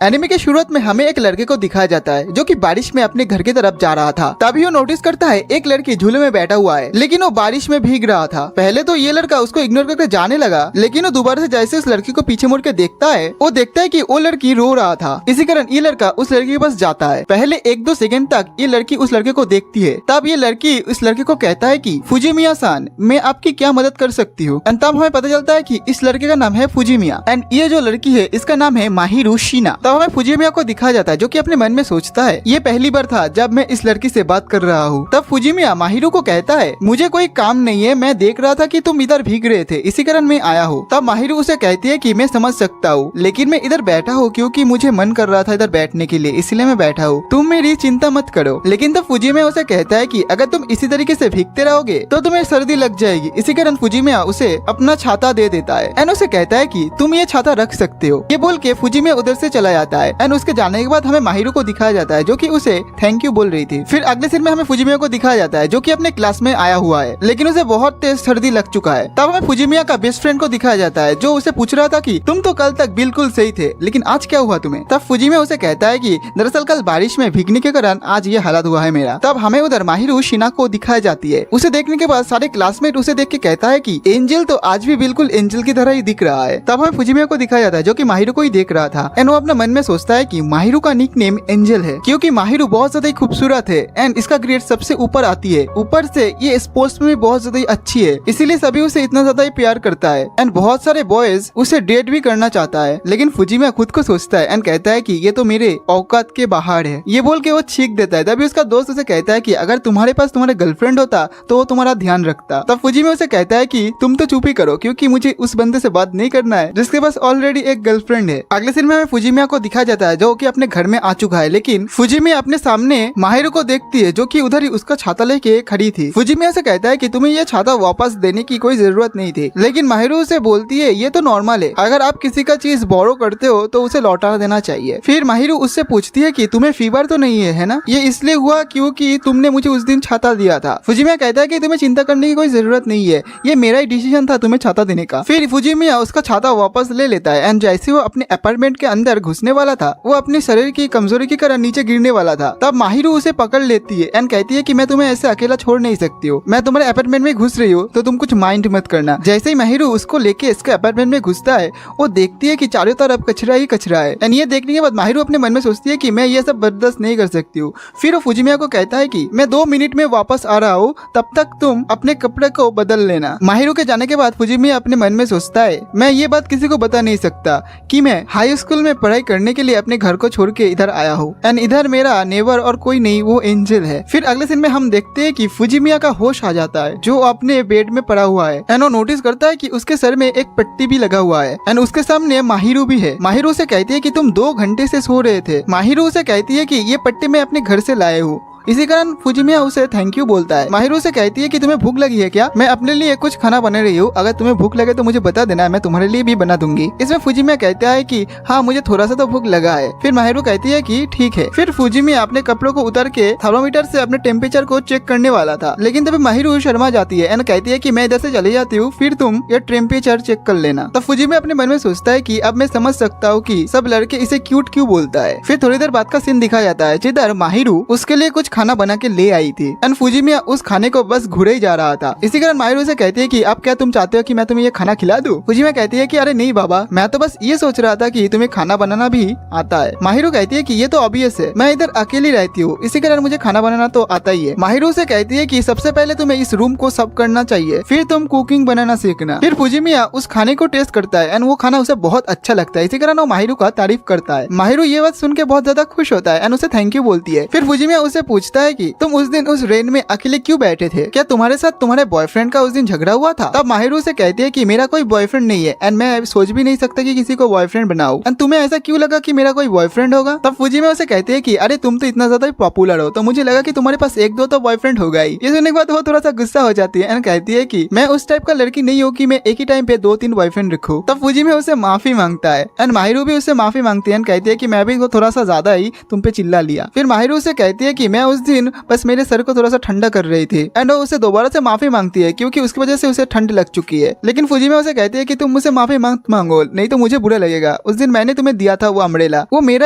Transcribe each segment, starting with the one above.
Anime के शुरुआत में हमें एक लड़के को दिखाया जाता है जो कि बारिश में अपने घर की तरफ जा रहा था। तभी वो नोटिस करता है एक लड़की झूले में बैठा हुआ है, लेकिन वो बारिश में भीग रहा था। पहले तो ये लड़का उसको इग्नोर करके जाने लगा, लेकिन वो दोबारा से जैसे उस लड़की को पीछे मुड़ के देखता है, वो देखता है कि वो लड़की रो रहा था। इसी कारण ये लड़का उस लड़की के पास जाता है। पहले 1-2 सेकंड तक ये लड़की उस लड़के को देखती है। तब ये लड़की उस लड़के को कहता है कि फुजिमिया सान, मैं आपकी क्या मदद कर सकती हूँ। एंड तब हमें पता चलता है कि इस लड़के का नाम है फुजिमिया एंड ये जो लड़की है इसका नाम है माहिरू शिना। तब हमें फुजिमिया को दिखाया जाता है जो कि अपने मन में सोचता है ये पहली बार था जब मैं इस लड़की से बात कर रहा हूँ। तब फुजिमिया माहिरू को कहता है मुझे कोई काम नहीं है, मैं देख रहा था कि तुम इधर भीग रहे थे, इसी कारण मैं आया हूँ। तब माहिरू उसे कहती है कि मैं समझ सकता हूँ, लेकिन मैं इधर बैठा हूँ क्योंकि मुझे मन कर रहा था इधर बैठने के लिए, इसलिए मैं बैठा हूँ, तुम मेरी चिंता मत करो। लेकिन तब फुजिमिया उसे कहता है कि अगर तुम इसी तरीके से भीगते रहोगे तो तुम्हें सर्दी लग जाएगी। इसी कारण फुजिमिया उसे अपना छाता दे देता है एंड उसे कहता है कि तुम ये छाता रख सकते हो। ये बोल के फुजिमिया उधर से चला जाता है एंड उसके जाने के बाद हमें माहिरू को दिखाया जाता है जो कि उसे थैंक यू बोल रही थी। फिर अगले सीन में हमें फुजिमिया को दिखाया जाता है जो कि अपने क्लास में आया हुआ है, लेकिन उसे बहुत तेज सर्दी लग चुका है। तब हमें फुजिमिया का बेस्ट फ्रेंड को दिखाया जाता है जो उसे पूछ रहा था कि तुम तो कल तक बिल्कुल सही थे, लेकिन आज क्या हुआ तुम्हें। तब फुजिमिया उसे कहता है कि दरअसल कल बारिश में भीगने के कारण आज ये हालत हुआ है मेरा। तब हमें उधर माहिरू शिना को दिखाई जाती है। उसे देखने के बाद सारे क्लासमेट उसे देख के कहता है कि एंजल तो आज भी बिल्कुल एंजल की तरह ही दिख रहा है। तब हमें फुजिमिया को दिखाया जाता है जो कि माहिरू को ही देख रहा था एंड वो अपने मन में सोचता है कि माहिरू का निक नेम एंजल है क्योंकि माहिरू बहुत ज्यादा खूबसूरत है एंड इसका ग्रेड सबसे ऊपर आती है। ऊपर से ये स्पोर्ट्स में भी बहुत ज्यादा अच्छी है, इसीलिए सभी उसे इतना ज्यादा ही प्यार करता है एंड बहुत सारे बॉयज उसे डेट भी करना चाहता है। लेकिन फुजिमिया खुद को सोचता है एंड कहता है कि ये तो मेरे औकात के बाहर है। ये बोल के वो छींक देता है। तभी उसका दोस्त उसे कहता है कि अगर तुम्हारे पास तुम्हारे गर्लफ्रेंड होता तो वो तुम्हारा ध्यान रखता। तब फुजिमिया उसे कहता है कि तुम तो चुप ही करो क्योंकि मुझे उस बंदे से बात नहीं करना है जिसके पास ऑलरेडी एक गर्लफ्रेंड है। अगले सीन में हमें फुजिमिया को दिखाया जाता है जो कि अपने घर में आ चुका है, लेकिन फुजिमिया अपने सामने माहिरू को देखती है जो कि उधर ही उसका छाता लेके खड़ी थी। फुजिमिया से कहता है कि तुम्हें ये छाता वापस देने की कोई जरूरत नहीं थी, लेकिन माहिरू उसे बोलती है ये तो नॉर्मल है, अगर आप किसी का चीज बोरो करते हो तो उसे लौटा देना चाहिए। फिर माहिरू उससे पूछती है कि तुम्हें फीवर तो नहीं है ना, ये इसलिए हुआ क्योंकि तुमने मुझे उस दिन छाता दिया था। फुजिमिया कहता है कि तुम्हें चिंता करने की कोई जरूरत नहीं है, ये मेरा ही डिसीजन था तुम्हें छाता देने का। फिर फुजिमिया उसका छाता वापस ले लेता है एंड जैसे वो अपने अपार्टमेंट के अंदर घुसने वाला था, वो अपने शरीर की कमजोरी के कारण नीचे गिरने वाला था। तब माहिरू उसे पकड़ लेती है एंड कहती है कि मैं तुम्हें ऐसे अकेला छोड़ नहीं सकती हूँ, मैं तुम्हारे अपार्टमेंट में घुस रही हूँ तो तुम कुछ माइंड मत करना। जैसे ही माहिरू उसको लेके इसके अपार्टमेंट में घुसता है, वो देखती है कि चारों तरफ कचरा ही कचरा है एंड ये देखने के बाद माहिरू अपने मन में सोचती है कि मैं ये सब बर्दाश्त नहीं कर सकती हूँ। फिर वो फुजिमिया को कहता है कि मैं 2 मिनट में वापस आ रहा हूँ, तब तक तुम अपने कपड़े को बदल लेना। माहिरू के जाने के बाद फुजिमिया अपने मन में सोचता है मैं ये बात किसी को बता नहीं सकता कि मैं हाई स्कूल में पढ़ाई करने के लिए अपने घर को छोड़ के इधर आया हूँ एंड इधर मेरा नेबर और कोई नहीं, वो एंजल है। फिर अगले सीन में हम देखते हैं कि फुजिमिया का होश आ जाता है जो अपने बेड में पड़ा हुआ है एंड वो नोटिस करता है कि उसके सर में एक पट्टी भी लगा हुआ है एंड उसके सामने माहिरू भी है। माहिरू से कहती है कि तुम 2 घंटे से सो रहे थे। माहिरू उसे कहती है कि ये पट्टी मैं अपने घर से लाए हूँ। इसी कारण फुजिमिया उसे थैंक यू बोलता है। माहिरू से कहती है कि तुम्हें भूख लगी है क्या, मैं अपने लिए कुछ खाना बना रही हूँ, अगर तुम्हें भूख लगे तो मुझे बता देना, मैं तुम्हारे लिए भी बना दूंगी। इसमें फुजिमिया कहता है कि हाँ मुझे थोड़ा सा तो भूख लगा है। फिर माहिरू कहती है कि ठीक है। फिर फुजिमिया अपने कपड़ों को उतार के थर्मोमीटर से अपने टेम्परेचर को चेक करने वाला था, लेकिन तभी माहिरू शर्मा जाती है एंड कहती है कि मैं इधर से चली जाती हूँ, फिर तुम ये टेम्परेचर चेक कर लेना। तब फुजिमिया अपने मन में सोचता है कि अब मैं समझ सकता हूँ कि सब लड़के इसे क्यूट क्यों बोलता है। फिर थोड़ी देर बाद का सीन दिखाया जाता है जिधर माहिरू उसके लिए कुछ खाना बना के ले आई थी एंड फुजिमिया उस खाने को बस घुरे ही जा रहा था। इसी कारण माहिरू से कहती है कि अब क्या तुम चाहते हो कि मैं तुम्हें ये खाना खिला दूं। फुजिमिया कहती है कि अरे नहीं बाबा, मैं तो बस ये सोच रहा था कि तुम्हें खाना बनाना भी आता है। माहिरू कहती है कि ये तो ऑब्वियस है, मैं इधर अकेली रहती हूँ, इसी कारण मुझे खाना बनाना तो आता ही है। माहिरू से कहती है कि सबसे पहले तुम्हें इस रूम को सब करना चाहिए, फिर तुम कुकिंग बनाना सीखना। फिर फुजिमिया उस खाने को टेस्ट करता है एंड वो खाना उसे बहुत अच्छा लगता है, इसी कारण वो माहिरू का तारीफ करता है। माहिरू ये बात सुन के बहुत ज्यादा खुश होता है एंड उसे थैंक यू बोलती है। फिर फुजिमिया उसे पूछता है कि तुम उस दिन उस रेन में अकेले क्यों बैठे थे, क्या तुम्हारे साथ तुम्हारे बॉयफ्रेंड का उस दिन झगड़ा हुआ था। तब माहिरू से कहती है कि मेरा कोई बॉयफ्रेंड नहीं है एंड मैं सोच भी नहीं सकता कि किसी को बॉयफ्रेंड बनाऊं, एंड तुम्हें ऐसा क्यों लगा कि मेरा कोई बॉयफ्रेंड होगा। तब फुजिमिया उसे कहती है कि अरे तुम तो इतना ज्यादा पॉपुलर हो तो मुझे लगा कि तुम्हारे पास 1-2 तो बॉयफ्रेंड होगा ही। ये सुनने के बाद वो थोड़ा सा गुस्सा हो जाती है एंड कहती है कि मैं उस टाइप का लड़की नहीं हूँ कि मैं एक ही टाइम पे 2-3 बॉयफ्रेंड रखूं। तब फुजिमिया उसे माफी मांगता है एंड माहिरू भी उससे माफी मांगती है एंड कहती है कि मैं भी थोड़ा सा ज्यादा ही तुम पे चिल्ला लिया। फिर माहिरू से कहती है कि मैं उस उस दिन बस मेरे सर को थोड़ा सा ठंडा कर रही थी। एंड वो उसे दोबारा से माफी मांगती है क्योंकि उसकी वजह से उसे ठंड लग चुकी है। लेकिन फुजिमिया उसे कहती है कि तुम मुझसे माफी मत मांगो, नहीं तो मुझे बुरा लगेगा। उस दिन मैंने तुम्हें दिया था वो अम्ब्रेला, वो मेरा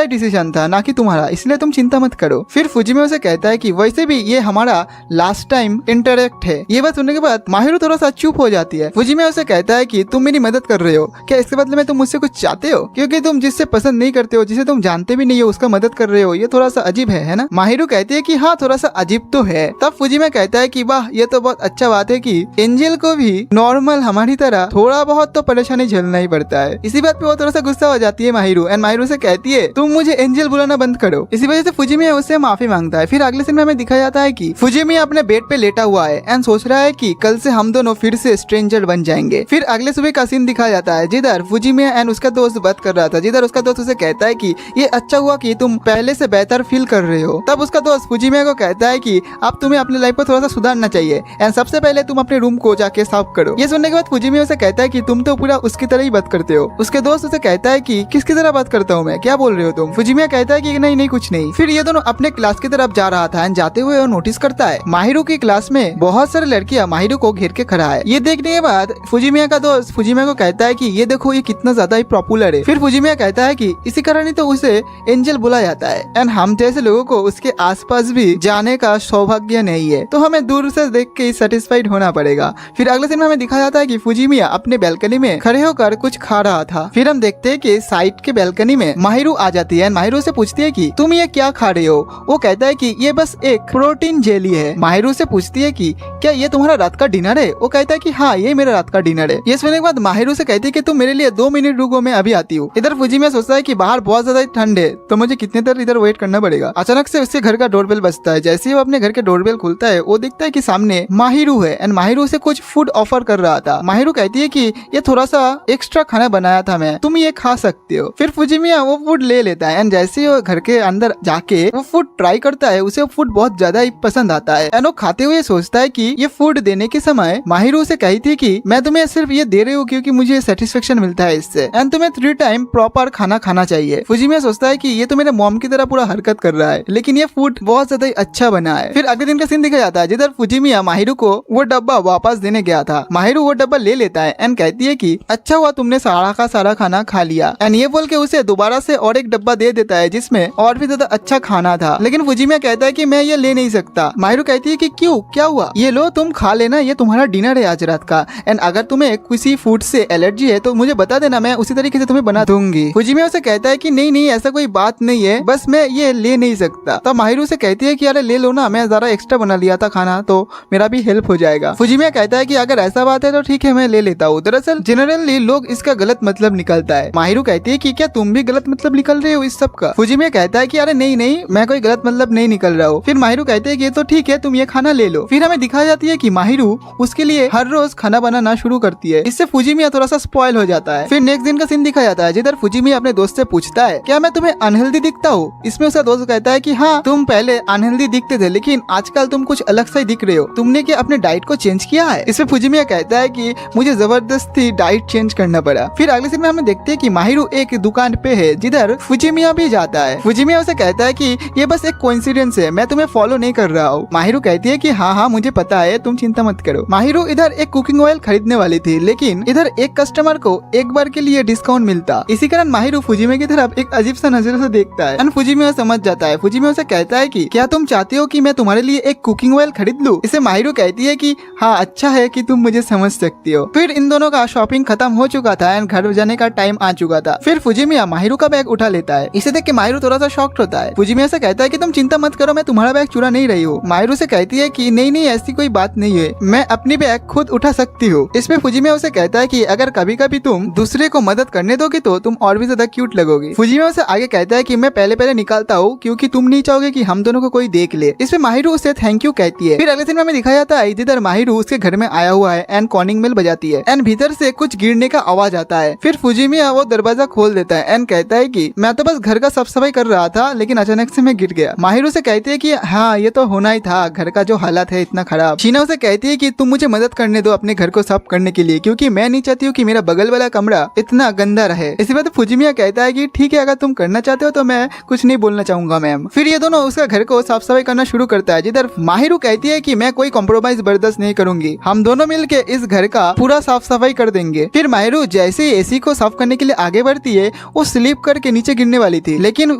ही डिसीजन था ना कि तुम्हारा, इसलिए तुम चिंता मत करो। फिर फुजिमिया उसे कहता है कि वैसे भी ये हमारा लास्ट टाइम इंटरेक्ट है। ये बात सुनने के बाद माहिरू थोड़ा सा चुप हो जाती है। फुजिमिया उसे कहता है कि तुम मेरी मदद कर रहे हो, क्या इसके बदले में तुम मुझसे कुछ चाहते हो? क्योंकि तुम जिससे पसंद नहीं करते हो, जिसे तुम जानते भी नहीं हो, उसका मदद कर रहे हो, ये थोड़ा सा अजीब है ना? माहिरू कहती है कि हाँ थोड़ा सा अजीब तो है। तब फुजिमिया कहता है कि वाह ये तो बहुत अच्छा बात है कि एंजल को भी नॉर्मल हमारी तरह थोड़ा बहुत तो परेशानी झेलना ही पड़ता है। इसी बात पे वो थोड़ा सा गुस्सा हो जाती है माहिरू, एंड माहिरू से कहती है तुम मुझे एंजल बुलाना बंद करो। इसी वजह से फुजिमिया उससे माफी मांगता है। फिर अगले सीन में हमें दिखाया जाता है कि फुजिमिया अपने बेड पे लेटा हुआ है एंड सोच रहा है कि कल से हम दोनों फिर से स्ट्रेंजर बन जाएंगे। फिर अगले सुबह का सीन दिखाया जाता है जिधर फुजिमिया एंड उसका दोस्त बात कर रहा था, जिधर उसका दोस्त उसे कहता है कि ये अच्छा हुआ कि तुम पहले से बेहतर फील कर रहे हो। तब उसका दोस्त फुजिमिया को कहता है कि अब तुम्हें अपनी लाइफ को थोड़ा सा सुधारना चाहिए एंड सबसे पहले तुम अपने रूम को जाके साफ करो। ये सुनने के बाद फुजिमिया उसे कहता है कि तुम तो पूरा उसकी तरह ही बात करते हो। उसके दोस्त उसे कहता है कि किसकी तरह बात करता हूँ मैं, क्या बोल रहे हो तुम? फुजिमिया कहता है कि नहीं नहीं कुछ नहीं। फिर ये दोनों अपने क्लास की तरफ जा रहा था एंड जाते हुए वो नोटिस करता है माहिरू की क्लास में बहुत सारे लड़कियां माहिरू को घेर के खड़ा है। ये देखने के बाद फुजिमिया का दोस्त फुजिमिया को कहता है कि ये देखो ये कितना ज्यादा ही पॉपुलर है। फिर फुजिमिया कहता है कि इसी कारण ही तो उसे एंजल बुला जाता है एंड हम जैसे लोगों को उसके आसपास भी जाने का सौभाग्य नहीं है, तो हमें दूर से देख के सेटिस्फाइड होना पड़ेगा। फिर अगले दिन में हमें दिखाया जाता है कि फुजिमिया अपने बैल्कनी में खड़े होकर कुछ खा रहा था। फिर हम देखते हैं कि साइड के बैल्कनी में माहिरू आ जाती है। माहिरू से पूछती है कि तुम ये क्या खा रहे हो? वो कहता है कि ये बस एक प्रोटीन जेली है। माहिरू से पूछती है कि क्या ये तुम्हारा रात का डिनर है? वो कहता है कि हाँ ये मेरा रात का डिनर है। ये सुनने के बाद माहिरू से कहती है कि तुम मेरे लिए 2 मिनट रुको, मैं अभी आती हूँ। इधर फुजिमिया सोचता है कि बाहर बहुत ज्यादा ठंड है तो मुझे कितने देर इधर वेट करना पड़ेगा। अचानक से उसके घर का डोरबेल बजता है। जैसे ही वो अपने घर के डोरबेल खुलता है वो दिखता है कि सामने माहिरू है एंड माहिरू से कुछ फूड ऑफर कर रहा था। माहिरू कहती है कि ये थोड़ा सा एक्स्ट्रा खाना बनाया था मैं, तुम ये खा सकते हो। फिर फुजिमिया वो फूड ले लेता है एंड जैसे ही वो घर के अंदर जाके वो फूड ट्राई करता है उसे वो फूड बहुत ज्यादा ही पसंद आता है एंड वो खाते हुए सोचता है कि ये फूड देने के समय माहिरू उसे कही थी कि मैं तुम्हें सिर्फ ये दे रही हूँ क्योंकि मुझे सेटिस्फेक्शन मिलता है इससे एंड तुम्हें 3 टाइम प्रॉपर खाना खाना चाहिए। फुजिमिया सोचता है कि ये तो मेरे मॉम की तरह पूरा हरकत कर रहा है, लेकिन ये फूड बहुत ज्यादा ही अच्छा बना है। फिर अगले दिन का सीन दिखा जाता है जिधर फुजिमिया माहिरू को वो डब्बा वापस देने गया था। माहिरू वो डब्बा ले लेता है एंड कहती है कि अच्छा हुआ तुमने सारा का सारा खाना खा लिया एंड ये बोल के उसे दोबारा से और एक डब्बा दे देता है जिसमें और भी ज्यादा अच्छा खाना था। लेकिन फुजिमिया कहता है कि मैं ये ले नहीं सकता। माहिरू कहती है कि क्यों, क्या हुआ? ये लो तुम खा लेना, ये तुम्हारा डिनर है आज रात का एंड अगर तुम्हें किसी फूड से एलर्जी है तो मुझे बता देना, मैं उसी तरीके से तुम्हें बना दूंगी। फुजिमिया उसे कहता है कि नहीं नहीं ऐसा कोई बात नहीं है, बस मैं ये ले नहीं सकता। तब माहिरू से कहती है कि अरे ले लो ना, मैं जरा एक्स्ट्रा बना लिया था खाना तो मेरा भी हेल्प हो जाएगा। फुजिमिया कहता है कि अगर ऐसा बात है तो ठीक है मैं ले लेता हूँ। दरअसल जनरली लोग इसका गलत मतलब निकलता है। माहिरू कहती है कि क्या तुम भी गलत मतलब निकल रहे हो इस सब का? फुजिमिया कहता है कि अरे नहीं नहीं मैं कोई गलत मतलब नहीं निकल रहा हूँ। फिर माहिरू कहते हैं कि तो ठीक है तुम ये खाना ले लो। फिर हमें दिखाई जाती है कि माहिरू उसके लिए हर रोज खाना बनाना शुरू करती है। इससे फुजिमिया थोड़ा सा स्पॉइल हो जाता है। फिर नेक्स्ट दिन का सीन दिखाया जाता है जिधर फुजिमिया अपने दोस्त से पूछता है क्या मैं तुम्हें अनहेल्दी दिखता हूँ? इसमें उसका दोस्त कहता है कि हाँ तुम पहले अनहेल्दी दिखते थे लेकिन आजकल तुम कुछ अलग सा ही दिख रहे हो, तुमने क्या अपने डाइट को चेंज किया है? इसमें फुजिमिया कहता है कि मुझे जबरदस्ती डाइट चेंज करना पड़ा। फिर अगले सीन में हमें देखते हैं कि माहिरू एक दुकान पे है जिधर फुजिमिया भी जाता है। फुजिमिया उसे कहता है कि ये बस एक कोइंसिडेंस है, मैं तुम्हें फॉलो नहीं कर रहा हूँ। माहिरू कहती है कि हाँ हाँ मुझे पता है, तुम चिंता मत करो। माहिरू इधर एक कुकिंग ऑयल खरीदने वाली थी लेकिन इधर एक कस्टमर को एक बार के लिए डिस्काउंट मिलता। इसी कारण माहिरू फुजिमिया की तरफ एक अजीब सा नजर से देखता है एंड फुजिमिया समझ जाता है। फुजिमिया उसे कहता है कि क्या तुम चाहते हो कि मैं तुम्हारे लिए एक कुकिंग ऑयल खरीद लूं? इसे माहिरू कहती है कि हाँ अच्छा है कि तुम मुझे समझ सकती हो। फिर इन दोनों का शॉपिंग खत्म हो चुका था एंड घर जाने का टाइम आ चुका था। फिर फुजिमिया माहिरू का बैग उठा लेता है। इसे देख के माहिरू थोड़ा सा शॉक्ड होता है। फुजिमिया से कहता है कि तुम चिंता मत करो, मैं तुम्हारा बैग चुरा नहीं रही हूँ। माहिरू से कहती है कि नहीं नहीं ऐसी कोई बात नहीं है, मैं अपनी बैग खुद उठा सकती हूँ। इसमें फुजिमिया उसे कहता है कि अगर कभी कभी तुम दूसरे को मदद करने दोगे तो तुम और भी ज्यादा क्यूट लगोगी। फुजिमिया उसे आगे कहता है कि मैं पहले पहले निकालता हूँ क्योंकि तुम नहीं चाहोगे कि हम दोनों को कोई देख ले। इसमें माहिरू उसे थैंक यू कहती है। फिर अगले दिन में हमें दिखाया जाता है जिधर माहिरू उसके घर में आया हुआ है एंड कॉलिंग बेल बजाती है एंड भीतर से कुछ गिरने का आवाज आता है। फिर फुजिमिया वो दरवाजा खोल देता है एंड कहता है कि मैं तो बस घर का साफ सफाई कर रहा था लेकिन अचानक से मैं गिर गया। माहिरू से कहती है कि हाँ ये तो होना ही था, घर का जो हालत है इतना खराब। शीना उसे कहती है कि तुम मुझे मदद करने दो अपने घर को साफ करने के लिए क्योंकि मैं नहीं चाहती हूँ कि मेरा बगल वाला कमरा इतना गंदा रहे। इसी बात फुजिमिया कहता है कि ठीक है अगर तुम करना चाहते हो तो मैं कुछ नहीं बोलना चाहूंगा मैम। फिर ये दोनों उसका घर को साफ सफाई करना शुरू करता है, जिधर माहिरू कहती है कि मैं कोई कॉम्प्रोमाइज बर्दाश्त नहीं करूंगी, हम दोनों मिलके इस घर का पूरा साफ सफाई कर देंगे। फिर माहिरू जैसे ही एसी को साफ करने के लिए आगे बढ़ती है, वो स्लिप करके नीचे गिरने वाली थी, लेकिन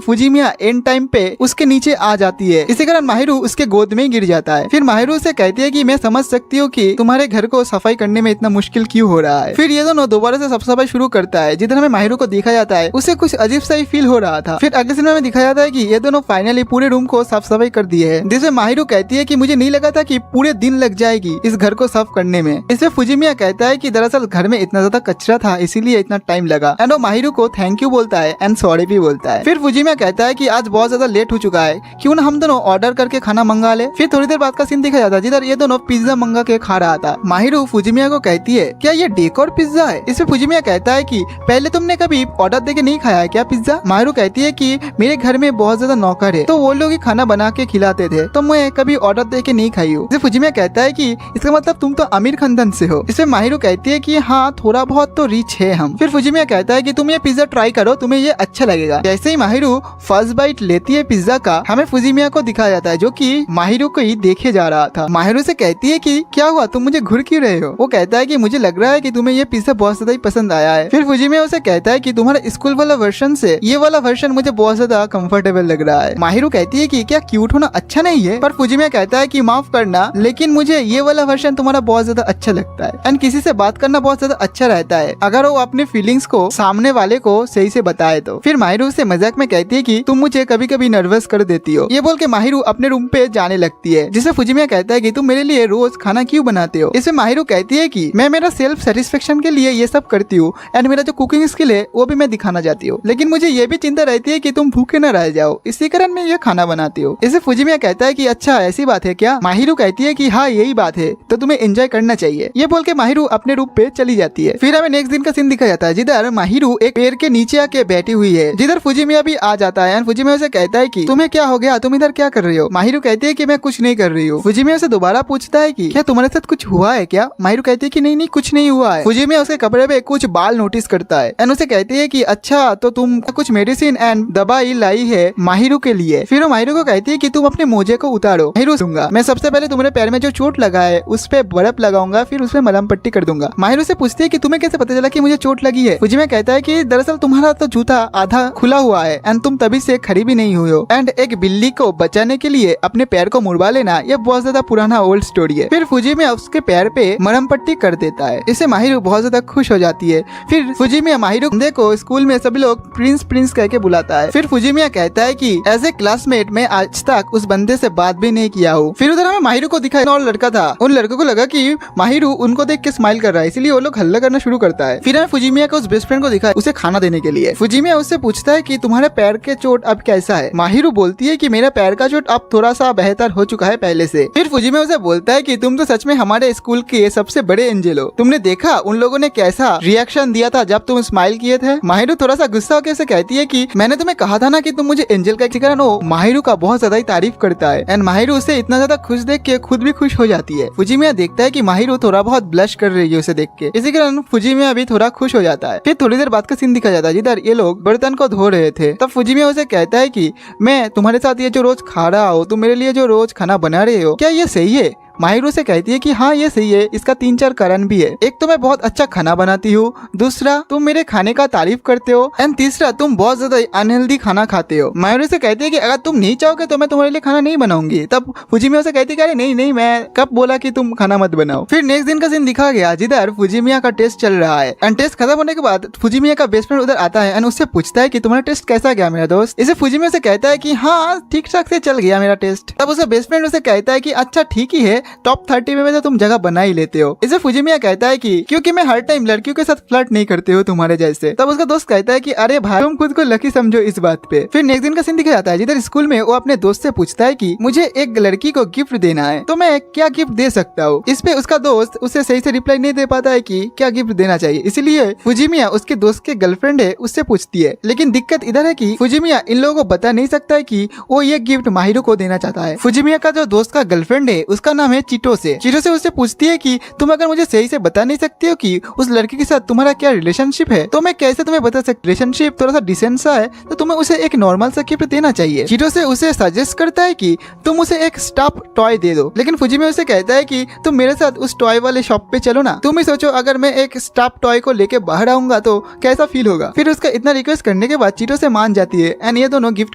फुजिमिया एंड टाइम पे उसके नीचे आ जाती है। इसी कारण माहिरू उसके गोद में ही गिर जाता है। फिर माहिरू से कहती है कि मैं समझ सकती हूँ कि तुम्हारे घर को सफाई करने में इतना मुश्किल क्यों हो रहा है। फिर ये दोनों दोबारा से साफ सफाई शुरू करता है, जिधर हमें माहिरू को देखा जाता है उसे कुछ अजीब सा ही फील हो रहा था। फिर अगले सीन में दिखाया जाता है कि ये दोनों फाइनली पूरे रूम को साफ सफाई कर दिए है, जिसमें माहिरू कहती है कि मुझे नहीं लगा था कि पूरे दिन लग जाएगी इस घर को साफ करने में। इसमें फुजिमिया कहता है कि दरअसल घर में इतना ज्यादा कचरा था, इसीलिए इतना टाइम लगा। एंड वो माहिरू को थैंक यू बोलता है एंड सॉरी भी बोलता है। फिर फुजिमिया कहता है कि आज बहुत ज्यादा लेट हो चुका है, क्यों ना हम दोनों ऑर्डर करके खाना मंगा ले। फिर थोड़ी देर बाद का सीन दिखा जाता है, जिधर ये दोनों पिज्जा मंगा के खा रहा था। माहिरू फुजिमिया को कहती है क्या ये डेकोर पिज्जा है। इसमें फुजिमिया कहता है कि पहले तुमने कभी ऑर्डर देके नहीं खाया है क्या पिज्जा। माहिरू कहती है कि मेरे घर में बहुत ज्यादा नौकर है, तो वो लोग ही खाना बना के खिलाते थे, तो मैं कभी ऑर्डर देके नहीं खाई हूँ। फुजिमिया कहता है कि इसका मतलब तुम तो अमीर खानदान से हो। इसमें माहिरू कहती है कि हाँ थोड़ा बहुत तो रिच है हम। फिर फुजिमिया कहता है कि तुम ये पिज्जा ट्राई करो, तुम्हें ये अच्छा लगेगा। जैसे ही माहिरू फर्स्ट बाइट लेती है पिज्जा का, हमें फुजिमिया को दिखाया जाता है, जो कि माहिरू को ही देखे जा रहा था। माहिरू से कहती है कि क्या हुआ, तुम मुझे घूर क्यों रहे हो। वो कहता है कि मुझे लग रहा है कि तुम्हें ये पिज्जा बहुत ज्यादा ही पसंद आया है। फिर फुजिमिया उसे कहता है कि तुम्हारा स्कूल वाला वर्जन से ये वाला वर्जन मुझे बहुत ज्यादा कंफर्टेबल लग रहा है। माहिरू कहती है कि क्या क्यूट होना अच्छा नहीं है, पर फुजिमिया कहता है कि माफ करना, लेकिन मुझे ये वाला वर्जन तुम्हारा बहुत ज्यादा अच्छा लगता है। एंड किसी से बात करना बहुत ज्यादा अच्छा रहता है अगर वो अपने फीलिंग्स को सामने वाले को सही से बताए तो। फिर माहिरू से मजाक में कहती है कि तुम मुझे कभी कभी नर्वस कर देती हो। ये बोल के माहिरू अपने रूम पे जाने लगती है, जिसे फुजिमिया कहता है कि तुम मेरे लिए रोज खाना क्यों बनाते हो। इसमें माहिरू कहती है कि मैं मेरा सेल्फ सेटिस्फेक्शन के लिए ये सब करती हूँ, एंड मेरा जो कुकिंग स्किल है वो भी मैं दिखाना चाहती हूँ, लेकिन मुझे ये भी चिंता रहती है कि तुम भूखे न रह जाओ, इसी कारण मैं ये खाना बनाती हूँ। इसे फुजिमिया कहता है कि अच्छा ऐसी बात है क्या। माहिरू कहती है कि हाँ यही बात है, तो तुम्हें एंजॉय करना चाहिए। ये बोल के माहिरू अपने रूम पे चली जाती है। फिर हमें नेक्स्ट दिन का सीन दिखाया जाता है, जिधर माहिरू एक पेड़ के नीचे आके बैठी हुई है, जिधर फुजिमिया भी आ जाता है। फुजिमिया उसे कहता है कि तुम्हें क्या हो गया, तुम इधर क्या कर रही हो। माहिरू कहती है कि मैं कुछ नहीं कर रही हूँ। फुजिमिया उसे दोबारा पूछता है कि क्या तुम्हारे साथ कुछ हुआ है क्या। माहिरू कहती है कि नहीं नहीं कुछ नहीं हुआ है। फुजिमिया उसके कपड़े पे कुछ बाल नोटिस करता है एंड उसे कहती है कि अच्छा तो तुम कुछ मेडिसिन एंड दवाई लाई है माहिरू के लिए। फिर वो माहिरू को कहती है कि तुम अपने मोजे को उतारो। माहिरू दूंगा, मैं सबसे पहले तुम्हारे पैर में जो चोट लगा है उस पे बर्फ लगाऊंगा, फिर उसमें मलहम पट्टी कर दूंगा। माहिरू से पूछती है कि तुम्हें कैसे पता चला कि मुझे चोट लगी है। फुजिमिया कहता है कि दरअसल तुम्हारा तो जूता आधा खुला हुआ है एंड तुम तभी से खड़ी भी नहीं हुई हो, एंड एक बिल्ली को बचाने के लिए अपने पैर को मुड़वा लेना यह बहुत ज्यादा पुराना ओल्ड स्टोरी है। फिर फुजिमिया उसके पैर पे मरहम पट्टी कर देता है। इससे माहिरू बहुत ज्यादा खुश हो जाती है। फिर फुजिमिया माहिरू को स्कूल में सभी लोग प्रिंस प्रिंस कह के बुलाता है। फिर फुजिमिया कहता है कि एज ए क्लासमेट मैं आज तक उस बंदे से बात भी नहीं किया हूँ। फिर उधर हमें माहिरू को दिखाया और लड़का था, उन लड़कों को लगा कि माहिरू उनको देख के स्माइल कर रहा है, इसलिए वो लोग हल्ला करना शुरू करता है। फिर हमें फुजिमिया को उस बेस्ट फ्रेंड को दिखाया उसे खाना देने के लिए। फुजिमिया उससे पूछता है कि तुम्हारे पैर के चोट अब कैसा है। माहिरू बोलती है कि मेरा पैर का चोट अब थोड़ा सा बेहतर हो चुका है पहले से। फिर फुजिमिया उसे बोलता है कि तुम तो सच में हमारे स्कूल के सबसे बड़े एंजल हो, तुमने देखा उन लोगों ने कैसा रिएक्शन दिया था जब तुम स्माइल किए थे। माहिरू थोड़ा सा गुस्सा होकर उसे कहती है कि मैंने तुम्हें कहा था ना कि तुम मुझे एंजल का कारण। वो माहिरू का बहुत ज्यादा ही तारीफ करता है एंड माहिरू उसे इतना ज्यादा खुश देख के खुद भी खुश हो जाती है। फुजिमिया देखता है कि माहिरू थोड़ा बहुत ब्लश कर रही है उसे देख के, इसी कारण फुजिमिया भी थोड़ा खुश हो जाता है। फिर थोड़ी देर बाद का सीन दिखा जाता है, जिधर ये लोग बर्तन को धो रहे थे। तब फुजिमिया उसे कहता है कि मैं तुम्हारे साथ ये जो रोज खा रहा हूँ, तुम मेरे लिए जो रोज खाना बना रहे हो, क्या ये सही है। माहिरू से कहती है कि हाँ ये सही है, इसका 3-4 कारण भी है। एक तो मैं बहुत अच्छा खाना बनाती हूँ, दूसरा तुम मेरे खाने का तारीफ करते हो, एंड तीसरा तुम बहुत ज्यादा अनहेल्दी खाना खाते हो। माहिरू से कहती है कि अगर तुम नहीं चाहोगे तो मैं तुम्हारे लिए खाना नहीं बनाऊंगी। तब फुजिमिया से कहती है कि नहीं नहीं मैं कब बोला कि तुम खाना मत बनाओ। फिर नेक्स्ट दिन का सीन दिखा गया, जिधर फुजिमिया का टेस्ट चल रहा है एंड टेस्ट खत्म होने के बाद फुजिमिया का बेस्ट फ्रेंड उधर आता है एंड उससे पूछता है कि तुम्हारा टेस्ट कैसा गया मेरा दोस्त। इसे फुजिमिया से कहता है कि हाँ ठीक ठाक से चल गया मेरा टेस्ट। तब उसे बेस्ट फ्रेंड उसे कहता है कि अच्छा ठीक ही है, टॉप 30 में तो तुम जगह बना ही लेते हो। इसे फुजिमिया कहता है कि क्योंकि मैं हर टाइम लड़कियों के साथ फ्लर्ट नहीं करते हो तुम्हारे जैसे। तब उसका दोस्त कहता है कि अरे भाई तुम खुद को लकी समझो इस बात पे। फिर नेक्स्ट दिन का सीन दिखा जाता है, जिधर स्कूल में वो अपने दोस्त से पूछता है कि मुझे एक लड़की को गिफ्ट देना है, तो मैं क्या गिफ्ट दे सकता हूँ। इस पे उसका दोस्त उसे सही से रिप्लाई नहीं दे पाता है कि क्या गिफ्ट देना चाहिए, इसलिए फुजिमिया उसके दोस्त के गर्लफ्रेंड है उससे पूछती है। लेकिन दिक्कत इधर है कि फुजिमिया इन लोगों को बता नहीं सकता है कि वो ये गिफ्ट माहिरू को देना चाहता है। फुजिमिया का जो दोस्त का गर्लफ्रेंड है उसका नाम नाम है चिटो से। चिटो से उससे पूछती है कि तुम अगर मुझे सही से बता नहीं सकती हो कि उस लड़के के साथ तुम्हारा क्या रिलेशनशिप है तो मैं कैसे तुम्हें बता सकती। रिलेशनशिप थोड़ा सा डिसेंट सा है तो तुम्हें उसे एक नॉर्मल सा गिफ्ट देना चाहिए। चिटो से उसे सजेस्ट करता है कि तुम उसे एक स्टफ टॉय दे दो, लेकिन फुजिमी उसे कहता है कि तुम मेरे साथ उस टॉय वाले शॉप पे चलो ना। तुम ही सोचो अगर मैं एक स्टफ टॉय को लेके बाहर आऊंगा तो कैसा फील होगा। फिर उसका इतना रिक्वेस्ट करने के बाद चिटो से मान जाती है एंड ये दोनों गिफ्ट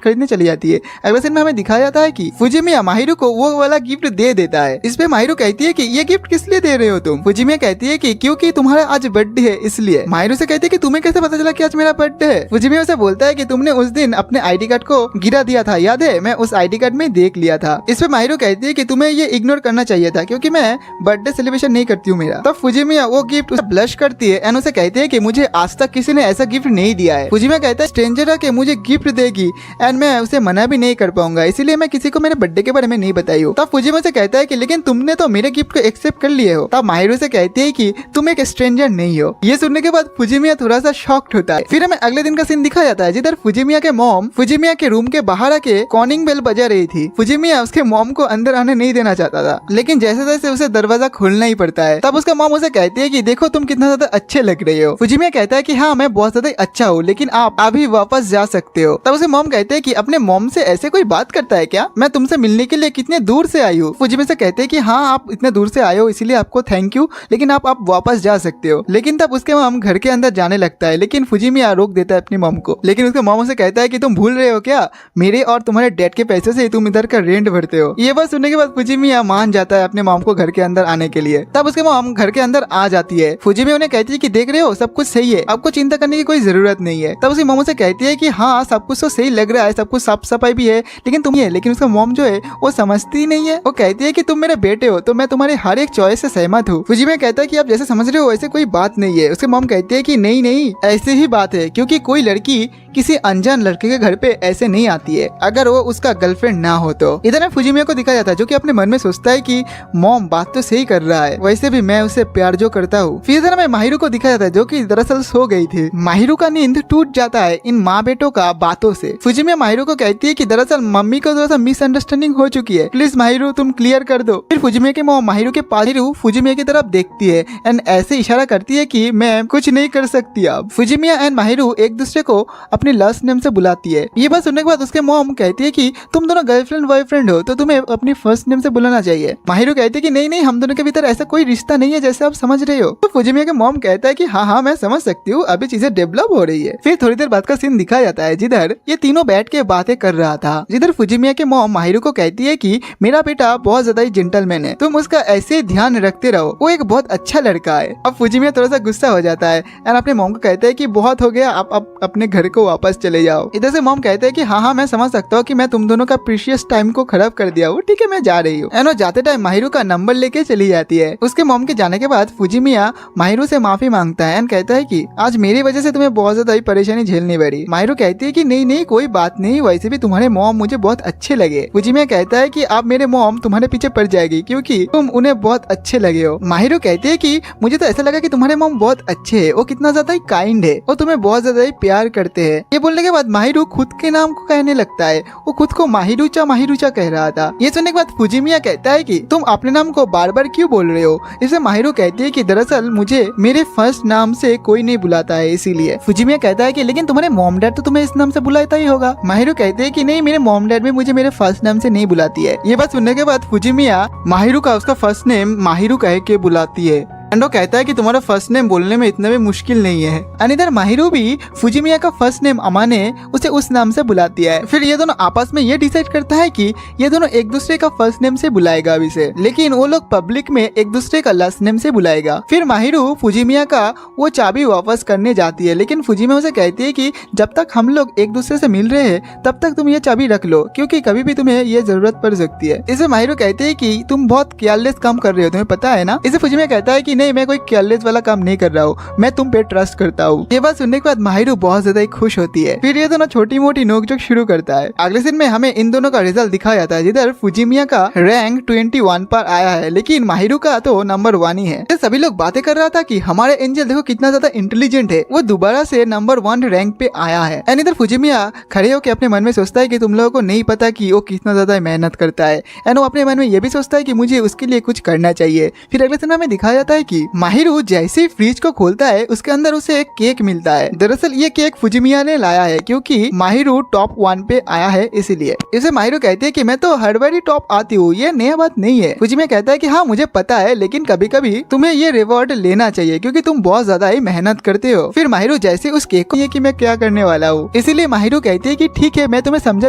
खरीदने चली जाती है। अगले सीन में हमें दिखाया जाता है कि फुजिमिया माहिरू को वो वाला गिफ्ट दे देता है। इस पे माहिरू कहती है कि ये गिफ्ट किस लिए दे रहे हो तुम। फुजिमिया कहती है कि क्योंकि तुम्हारा आज बर्थडे है इसलिए। माहिरू से कहती है कि तुम्हें कैसे पता चला कि आज मेरा बर्थडे है। फुजिमिया उसे बोलता है कि तुमने उस दिन अपने आईडी कार्ड को गिरा दिया था, याद है? मैं उस आईडी कार्ड में देख लिया था। इस पे माहिरू कहती है कि तुम्हें ये इग्नोर करना चाहिए था क्योंकि मैं बर्थडे सेलिब्रेशन नहीं करती हूँ मेरा। तब फुजिमिया वो गिफ्ट उसे ब्लश करती है एंड उसे कहती है कि मुझे आज तक किसी ने ऐसा गिफ्ट नहीं दिया है। फुजिमिया कहता है स्ट्रेंजर आके मुझे गिफ्ट देगी एंड मैं उसे मना भी नहीं कर पाऊंगा, इसीलिए मैं किसी को मेरे बर्थडे के बारे में नहीं बताई हूँ। तब फुजिमिया से कहता है कि लेकिन तुमने तो मेरे गिफ्ट को एक्सेप्ट कर लिए हो। तब माहिरू से कहती है कि तुम एक स्ट्रेंजर नहीं हो। ये सुनने के बाद फुजिमिया थोड़ा सा शॉक्ड होता है। फिर हमें अगले दिन का सीन दिखाया जाता है जिधर फुजिमिया के मॉम फुजिमिया के रूम के बाहर आके कॉलिंग बेल बजा रही थी। फुजिमिया उसके मॉम को अंदर आने नहीं देना चाहता था, लेकिन जैसे जैसे उसे दरवाजा खोलना ही पड़ता है। तब उसका मॉम उसे कहती है कि देखो तुम कितना ज्यादा अच्छे लग रहे हो। फुजिमिया कहता है कि हाँ मैं बहुत ज्यादा अच्छा हूँ, लेकिन आप अभी वापस जा सकते हो। तब उसे मॉम कहते हैं कि अपने मॉम से ऐसे कोई बात करता है क्या? मैं तुमसे मिलने के लिए कितने दूर से आई हूँ। फुजिमिया से कहते हैं कि हाँ आप इतने दूर से आए हो इसलिए आपको थैंक यू, लेकिन आप वापस जा सकते हो। लेकिन तब उसके मॉम घर के अंदर जाने लगता है, लेकिन फुजिमिया रोक देता है अपनी मॉम को। लेकिन उसके मॉम उसे कहता है कि तुम भूल रहे हो क्या, मेरे और तुम्हारे डैड के पैसे से तुम इधर का रेंट भरते हो। ये बात सुनने के बाद फुजिमिया मान जाता है अपने मॉम को घर के अंदर आने के लिए। तब उसके मॉम घर के अंदर आ जाती है। फुजिमिया उन्हें कहती है कि देख रहे हो सब कुछ सही है, आपको चिंता करने की कोई जरूरत नहीं है। तब उसकी मॉम से कहती है कि हाँ सब कुछ तो सही लग रहा है, सब कुछ साफ सफाई भी है, लेकिन तुम ये लेकिन उसका मॉम जो है वो समझती नहीं है। वो कहती है कि तुम मेरे बेटे हो तो मैं तुम्हारे हर एक चॉइस से सहमत हूँ। फुजिमिया कहता है कि आप जैसे समझ रहे हो ऐसे कोई बात नहीं है। उसके मॉम कहती है कि नहीं नहीं ऐसी ही बात है, क्योंकि कोई लड़की किसी अनजान लड़के के घर पे ऐसे नहीं आती है अगर वो उसका गर्लफ्रेंड ना हो तो। इधर में फुजिमिया को दिखाया जाता है जो कि अपने मन में सोचता है कि मॉम बात तो सही कर रहा है, वैसे भी मैं उसे प्यार जो करता हूँ। फिर इधर में माहिरू को दिखाया जाता है जो कि दरअसल सो गई थी। माहिरू का नींद टूट जाता है इन माँ बेटों का बातों से। फुजिमिया माहिरू को कहती है कि दरअसल मम्मी को थोड़ा सा मिसअंडरस्टैंडिंग हो चुकी है, प्लीज माहिरू तुम क्लियर कर दो। फिर फुजिमिया के मॉम माहिरू के पास फुजिमिया की तरफ देखती है एंड ऐसे इशारा करती है कि मैं कुछ नहीं कर सकती अब। फुजिमिया एंड माहिरू एक दूसरे को अपने लास्ट नेम से बुलाती है। ये बात सुनने के बाद उसके मॉम कहती है कि तुम दोनों गर्लफ्रेंड बॉयफ्रेंड हो तो तुम्हें अपनी फर्स्ट नेम से बुलाना चाहिए। माहिरू कहती है कि नहीं नहीं हम दोनों के भीतर ऐसा कोई रिश्ता नहीं है जैसे आप समझ रहे हो। तो फुजिमिया के मॉम कहता है कि हाँ हाँ मैं समझ सकती हूँ, अभी चीजें डेवलप हो रही है। फिर थोड़ी देर बाद का सीन दिखाया जाता है जिधर ये तीनों बैठ के बातें कर रहा था। जिधर फुजिमिया के मॉम माहिरू को कहती है कि मेरा बेटा बहुत ज्यादा ही जेंटलमैन है, तुम उसका ऐसे ध्यान रखते रहो, वो एक बहुत अच्छा लड़का है। अब फुजिमिया थोड़ा सा गुस्सा हो जाता है एंड अपने मॉम को कहता है कि बहुत हो गया, आप अपने घर को वापस चले जाओ। इधर से मॉम कहते हैं कि हाँ हाँ मैं समझ सकता हूँ कि मैं तुम दोनों का प्रीशियस टाइम को खराब कर दिया हूँ, ठीक है मैं जा रही हूँ। एंड वो जाते टाइम माहिरू का नंबर लेके चली जाती है। उसके मॉम के जाने के बाद फुजिमिया माहिरू से माफी मांगता है एंड कहता है कि आज मेरी वजह से तुम्हें बहुत ज्यादा परेशानी झेलनी पड़ी। माहिरू कहती है कि नहीं नहीं कोई बात नहीं, वैसे भी तुम्हारे मॉम मुझे बहुत अच्छे लगे। फुजिमिया कहता है कि अब मेरे मॉम तुम्हारे पीछे पड़ जाएगी क्योंकि तुम उन्हें बहुत अच्छे लगे हो। माहिरू कहती है कि मुझे तो ऐसा लगा कि तुम्हारे मॉम बहुत अच्छे है, वो कितना ज्यादा ही काइंड है, वो तुम्हें बहुत ज्यादा ही प्यार करते हैं। ये बोलने के बाद माहिरू खुद के नाम को कहने लगता है, वो खुद को माहिरूचा कह रहा था। ये सुनने के बाद फुजिमिया कहता है कि तुम अपने नाम को बार बार क्यों बोल रहे हो। इसे माहिरू कहती है कि दरअसल मुझे मेरे फर्स्ट नाम से कोई नहीं बुलाता है इसीलिए। फुजिमिया कहता है कि लेकिन तुम्हारे मॉम डैड तो तुम्हें इस नाम से बुलाता ही होगा। माहिरू कहते हैं कि नहीं मेरे मॉम डैड भी मुझे मेरे फर्स्ट नाम से नहीं बुलाती है। ये बात सुनने के बाद फुजिमिया माहिरू का उसका फर्स्ट नेम माहिरू कह के बुलाती है। एंड वो कहता है कि तुम्हारा फर्स्ट नेम बोलने में इतना भी मुश्किल नहीं है। एंड इधर माहिरू भी फुजिमिया का फर्स्ट नेम अमाने उसे उस नाम से बुलाती है। फिर ये दोनों आपस में ये डिसाइड करता है कि ये दोनों एक दूसरे का फर्स्ट नेम से बुलाएगा अभी से, लेकिन वो लोग पब्लिक में एक दूसरे का लास्ट नेम से बुलाएगा। फिर माहिरू फुजिमिया का वो चाबी वापस करने जाती है, लेकिन फुजिमिया उसे कहती है कि जब तक हम लोग एक दूसरे से मिल रहे हैं तब तक तुम ये चाबी रख लो, क्योंकि कभी भी तुम्हें ये जरूरत पड़ सकती है। इसे माहिरू कहते है कि तुम बहुत केयरलेस काम कर रहे हो, तुम्हें पता है ना। इसे फुजिमिया कहता है कि नहीं मैं कोई केयरलेस वाला काम नहीं कर रहा हूँ, मैं तुम पे ट्रस्ट करता हूँ। ये बात सुनने के बाद माहिरू बहुत ज्यादा खुश होती है। फिर ये दोनों छोटी मोटी नोकझोंक शुरू करता है। अगले दिन में हमें इन दोनों का रिजल्ट दिखाया जाता है, जिधर फुजिमिया का रैंक 21 पर आया है, लेकिन माहिरू का तो नंबर 1 ही है। सभी लोग बातें कर रहा था कि हमारे एंजल देखो कितना ज्यादा इंटेलिजेंट है, वो दोबारा से नंबर 1 रैंक पे आया है। एंड इधर फुजिमिया खड़े होकर अपने मन में सोचता है कि तुम लोगों को नहीं पता कि वो कितना ज्यादा मेहनत करता है। एंड वो अपने मन में ये भी सोचता है कि मुझे उसके लिए कुछ करना चाहिए। फिर अगले दिन हमें दिखाया जाता है कि माहिरू जैसे ही फ्रिज को खोलता है उसके अंदर उसे एक केक मिलता है। दरअसल ये केक फुजिमिया ने लाया है क्योंकि माहिरू टॉप 1 पे आया है, इसीलिए। इसे माहिरू कहती है कि मैं तो हर बार ही टॉप आती हूँ, ये नया बात नहीं है। फुजिमिया कहता है कि हाँ मुझे पता है, लेकिन कभी कभी तुम्हें ये रिवॉर्ड लेना चाहिए क्योंकि तुम बहुत ज्यादा ही मेहनत करते हो। फिर माहिरू जैसे उस केक को ये कि मैं क्या करने वाला हूँ, इसीलिए माहिरू कहती है कि ठीक है मैं तुम्हें समझा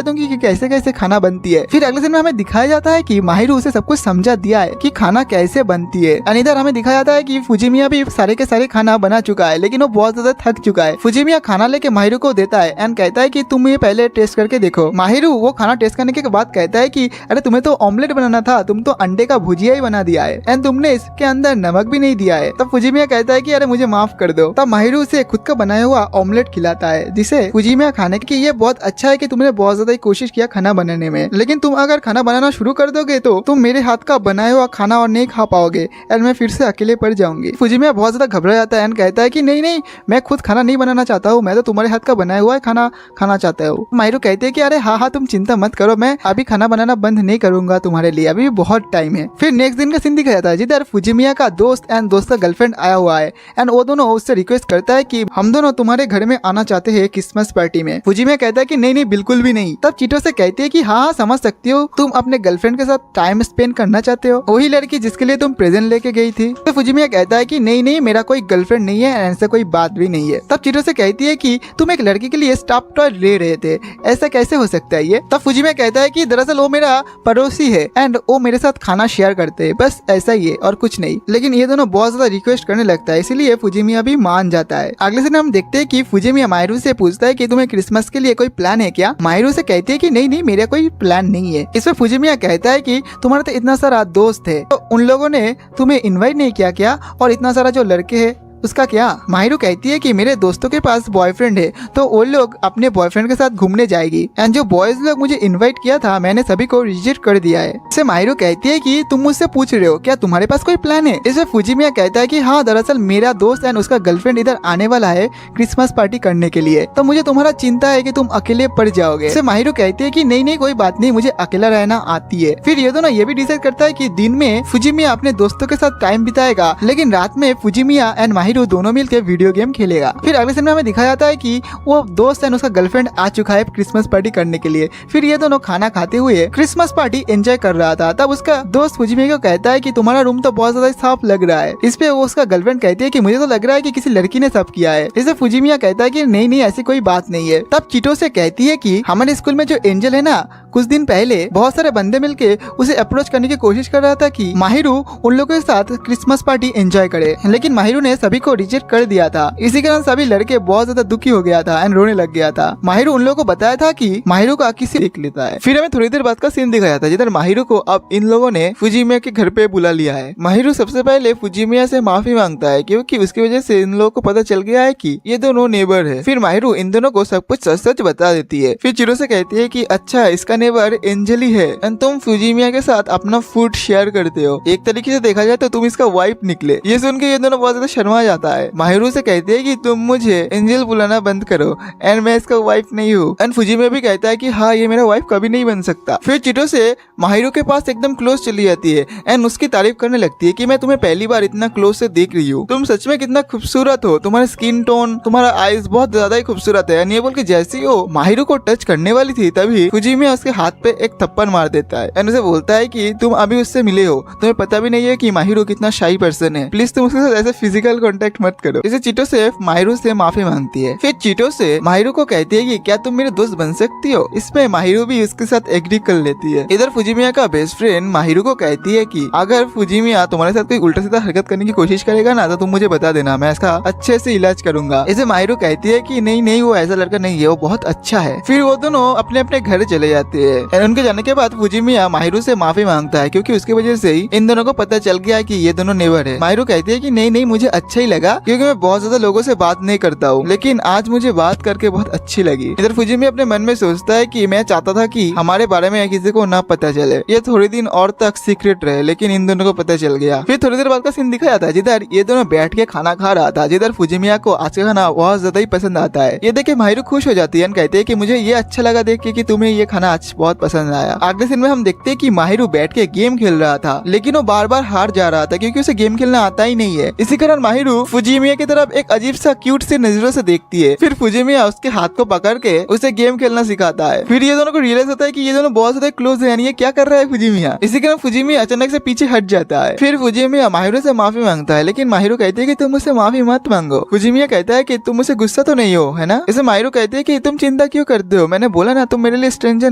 दूंगी कि कैसे कैसे खाना बनती है। फिर अगले दिन में हमें दिखाया जाता है कि माहिरू उसे सब कुछ समझा दिया है कि खाना कैसे बनती है। और इधर हमें दिखाया जाता है कि फुजिमिया भी सारे के सारे खाना बना चुका है, लेकिन वो बहुत ज्यादा थक चुका है। फुजिमिया खाना लेके माहिरू को देता है एंड कहता है कि तुम ये पहले टेस्ट करके देखो। माहिरू वो खाना टेस्ट करने के बाद कहता है कि अरे तुम्हें तो ऑमलेट बनाना था, तुम तो अंडे का भुजिया ही बना दिया है एंड तुमने इसके अंदर नमक भी नहीं दिया है। तब फुजिमिया कहता है कि अरे मुझे माफ कर दो। तब माहिरू उसे खुद का बनाया हुआ ऑमलेट खिलाता है, जिसे फुजिमिया खाने की ये बहुत अच्छा है कि तुमने बहुत ज्यादा कोशिश किया खाना बनाने में, लेकिन तुम अगर खाना बनाना शुरू कर दोगे तो तुम मेरे हाथ का बनाया हुआ खाना और नहीं खा पाओगे एंड मैं फिर से अकेले पड़ जाऊंगी। फुजिमिया बहुत ज्यादा घबरा जाता है एंड कहता है कि नहीं नहीं मैं खुद खाना नहीं बनाना चाहता हूँ, मैं तो तुम्हारे हाथ का बनाया हुआ खाना खाना चाहता हूँ। माहिरू कहते हैं कि अरे हाँ तुम चिंता मत करो, मैं अभी खाना बनाना बंद नहीं करूंगा तुम्हारे लिए, अभी बहुत टाइम है। फिर नेक्स्ट दिन का सीन दिखाया जाता है, जिधर फुजिमिया का दोस्त एंड दोस्त का गर्लफ्रेंड आया हुआ है एंड वो दोनों उससे रिक्वेस्ट करता है कि हम दोनों तुम्हारे घर में आना चाहते हैं क्रिसमस पार्टी में। फुजिमिया कहता है कि नहीं नहीं बिल्कुल भी नहीं। तब चीटो से कहती है कि हाँ समझ सकती हो, तुम अपने गर्लफ्रेंड के साथ टाइम स्पेंड करना चाहते हो, वही लड़की जिसके लिए तुम प्रेजेंट लेके गई थी। तो फुजिमिया कहता है कि नहीं नहीं मेरा कोई गर्लफ्रेंड नहीं है, ऐसा कोई बात भी नहीं है। तब चीटो से कहती है कि तुम एक लड़की के लिए स्टॉप टॉय ले रहे थे, ऐसा कैसे हो सकता है ये। तब फुजिमिया कहता है कि दरअसल वो मेरा पड़ोसी है एंड वो मेरे साथ खाना शेयर करते हैं, बस ऐसा ही है और कुछ नहीं। लेकिन ये दोनों बहुत ज्यादा रिक्वेस्ट करने लगता है, इसीलिए फुजिमिया भी मान जाता है। अगले दिन हम देखते हैं कि फुजिमिया माहिरू से पूछता है कि तुम्हें क्रिसमस के लिए कोई प्लान है क्या। माहिरू से कहती है कि नहीं नहीं मेरा कोई प्लान नहीं है। इसमें फुजिमिया कहता है कि तुम्हारा तो इतना सारा दोस्त है, तो उन लोगों ने तुम्हें इनवाइट नहीं किया क्या, और इतना सारा जो लड़के है उसका क्या। माहिरू कहती है कि मेरे दोस्तों के पास बॉयफ्रेंड है, तो वो लोग अपने बॉयफ्रेंड के साथ घूमने जाएगी एंड जो बॉयज लोग मुझे इनवाइट किया था मैंने सभी को रिजेक्ट कर दिया है। इससे माहिरू कहती है कि तुम मुझसे पूछ रहे हो क्या तुम्हारे पास कोई प्लान है। इसमें फुजिमिया कहता है कि हाँ दरअसल मेरा दोस्त एंड उसका गर्लफ्रेंड इधर आने वाला है क्रिसमस पार्टी करने के लिए, तो मुझे तुम्हारा चिंता है कि तुम अकेले पड़ जाओगे। इससे माहिरू कहती है कि नहीं नहीं कोई बात नहीं, मुझे अकेला रहना आती है। फिर ये दोनों ये भी डिसाइड करता है कि दिन में फुजिमिया अपने दोस्तों के साथ टाइम बिताएगा, लेकिन रात में फुजिमिया एंड माहिरू दोनों मिलकर वीडियो गेम खेलेगा। फिर अगले सीन में हमें दिखाया जाता है कि वो दोस्त एंड उसका गर्लफ्रेंड आ चुका है क्रिसमस पार्टी करने के लिए। फिर ये दोनों खाना खाते हुए क्रिसमस पार्टी एंजॉय कर रहा था। तब उसका दोस्त फुजिमिया को कहता है कि तुम्हारा रूम तो बहुत ज्यादा साफ लग रहा है। इस पे वो उसका गर्लफ्रेंड कहती है कि मुझे तो लग रहा है कि किसी लड़की ने साफ किया है। इसे फुजिमिया कहता है कि नहीं नहीं ऐसी कोई बात नहीं है। तब चीटो से कहती है कि हमारे स्कूल में जो एंजल है ना, कुछ दिन पहले बहुत सारे बंदे मिलके उसे अप्रोच करने की कोशिश कर रहा था कि माहिरू उन लोगों के साथ क्रिसमस पार्टी एंजॉय करे, लेकिन माहिरू ने सभी को रिजेक्ट कर दिया था। इसी कारण सभी लड़के बहुत ज्यादा दुखी हो गया था एंड रोने लग गया था। माहिरू उन लोगों को बताया था कि माहिरू का किसी देख लेता है। फिर हमें थोड़ी देर बाद का सीन दिखाया था, जिधर माहिरू को अब इन लोगों ने फुजिमिया के घर पे बुला लिया है। माहिरू सबसे पहले फुजिमिया से माफी मांगता है क्योंकि उसकी वजह से इन लोगों को पता चल गया है कि ये दोनों नेबर है। फिर माहिरू इन दोनों को सब कुछ सच सच बता देती है। फिर चिरो से कहती है कि अच्छा इसका नेबर एंजल ही है एंड तुम फुजिमिया के साथ अपना फूड शेयर करते हो, एक तरीके से देखा जाए तो तुम इसका वाइफ निकले। ये सुन के ये दोनों बहुत ज्यादा शर्मा जाता है। माहिरू से कहती है कि तुम मुझे एंजल बुलाना बंद करो एंड मैं इसका वाइफ नहीं हूँ। एंड फुजिमिया भी कहता है कि हाँ ये मेरा वाइफ कभी नहीं बन सकता। फिर चिटो से माहिरू के पास एकदम क्लोज चली जाती है एंड उसकी तारीफ करने लगती है कि मैं तुम्हें पहली बार इतना क्लोज से देख रही हूँ, तुम सच में कितना खूबसूरत हो, तुम्हारा स्किन टोन, तुम्हारा आईज बहुत ज्यादा ही खूबसूरत है। एंड ये बोल के जैसे ही वो माहिरू को टच करने वाली थी तभी फुजिमिया उसके हाथ पे एक थप्पड़ मार देता है एंड उसे बोलता है कि तुम अभी उससे मिले हो, तुम्हें पता भी नहीं है कि माहिरू कितना शाई पर्सन है, प्लीज तुम उसके साथ ऐसे फिजिकल कांटेक्ट मत करो। इसे चीटो से माहिरू से माफी मांगती है। फिर चीटो से माहिरू को कहती है कि क्या तुम मेरे दोस्त बन सकती हो। इसमें माहिरू भी उसके साथ एग्री कर लेती है। इधर फुजिमिया का बेस्ट फ्रेंड माहिरू को कहती है कि अगर फुजिमिया तुम्हारे साथ कोई उल्टा सीधा हरकत करने की कोशिश करेगा ना तो तुम मुझे बता देना, मैं इसका अच्छे से इलाज करूंगा। इसे माहिरू कहती है कि नहीं नहीं, वो ऐसा लड़का नहीं है, वो बहुत अच्छा है। फिर वो दोनों अपने अपने घर चले जाते हैं। उनके जाने के बाद फुजिमिया माहिरू से माफी मांगता है क्योंकि उसकी वजह से ही इन दोनों को पता चल गया कि ये दोनों नेबर है। माहिरू कहती है कि नहीं नहीं, मुझे अच्छा ही लगा क्योंकि मैं बहुत ज्यादा लोगों से बात नहीं करता हूँ, लेकिन आज मुझे बात करके बहुत अच्छी लगी। इधर फुजिमिया अपने मन में सोचता है कि मैं चाहता था कि हमारे बारे में किसी को ना पता चले, ये थोड़े दिन और तक सीक्रेट रहे, लेकिन इन दोनों को पता चल गया। फिर थोड़ी देर बाद का सीन दिखाया था जिधर ये दोनों बैठ के खाना खा रहा था, जिधर फुजिमिया को आज का खाना बहुत ज्यादा ही पसंद आता है। ये देख के माहिरू खुश हो जाती है, कहते हैं कि मुझे ये अच्छा लगा देख के कि तुम्हें ये खाना आज बहुत पसंद आया। अगले सीन में हम देखते हैं कि माहिरू बैठ के गेम खेल रहा था, लेकिन वो बार बार हार जा रहा था क्योंकि उसे गेम खेलना आता ही नहीं है। इसी कारण माहिरू फुजिमिया की तरफ एक अजीब सा क्यूट से नजरों से देखती है। फिर फुजिमिया उसके हाथ को पकड़ के उसे गेम खेलना सिखाता है। फिर ये दोनों को रियलाइज होता है कि ये दोनों बहुत ज्यादा क्लोज है, ये क्या कर रहा है फुजिमिया। इसी कारण फुजिमिया अचानक से पीछे हट जाता है। फिर फुजिमिया माहिरू से माफी मांगता है, लेकिन माहिरू कहती है कि तुम मुझसे माफी मत मांगो। फुजिमिया कहता है कि तुम मुझसे गुस्सा तो नहीं हो, है ना। इसे माहिरू कहते हैं कि तुम चिंता क्यों करते हो, मैंने बोला ना तुम मेरे लिए स्ट्रेंजर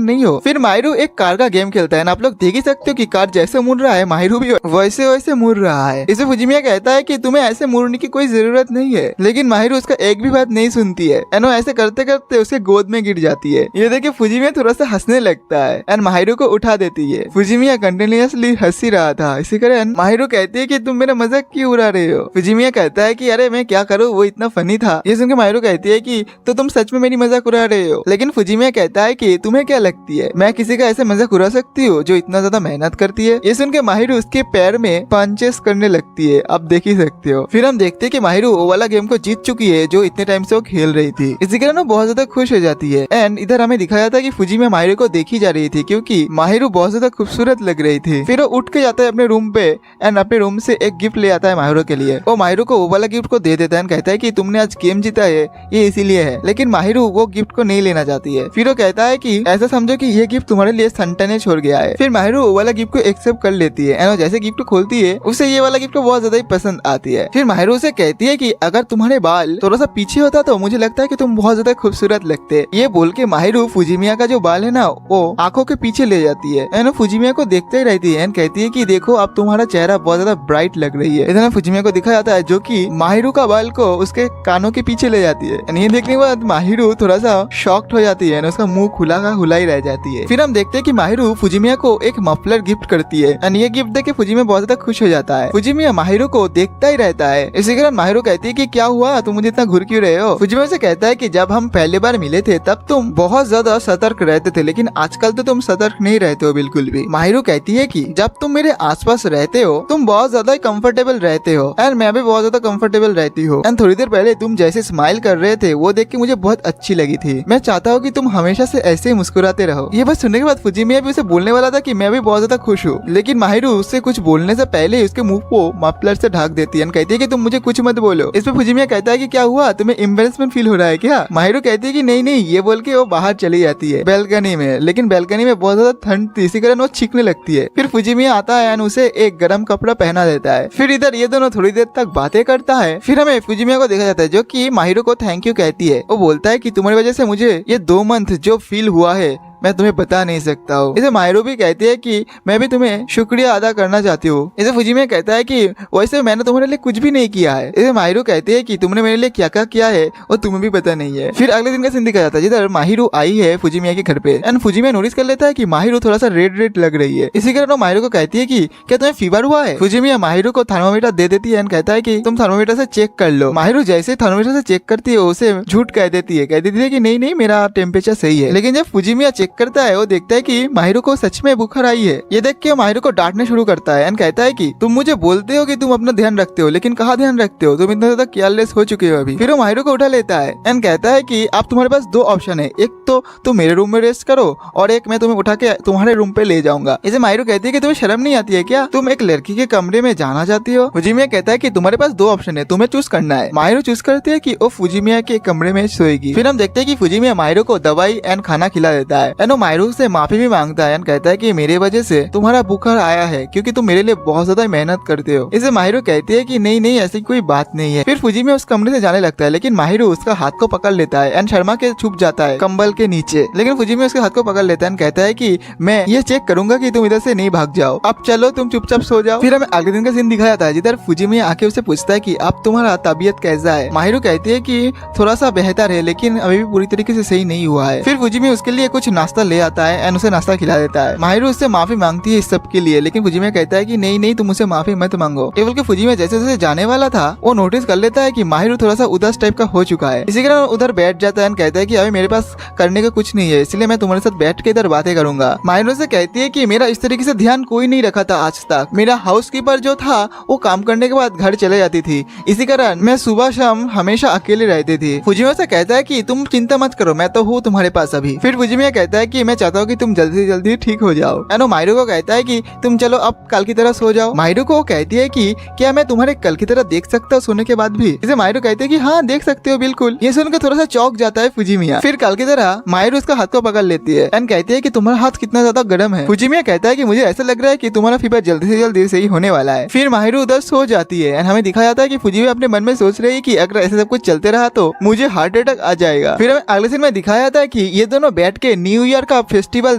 नहीं हो। फिर माहिरू एक कार का गेम खेलता है, आप लोग देख ही सकते हो कि कार जैसे मुड़ रहा है माहिरू भी वैसे वैसे मुड़ रहा है। इसे फुजिमिया कहता है कि तुम्हें ऐसे मुड़ने की कोई जरूरत नहीं है, लेकिन माहिरू उसका एक भी बात नहीं सुनती है। एनो ऐसे करते करते उसके गोद में गिर जाती है। ये देखे फुजिमिया थोड़ा सा हंसने लगता है एंड माहिरू को उठा देती है। फुजिमिया कंटिन्यूअसली हंसी रहा था, इसी कारण माहिरू कहती है कि तुम मेरा मजाक क्यों उड़ा रहे हो। फुजिमिया कहता है कि अरे मैं क्या करूँ, वो इतना फनी था। ये सुनकर माहिरू कहती है कि तो तुम सच में मेरी मजाक उड़ा रहे हो। लेकिन फुजिमिया कहता है कि तुम्हें क्या लगती है मैं किसी का ऐसे मजाक उड़ा सकती हूँ जो इतना ज्यादा मेहनत करती है। ये सुनकर माहिरू उसके पैर में पंचेस करने लगती है, आप देख ही सकते हो। फिर हम देखते हैं कि माहिरू वो वाला गेम को जीत चुकी है जो इतने टाइम से वो खेल रही थी। इसी कारण वो बहुत ज्यादा खुश हो जाती है। एंड इधर हमें दिखाया था कि फुजिमिया माहिरू को देखी जा रही थी क्योंकि माहिरू बहुत ज्यादा खूबसूरत लग रही थी। फिर वो उठ के जाता है अपने रूम पे एंड अपने रूम से एक गिफ्ट ले आता है माहिरू के लिए। वो माहिरू को वो वाला गिफ्ट को दे देता है, कहता है कि तुमने आज गेम जीता है ये इसीलिए है। लेकिन माहिरू वो गिफ्ट को नहीं लेना चाहती है। फिर वो कहता है कि ऐसा समझो कि ये गिफ्ट तुम्हारे लिए संटा ने छोड़ गया है। फिर माहिरू वो वाला गिफ्ट को एक्सेप्ट कर लेती है एंड जैसे गिफ्ट को खोलती है उसे ये वाला गिफ्ट को बहुत ज्यादा ही पसंद आती है। फिर माहिरू से कहती है कि अगर तुम्हारे बाल थोड़ा सा पीछे होता तो मुझे लगता है कि तुम बहुत ज्यादा खूबसूरत लगते। ये बोल के माहिरू फुजिमिया का जो बाल है ना वो आंखों के पीछे ले जाती है एंड फुजिमिया को देखते ही रहती है एंड कहती है कि देखो अब तुम्हारा चेहरा बहुत ज्यादा ब्राइट लग रही है। इधर फुजिमिया को दिखा जाता है जो कि माहिरू का बाल को उसके कानों के पीछे ले जाती है। ये देखने के बाद माहिरू थोड़ा सा शॉक्ड हो जाती है, उसका मुंह खुला का खुला ही रह जाती है। फिर हम देखते हैं कि माहिरू फुजिमिया को एक मफलर गिफ्ट करती है एंड ये गिफ्ट देख के फुजिमिया बहुत ज्यादा खुश हो जाता है। फुजिमिया माहिरू को देखता ही रहता है। इसी कारण माहिरू कहती है कि क्या हुआ, तुम मुझे इतना घूर क्यों रहे हो। फुजिमिया से कहता है कि जब हम पहली बार मिले थे तब तुम बहुत ज्यादा सतर्क रहते थे, लेकिन आजकल तो तुम सतर्क नहीं रहते हो बिल्कुल भी। माहिरू कहती है कि जब तुम मेरे आसपास रहते हो तुम बहुत ज्यादा कंफर्टेबल रहते हो एंड मैं भी बहुत ज्यादा कंफर्टेबल रहती हूँ। एंड थोड़ी देर पहले तुम जैसे स्माइल कर रहे थे वो देख के मुझे बहुत अच्छी लगी थी। मैं चाहता हूँ कि तुम हमेशा से ऐसे ही मुस्कुराते रहो। ये बात सुनने के बाद फुजिमिया भी उसे बोलने वाला था कि मैं भी बहुत ज्यादा खुश हूँ, लेकिन माहिरू उससे कुछ बोलने से पहले ही उसके मुंह को मफलर से ढक देती है, कहती है कि तुम मुझे कुछ मत बोलो। इस पे फुजिमिया कहता है कि क्या हुआ, तुम्हें एम्बैरेसमेंट फील हो रहा है क्या। माहिरू कहती है कि नहीं नहीं, ये बोल के वो बाहर चली जाती है बैल्कनी में, लेकिन बैल्कनी में बहुत ज्यादा ठंड थी इसी कारण वो छींकने लगती है। फिर फुजिमिया आता है और उसे एक गर्म कपड़ा पहना देता है। फिर इधर ये दोनों थोड़ी देर तक बातें करता है। फिर हमें फुजिमिया को देखा जाता है जो कि माहिरू को थैंक यू कहती है। वो बोलता है कि तुम्हारी वजह से मुझे ये 2 मंथ जो फील हुआ है मैं तुम्हें बता नहीं सकता हूँ। इसे माहिरू भी कहती है कि मैं भी तुम्हें शुक्रिया अदा करना चाहती हूँ। इसे फुजिमिया कहता है कि वैसे मैंने तुम्हारे लिए कुछ भी नहीं किया है। इसे माहिरू कहती है कि तुमने मेरे लिए क्या क्या किया है और तुम्हें भी पता नहीं है। फिर अगले दिन का सीन दिखाया जाता है जिधर माहिरू आई है फुजिमिया के घर पे एंड फुजिमिया नोटिस कर लेता है कि माहिरू थोड़ा सा रेड लग रही है। इसी कारण वो माहिरू को कहती है कि क्या तुम्हें फीवर हुआ है। फुजिमिया माहिरू को थर्मोमीटर दे देती है एंड कहता है कि तुम थर्मोमीटर से चेक कर लो। माहिरू जैसे थर्मोमीटर से चेक करती है उसे झूठ कह देती है, कह देती है कि नहीं नहीं मेरा टेम्परेचर सही है। लेकिन जब फुजिमिया चेक करता है वो देखता है कि माहिरू को सच में बुखार आई है। ये देख के माहिरू को डांटने शुरू करता है एंड कहता है कि तुम मुझे बोलते हो कि तुम अपना ध्यान रखते हो, लेकिन कहाँ ध्यान रखते हो, तुम इतना ज्यादा केयरलेस हो चुके हो अभी। फिर वो माहिरू को उठा लेता है एंड कहता है कि अब तुम्हारे पास 2 ऑप्शन है, एक तो तुम मेरे रूम में रेस्ट करो और एक मैं तुम्हें उठा के तुम्हारे रूम पे ले जाऊंगा। इसे माहिरू कहती है कि तुम्हें शर्म नहीं आती है क्या, तुम एक लड़की के कमरे में जाना चाहती हो। फुजिमिया कहता है कि तुम्हारे पास 2 ऑप्शन है, तुम्हें चूज करना है। माहिरू चूज करती है कि वो फुजिमिया के कमरे में सोएगी। फिर हम देखते हैं कि फुजिमिया माहिरू को दवाई एंड खाना खिला देता है एंड वो माहिरू से माफी भी मांगता है एंड कहता है कि मेरे वजह से तुम्हारा बुखार आया है क्योंकि तुम मेरे लिए बहुत ज्यादा मेहनत करते हो। इसे माहिरू कहती है कि नहीं नहीं ऐसी कोई बात नहीं है। फिर फुजिमिया उस कमरे से जाने लगता है लेकिन माहिरू उसका हाथ को पकड़ लेता है एंड शर्मा के छुप जाता है कंबल के नीचे। लेकिन फुजिमिया उसके हाथ को पकड़ लेता है एंड कहता है कि मैं ये चेक करूंगा कि तुम इधर से नहीं भाग जाओ, अब चलो तुम चुपचाप सो जाओ। फिर हमें अगले दिन का सीन दिखाया जाता है जिधर फुजिमिया आके उसे पूछता है कि अब तुम्हारा तबीयत कैसा है। माहिरू कहती है कि थोड़ा सा बेहतर है लेकिन अभी भी पूरी तरीके से सही नहीं हुआ है। फिर फुजिमिया उसके लिए कुछ नाश्ता ले आता है एंड उसे नाश्ता खिला देता है। माहिरू उससे माफी मांगती है इस सब के लिए लेकिन फुजिमिया कहता है कि नहीं नहीं तुम उसे माफी मत मांगो। केवल के फुजिमिया जैसे जैसे जाने वाला था वो नोटिस कर लेता है कि माहिरू थोड़ा सा उदास टाइप का हो चुका है। इसी कारण उधर बैठ जाता है कहता है कि अभी मेरे पास करने का कुछ नहीं है इसलिए मैं तुम्हारे साथ बैठ के इधर बातें करूंगा। माहिरू से कहती है कि मेरा इस तरीके से ध्यान कोई नहीं रखा था आज तक। मेरा हाउसकीपर जो था वो काम करने के बाद घर चले जाती थी, इसी कारण मैं सुबह शाम हमेशा अकेले रहती थी। फुजिमिया से कहता है कि तुम चिंता मत करो मैं तो हूँ तुम्हारे पास अभी। फिर फुजिमिया कहता है कि मैं चाहता हूँ कि तुम जल्दी से जल्दी ठीक हो जाओ। एनो माहिरू को कहता है कि तुम चलो अब कल की तरह सो जाओ। माहिरू को कहती है कि क्या मैं तुम्हारे कल की तरह देख सकता हूँ सोने के बाद भी। इसे माहिरू कहते हैं कि हाँ देख सकते हो बिल्कुल। ये सुनकर थोड़ा सा चौंक जाता है फुजिमिया। फिर कल की तरह माहिरू उसका हाथ को पकड़ लेती है एंड कहती है कि तुम्हारा हाथ कितना ज्यादा गर्म है। फुजिमिया कहता है कि मुझे ऐसा लग रहा है कि तुम्हारा फीवर जल्दी से जल्दी सही होने वाला है। फिर माहिरू उधर सो जाती है एंड हमें दिखाया जाता है कि फुजिमिया अपने मन में सोच रही है कि अगर ऐसे सब कुछ चलते रहा तो मुझे हार्ट अटैक आ जाएगा। फिर हमें अगले सीन में दिखाया जाता है कि ये दोनों बैठ के न्यू ईयर का फेस्टिवल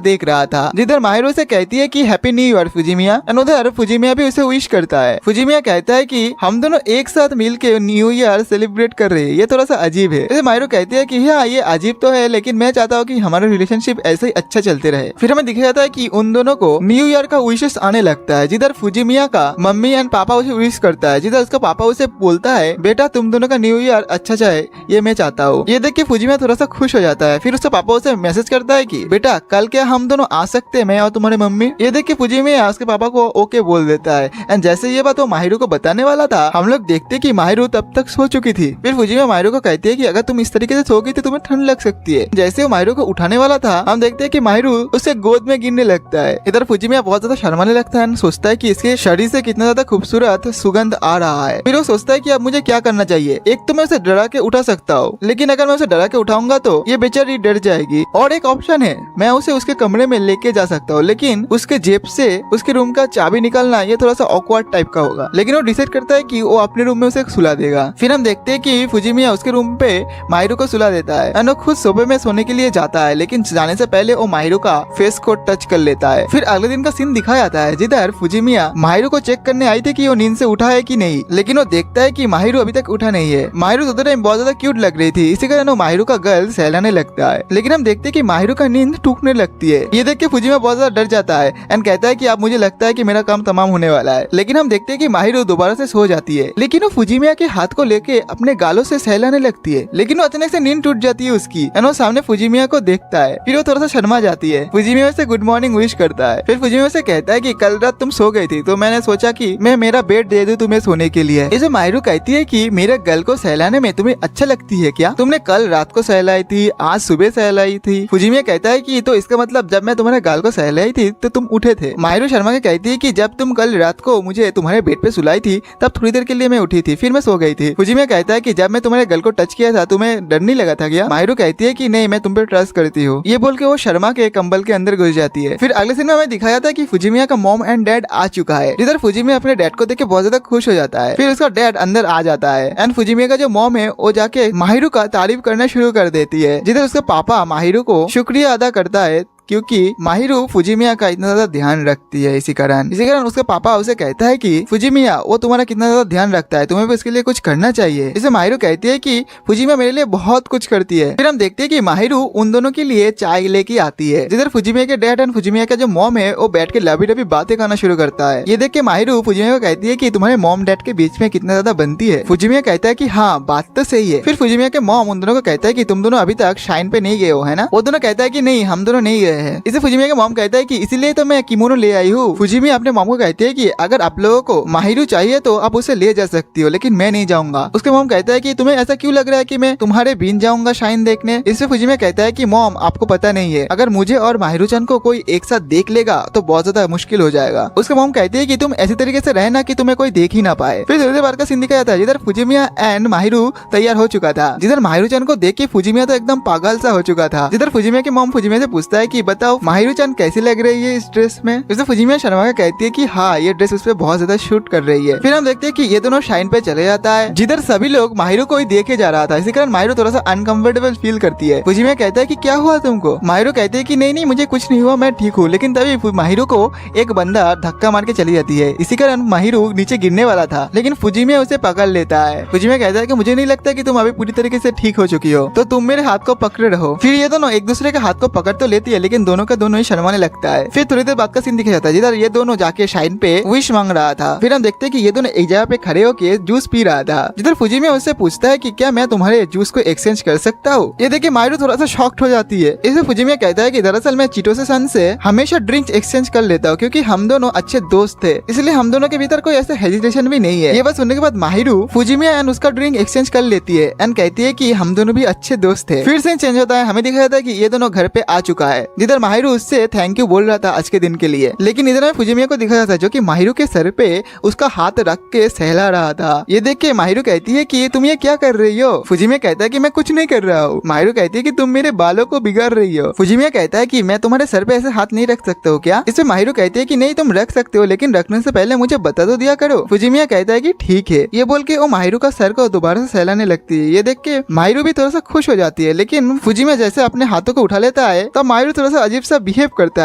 देख रहा था जिधर माहिरू से कहती है कि हैप्पी न्यू ईयर फुजिमिया एंड उधर फुजिमिया भी उसे विश करता है। फुजिमिया कहता है कि हम दोनों एक साथ मिलके न्यू ईयर सेलिब्रेट कर रहे हैं, ये थोड़ा सा अजीब है। जैसे माहिरू कहती है कि हाँ ये अजीब तो है लेकिन मैं चाहता हूँ कि हमारा रिलेशनशिप ऐसे ही अच्छा चलते रहे। फिर हमें दिखाया जाता है कि उन दोनों को न्यू ईयर का विशेष आने लगता है जिधर फुजिमिया का मम्मी एंड पापा उसे विश करता है जिधर उसका पापा उसे बोलता है बेटा तुम दोनों का न्यू ईयर अच्छा जाए ये मैं चाहता हूँ। ये देख के फुजिमिया थोड़ा सा खुश हो जाता है। फिर उसका पापा उसे मैसेज करता है कि बेटा कल क्या हम दोनों आ सकते हैं, मैं और तुम्हारे मम्मी। ये देख के फुजिमिया उसके पापा को ओके बोल देता है एंड जैसे ये बात वो माहिरू को बताने वाला था हम लोग देखते कि माहिरू तब तक सो चुकी थी। फिर फुजिमिया माहिरू को कहती है कि अगर तुम इस तरीके से सोगी तो तुम्हें ठंड लग सकती है। जैसे वो माहिरू को उठाने वाला था हम देखते हैं कि माहिरू उसे गोद में गिरने लगता है। इधर फुजिमिया बहुत ज्यादा शर्माने लगता है, सोचता है कि इसके शरीर से कितना ज्यादा खूबसूरत सुगंध आ रहा है। फिर वो सोचता है कि अब मुझे क्या करना चाहिए। एक तो मैं उसे डरा के उठा सकता हूँ लेकिन अगर मैं उसे डरा के उठाऊंगा तो ये बेचारी डर जाएगी। और एक ऑप्शन है मैं उसे उसके कमरे में लेके जा सकता हूँ लेकिन उसके जेब से उसके रूम का चाबी निकालना ये थोड़ा सा ऑकवर्ड टाइप का होगा। लेकिन वो डिसाइड करता है कि वो अपने रूम में उसे सुला देगा। फिर हम देखते हैं कि फुजिमिया उसके रूम पे माहिरू को सुला देता है। वो खुद सोफे में सोने के लिए जाता है लेकिन जाने से पहले वो माहिरू का फेस को टच कर लेता है। फिर अगले दिन का सीन दिखाया जाता है जिधर फुजिमिया माहिरू को चेक करने आई थी कि वो नींद से उठा है कि नहीं, लेकिन वो देखता है कि माहिरू अभी तक उठा नहीं है। माहिरू उस टाइम बहुत ज्यादा क्यूट लग रही थी, इसी कारण वो माहिरू का गल सहलाने लगता है। लेकिन हम देखते हैं कि माहिरू का नींद टूटने लगती है। ये देख के फुजिमिया बहुत ज्यादा डर जाता है एंड कहता है कि अब मुझे लगता है कि मेरा काम तमाम होने वाला है। लेकिन हम देखते हैं कि माहिरू दोबारा से सो जाती है लेकिन वो फुजिमिया के हाथ को लेके अपने गालों से सहलाने लगती है। लेकिन वो अचानक से नींद टूट जाती है उसकी एंड वो सामने फुजिमिया को देखता है। फिर वो थोड़ा सा शर्मा जाती है। फुजिमिया से गुड मॉर्निंग विश करता है। फिर फुजिमिया से कहता है कि कल रात तुम सो गई थी तो मैंने सोचा कि मैं मेरा बेड दे दूं तुम्हें सोने के लिए। इसे माहिरू कहती है कि मेरे गल को सहलाने में तुम्हें अच्छा लगती है क्या? तुमने कल रात को सहलाई थी, आज सुबह सहलाई थी। फुजिमिया कहता है कि तो इसका मतलब जब मैं तुम्हारे गाल को सहलाई थी तो तुम उठे थे। माहिरू शर्मा के कहती है कि जब तुम कल रात को मुझे तुम्हारे बेड पे सुलाई थी तब थोड़ी देर के लिए मैं उठी थी, फिर मैं सो गई थी। फुजिमिया कहता है कि जब मैं तुम्हारे गल को टच किया था तुम्हें डर नहीं लगा था क्या? माहिरू कहती है कि नहीं मैं तुम पे ट्रस्ट करती हूँ। ये बोल के वो शर्मा के कंबल के अंदर घुस जाती है। फिर अगले सीन में हमें दिखाया था कि फुजिमिया का मॉम एंड डैड आ चुका है जिधर फुजिमिया अपने डैड को देख के बहुत ज्यादा खुश हो जाता है। फिर उसका डैड अंदर आ जाता है एंड फुजिमिया का जो मॉम है वो जाके माहिरू का तारीफ करना शुरू कर देती है जिधर उसका पापा माहिरू को शुक्रिया अदा करता है क्योंकि माहिरू फुजिमिया का इतना ज्यादा ध्यान रखती है। इसी कारण उसके पापा उसे कहता है कि फुजिमिया वो तुम्हारा कितना ज्यादा ध्यान रखता है, तुम्हें भी उसके लिए कुछ करना चाहिए। इसे माहिरू कहती है कि फुजिमिया मेरे लिए बहुत कुछ करती है। फिर हम देखते हैं कि माहिरू उन दोनों के लिए चाय लेके आती है जिधर फुजिमिया के डैड एंड फुजिमिया का जो मॉम है वो बैठ के लबी डबी बातें करना शुरू करता है। ये देख के माहिरू फुजिमिया को कहती है कि तुम्हारे मॉम डैड के बीच में कितना ज्यादा बनती है। फुजिमिया कहता है कि हाँ बात तो सही है। फिर फुजिमिया के मॉम उन दोनों को कहता है कि तुम दोनों अभी तक शाइन पे नहीं गए हो है ना? वो दोनों कहता है कि नहीं हम दोनों नहीं गए हैं। इसे फुजिमिया के मॉम कहता है कि इसीलिए तो मैं किमोनो ले आई हूँ। फुजिमिया अपने मॉम को कहती है कि अगर आप लोगों को माहिरू चाहिए तो आप उसे ले जा सकती हो लेकिन मैं नहीं जाऊंगा। उसके मॉम कहता है कि तुम्हें ऐसा क्यों लग रहा है कि मैं तुम्हारे बिन जाऊंगा शाइन देखने? इससे फुजिमिया कहता है कि मॉम आपको पता नहीं है, अगर मुझे और माहिरू चंद को कोई एक साथ देख लेगा तो बहुत ज्यादा मुश्किल हो जाएगा। उसके मॉम कहती है कि तुम ऐसी तरीके से रहना कि तुम्हें कोई देख ही ना पाए। फिर थोड़ी देर बाद का सीन दिखाया था जिधर फुजिमिया एंड माहिरू तैयार हो चुका था जिधर माहिरू चंद को देख के फुजिमिया तो एकदम पागल सा हो चुका था। जिधर फुजिमिया के मॉम फुजिमिया से पूछता है कि बताओ माहिरू चान कैसी लग रही है इस ड्रेस में। उससे फुजिमिया शर्मा का कहती है कि हाँ ये ड्रेस उस पर बहुत ज्यादा शूट कर रही है। फिर हम देखते हैं कि ये दोनों शाइन पे चले जाता है जिधर सभी लोग माहिरू को ही देखे जा रहा था। इसी कारण माहिरू थोड़ा सा अनकंफर्टेबल फील करती है। फुजिमिया कहता है कि क्या हुआ तुमको। माहिरू कहती है कि नहीं नहीं मुझे कुछ नहीं हुआ, मैं ठीक हूँ। लेकिन तभी माहिरू को एक बंदा धक्का मार के चली जाती है। इसी कारण माहिरू नीचे गिरने वाला था, लेकिन फुजिमिया उसे पकड़ लेता है। फुजिमिया कहता है कि मुझे नहीं लगता कि तुम अभी पूरी तरीके से ठीक हो चुकी हो, तो तुम मेरे हाथ को पकड़े रहो। फिर ये दोनों एक दूसरे के हाथ को पकड़ तो लेती है, लेकिन दोनों का दोनों ही शर्माने लगता है। फिर थोड़ी देर बाद का सीन दिखा जाता है जिधर ये दोनों जाके शाइन पे विश मांग रहा था। फिर हम देखते हैं कि ये दोनों एक जगह पे खड़े होके जूस पी रहा था, जिधर फुजिमिया उससे पूछता है कि क्या मैं तुम्हारे जूस को एक्सचेंज कर सकता हूँ। ये देखिए माहिरू थोड़ा सा शॉक्ड हो जाती है। इसमें फुजिमिया कहता है कि दरअसल मैं चिटोसे सन से हमेशा ड्रिंक्स एक्सचेंज कर लेता हूँ, क्योंकि हम दोनों अच्छे दोस्त थे, इसलिए हम दोनों के भीतर कोई ऐसा हेजिटेशन भी नहीं है। ये बात सुनने के बाद माहिरू फुजिमिया एंड उसका ड्रिंक एक्सचेंज कर लेती है एंड कहती है कि हम दोनों भी अच्छे दोस्त थे। फिर से चेंज होता है, हमें दिखाया जाता है कि ये दोनों घर पे आ चुका है, जिधर माहिरू उससे थैंक यू बोल रहा था आज के दिन के लिए। लेकिन इधर में फुजिमिया को दिखाया जाता है जो कि माहिरू के सर पे उसका हाथ रख के सहला रहा था। ये देख के माहिरू कहती है कि तुम ये क्या कर रही हो। फुजिमिया कहता है कि मैं कुछ नहीं कर रहा हूँ। माहिरू कहती है कि तुम मेरे बालों को बिगाड़ रही हो। फुजिमिया कहता है कि मैं तुम्हारे सर पे ऐसे हाथ नहीं रख सकता हूँ क्या। इसमें माहिरू कहती है कि नहीं तुम रख सकते हो, लेकिन रखने से पहले मुझे बता तो दिया करो। फुजिमिया कहता है कि ठीक है। ये बोल के वो माहिरू का सर को दोबारा से सहलाने लगती है। ये देख के माहिरू भी थोड़ा सा खुश हो जाती है, लेकिन फुजिमिया जैसे अपने हाथों को उठा लेता है तब माहिरू थोड़ा सा अजीब सा बिहेव करता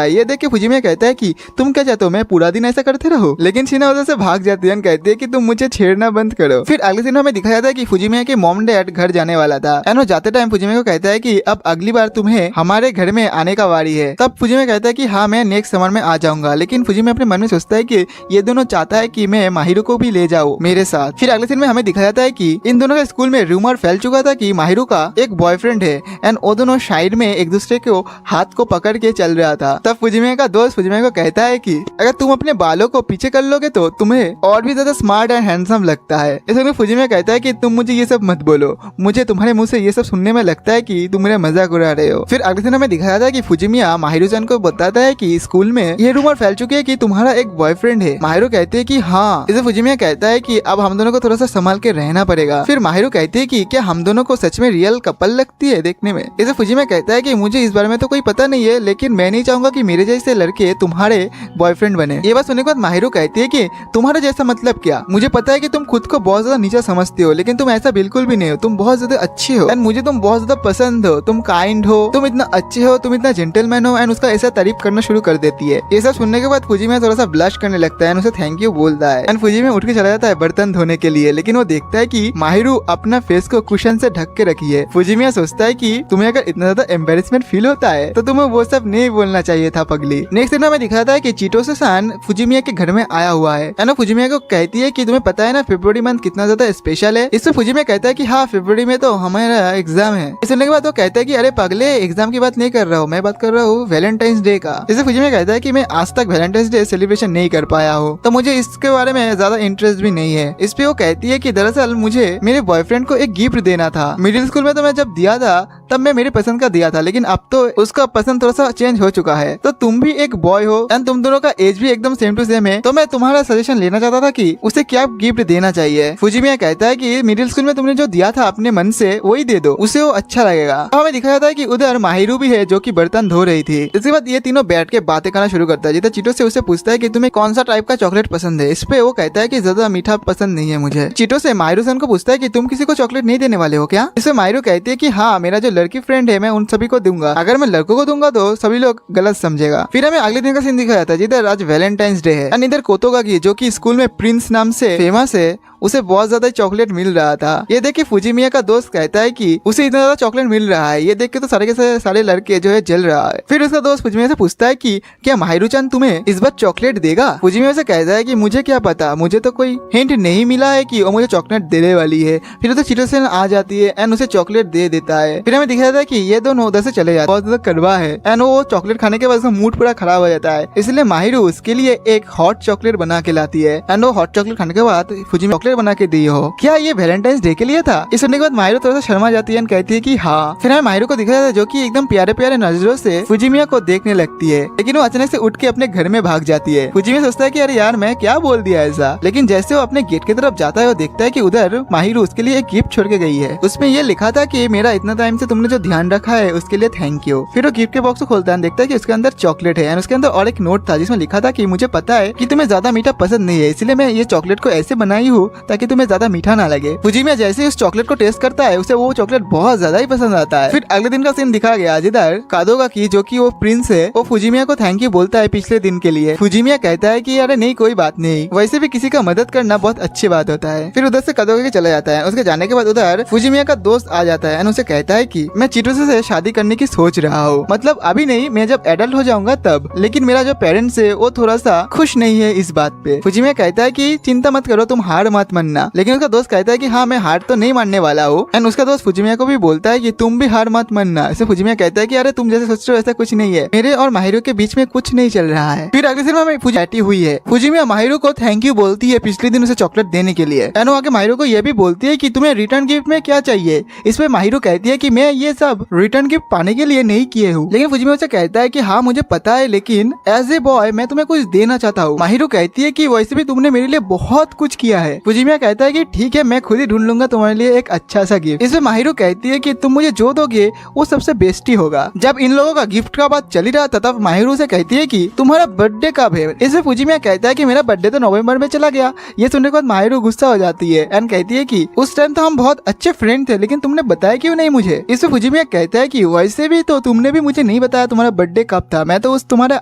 है। ये देख के फुजिमिया कहता है कि तुम क्या चाहते हो मैं पूरा दिन ऐसा करते रहो। लेकिन शीना उधर से भाग जाती है, कहती है कि तुम मुझे छेड़ना बंद करो। फिर अगले दिन हमें दिखाया जाता है कि फुजिमिया के मॉम डैड घर जाने वाला था एंड वो जाते टाइम फुजिमिया को कहता है कि अब अगली बार तुम्हें हमारे घर में आने का वारी है। तब फुजिमिया कहता है कि हाँ मैं नेक्स्ट समर में आ जाऊंगा। लेकिन फुजिमिया अपने मन में सोचता है कि ये दोनों चाहता है कि मैं माहिरू को भी ले जाऊं मेरे साथ। फिर अगले दिन में हमें दिखाया जाता है कि इन दोनों के स्कूल में रूमर फैल चुका था कि माहिरू का एक बॉयफ्रेंड है एंड वो दोनों साइड में एक दूसरे को हाथ को पकड़ के चल रहा था। तब फुजिमिया का दोस्त फुजिमिया को कहता है कि अगर तुम अपने बालों को पीछे कर लोगे तो तुम्हें और भी ज्यादा स्मार्ट एंड हैंडसम लगता है। इसलिए फुजिमिया कहता है कि तुम मुझे ये सब मत बोलो, मुझे तुम्हारे मुंह से ये सब सुनने में लगता है कि तुम मेरा मजाक उड़ा रहे हो। फिर अगले दिन हमें दिखाया था कि फुजिमिया माहिरू चान को बताता है कि स्कूल में ये रूमर फैल चुकी है कि तुम्हारा एक बॉयफ्रेंड है। माहिरू कहते हैं कि हाँ। इसे फुजिमिया कहता है कि अब हम दोनों को थोड़ा सा संभाल के रहना पड़ेगा। फिर माहिरू कहती है कि क्या हम दोनों को सच में रियल कपल लगती है देखने में। इसे फुजिमिया कहता है कि मुझे इस बारे में तो कोई पता नहीं है, लेकिन मैं नहीं चाहूंगा कि मेरे जैसे लड़के तुम्हारे बॉयफ्रेंड बने। ये बात सुनने के बाद माहिरू कहती है कि तुम्हारा जैसा मतलब क्या, मुझे पता है कि तुम खुद को बहुत ज्यादा नीचा समझती हो, लेकिन तुम ऐसा बिल्कुल भी नहीं हो। तुम बहुत ज्यादा अच्छी हो एंड मुझे तुम बहुत ज्यादा पसंद हो। तुम काइंड हो, तुम इतना अच्छे हो, तुम इतना जेंटलमैन हो। एंड उसका ऐसा तारीफ करना शुरू कर देती है। ये सब सुनने के बाद फुजिमिया थोड़ा सा ब्लश करने लगता है एंड उसे थैंक यू बोलता है एंड फुजिमिया उठ के चला जाता है बर्तन धोने के लिए। लेकिन वो देखता है कि माहिरू अपना फेस को कुशन से ढक के रखी है। फुजिमिया सोचता है कि तुम्हें अगर इतना ज्यादा एम्बेरसमेंट फील होता है तो तुम्हें वो सब नहीं बोलना चाहिए था पगली। नेक्स्ट दिन हमें दिखाता है कि चिटोसे सन फुजिमिया के घर में आया हुआ है एंड फुजिमिया को कहती है कि तुम्हें पता है ना फरवरी मंथ कितना ज्यादा स्पेशल है। इससे फुजिमिया कहता है कि हाँ फरवरी में तो हमारा एग्जाम है। इस सुनने के बाद वो कहता है कि अरे पगले एग्जाम की बात नहीं कर रहा हूँ, मैं बात कर रहा हूँ वैलेंटाइंस डे का। इससे फुजिमिया कहता है कि मैं आज तक वैलेंटाइंस डे सेलिब्रेशन नहीं कर पाया हूँ, तो मुझे इसके बारे में ज्यादा इंटरेस्ट भी नहीं है। इस पे वो कहती है कि दरअसल मुझे मेरे बॉयफ्रेंड को एक गिफ्ट देना था। मिडिल स्कूल में तो मैं जब दिया था तब मैं मेरे पसंद का दिया था, लेकिन अब तो उसका पसंद थोड़ा सा चेंज हो चुका है। तो तुम भी एक बॉय हो एंड तुम दोनों का एज भी एकदम सेम टू सेम है, तो मैं तुम्हारा सजेशन लेना चाहता था कि उसे क्या गिफ्ट देना चाहिए। फुजिमिया कहता है कि मिडिल स्कूल में तुमने जो दिया था अपने मन से वही दे दो, उसे वो अच्छा लगेगा। तो हमें दिखाया जाता है कि उधर माहिरू भी है जो कि बर्तन धो रही थी। इसके बाद ये तीनों बैठ के बातें करना शुरू करता है, जिधर चिटो से उसे पूछता है कि तुम्हें कौन सा टाइप का चॉकलेट पसंद है। इस पे वो कहता है कि ज्यादा मीठा पसंद नहीं है मुझे। चिटो से माहिरू सन को पूछता है कि तुम किसी को चॉकलेट नहीं देने वाले हो क्या। इसमें माहिरू कहती है कि हाँ मेरा जो लड़की फ्रेंड है मैं उन सभी को दूंगा, अगर मैं लड़कों को दूंगा तो सभी लोग गलत समझेगा। फिर हमें अगले दिन का सीन दिखाया जाता है जिधर आज वैलेंटाइंस डे है एंड इधर कोतोगाकी जो कि स्कूल में प्रिंस नाम से फेमस है उसे बहुत ज्यादा चॉकलेट मिल रहा था। ये देख के फुजिमिया का दोस्त कहता है कि उसे इतना ज्यादा चॉकलेट मिल रहा है। ये देख के तो सारे के सारे लड़के जो है जल रहा है। फिर उसका दोस्त फुजिमिया से पूछता है कि क्या माहिरू चान तुम्हें इस बार चॉकलेट देगा। फुजिमिया से कहता है कि मुझे क्या पता, मुझे तो कोई हिंट नहीं मिला है कि वो मुझे चॉकलेट देने वाली है। फिर तो चिटोसे आ जाती है एंड उसे चॉकलेट दे देता है। फिर हमें दिखाया था कि ये दोनों उधर से चले जाते, बहुत ज्यादा कड़वा है एंड वो चॉकलेट खाने के बाद उसका मूड पूरा खराब हो जाता है। इसलिए माहिरू उसके लिए एक हॉट चॉकलेट बना के लाती है एंड वो हॉट चॉकलेट खाने के बाद फुजिमिया चॉकलेट बना के दी हो। क्या ये वैलेंटाइंस डे के लिए था। इस सुनने के बाद माहिरू थोड़ा सा शर्मा जाती है और कहती है कि हाँ। फिर हमें माहिरू को दिखाया था जो कि एकदम प्यारे प्यारे नजरों से फुजिमिया को देखने लगती है, लेकिन वो अचानक से उठ के अपने घर में भाग जाती है। फुजिमिया सोचता है कि अरे यार मैं क्या बोल दिया ऐसा, लेकिन जैसे वो अपने गेट की तरफ जाता है वो देखता है कि उधर माहिरू उसके लिए एक गिफ्ट छोड़ के गई है। उसमें ये लिखा था कि मेरा इतना टाइम से तुमने जो ध्यान रखा है उसके लिए थैंक यू। फिर वो गिफ्ट के बॉक्स को खोलता है, देखता है कि उसके अंदर चॉकलेट है एंड उसके अंदर और एक नोट था जिसमें लिखा था कि मुझे पता है कि तुम्हें ज्यादा मीठा पसंद नहीं है, इसलिए मैं ये चॉकलेट को ऐसे बनाई हूँ ताकि तुम्हें ज्यादा मीठा ना लगे। फुजिमिया जैसे ही उस चॉकलेट को टेस्ट करता है उसे वो चॉकलेट बहुत ज्यादा ही पसंद आता है। फिर अगले दिन का सीन दिखा गया जिधर कादोगा की जो कि वो प्रिंस है वो फुजिमिया को थैंक यू बोलता है पिछले दिन के लिए। फुजिमिया कहता है कि अरे नहीं कोई बात नहीं, वैसे भी किसी का मदद करना बहुत अच्छी बात होता है। फिर उधर से कादोगा के चला जाता है। उसके जाने के बाद उधर फुजिमिया का दोस्त आ जाता है एंड उसे कहता है कि मैं चिटोसे से शादी करने की सोच रहा हूँ, मतलब अभी नहीं, मैं जब एडल्ट हो जाऊंगा तब, लेकिन मेरा जो पेरेंट्स है वो थोड़ा सा खुश नहीं है इस बात पे। फुजिमिया कहता है कि चिंता मत करो, तुम हार मत मानना, लेकिन उसका दोस्त कहता है कि हाँ मैं हार तो नहीं मानने वाला हूँ एंड उसका दोस्त फुजिमिया को भी बोलता है कि तुम भी हार मत मानना। इसे फुजिमिया कहता है कि अरे तुम जैसे सोच रहे हो ऐसा कुछ नहीं है, मेरे और माहिरो के बीच में कुछ नहीं चल रहा है। फिर अगले सिनेमा में बैठी हुई है, फुजिमिया माहिरो को थैंक यू बोलती है पिछले दिन उसे चॉकलेट देने के लिए एंड वो आके माहिरो को यह भी बोलती है कि तुम्हें रिटर्न गिफ्ट में क्या चाहिए। इसमें माहिरो कहती है कि मैं ये सब रिटर्न गिफ्ट पाने के लिए नहीं किए हूँ, लेकिन फुजिमिया उसे कहता है कि हाँ मुझे पता है, लेकिन एज ए बॉय मैं तुम्हें कुछ देना चाहता हूँ। माहिरो कहती है कि वैसे भी तुमने मेरे लिए बहुत कुछ किया है। फुजिमिया कहता है कि ठीक है मैं खुद ही ढूंढ लूंगा तुम्हारे लिए एक अच्छा सा गिफ्ट। इसमें माहिरो कहती है कि तुम मुझे जो दोगे वो सबसे बेस्ट ही होगा। जब इन लोगों का गिफ्ट का बात चली रहा था तब माहिरो से कहती है कि तुम्हारा बर्थडे कब है। इसमें फुजिमिया कहता है कि मेरा बर्थडे तो नवंबर में चला गया। ये सुनने के बाद माहिरो गुस्सा हो जाती है एंड कहती है कि उस टाइम तो हम बहुत अच्छे फ्रेंड थे, लेकिन तुमने बताया क्यों नहीं मुझे। इसमें फुजिमिया कहता है कि वैसे भी तो तुमने भी मुझे नहीं बताया तुम्हारा बर्थडे कब था, मैं तो उस तुम्हारा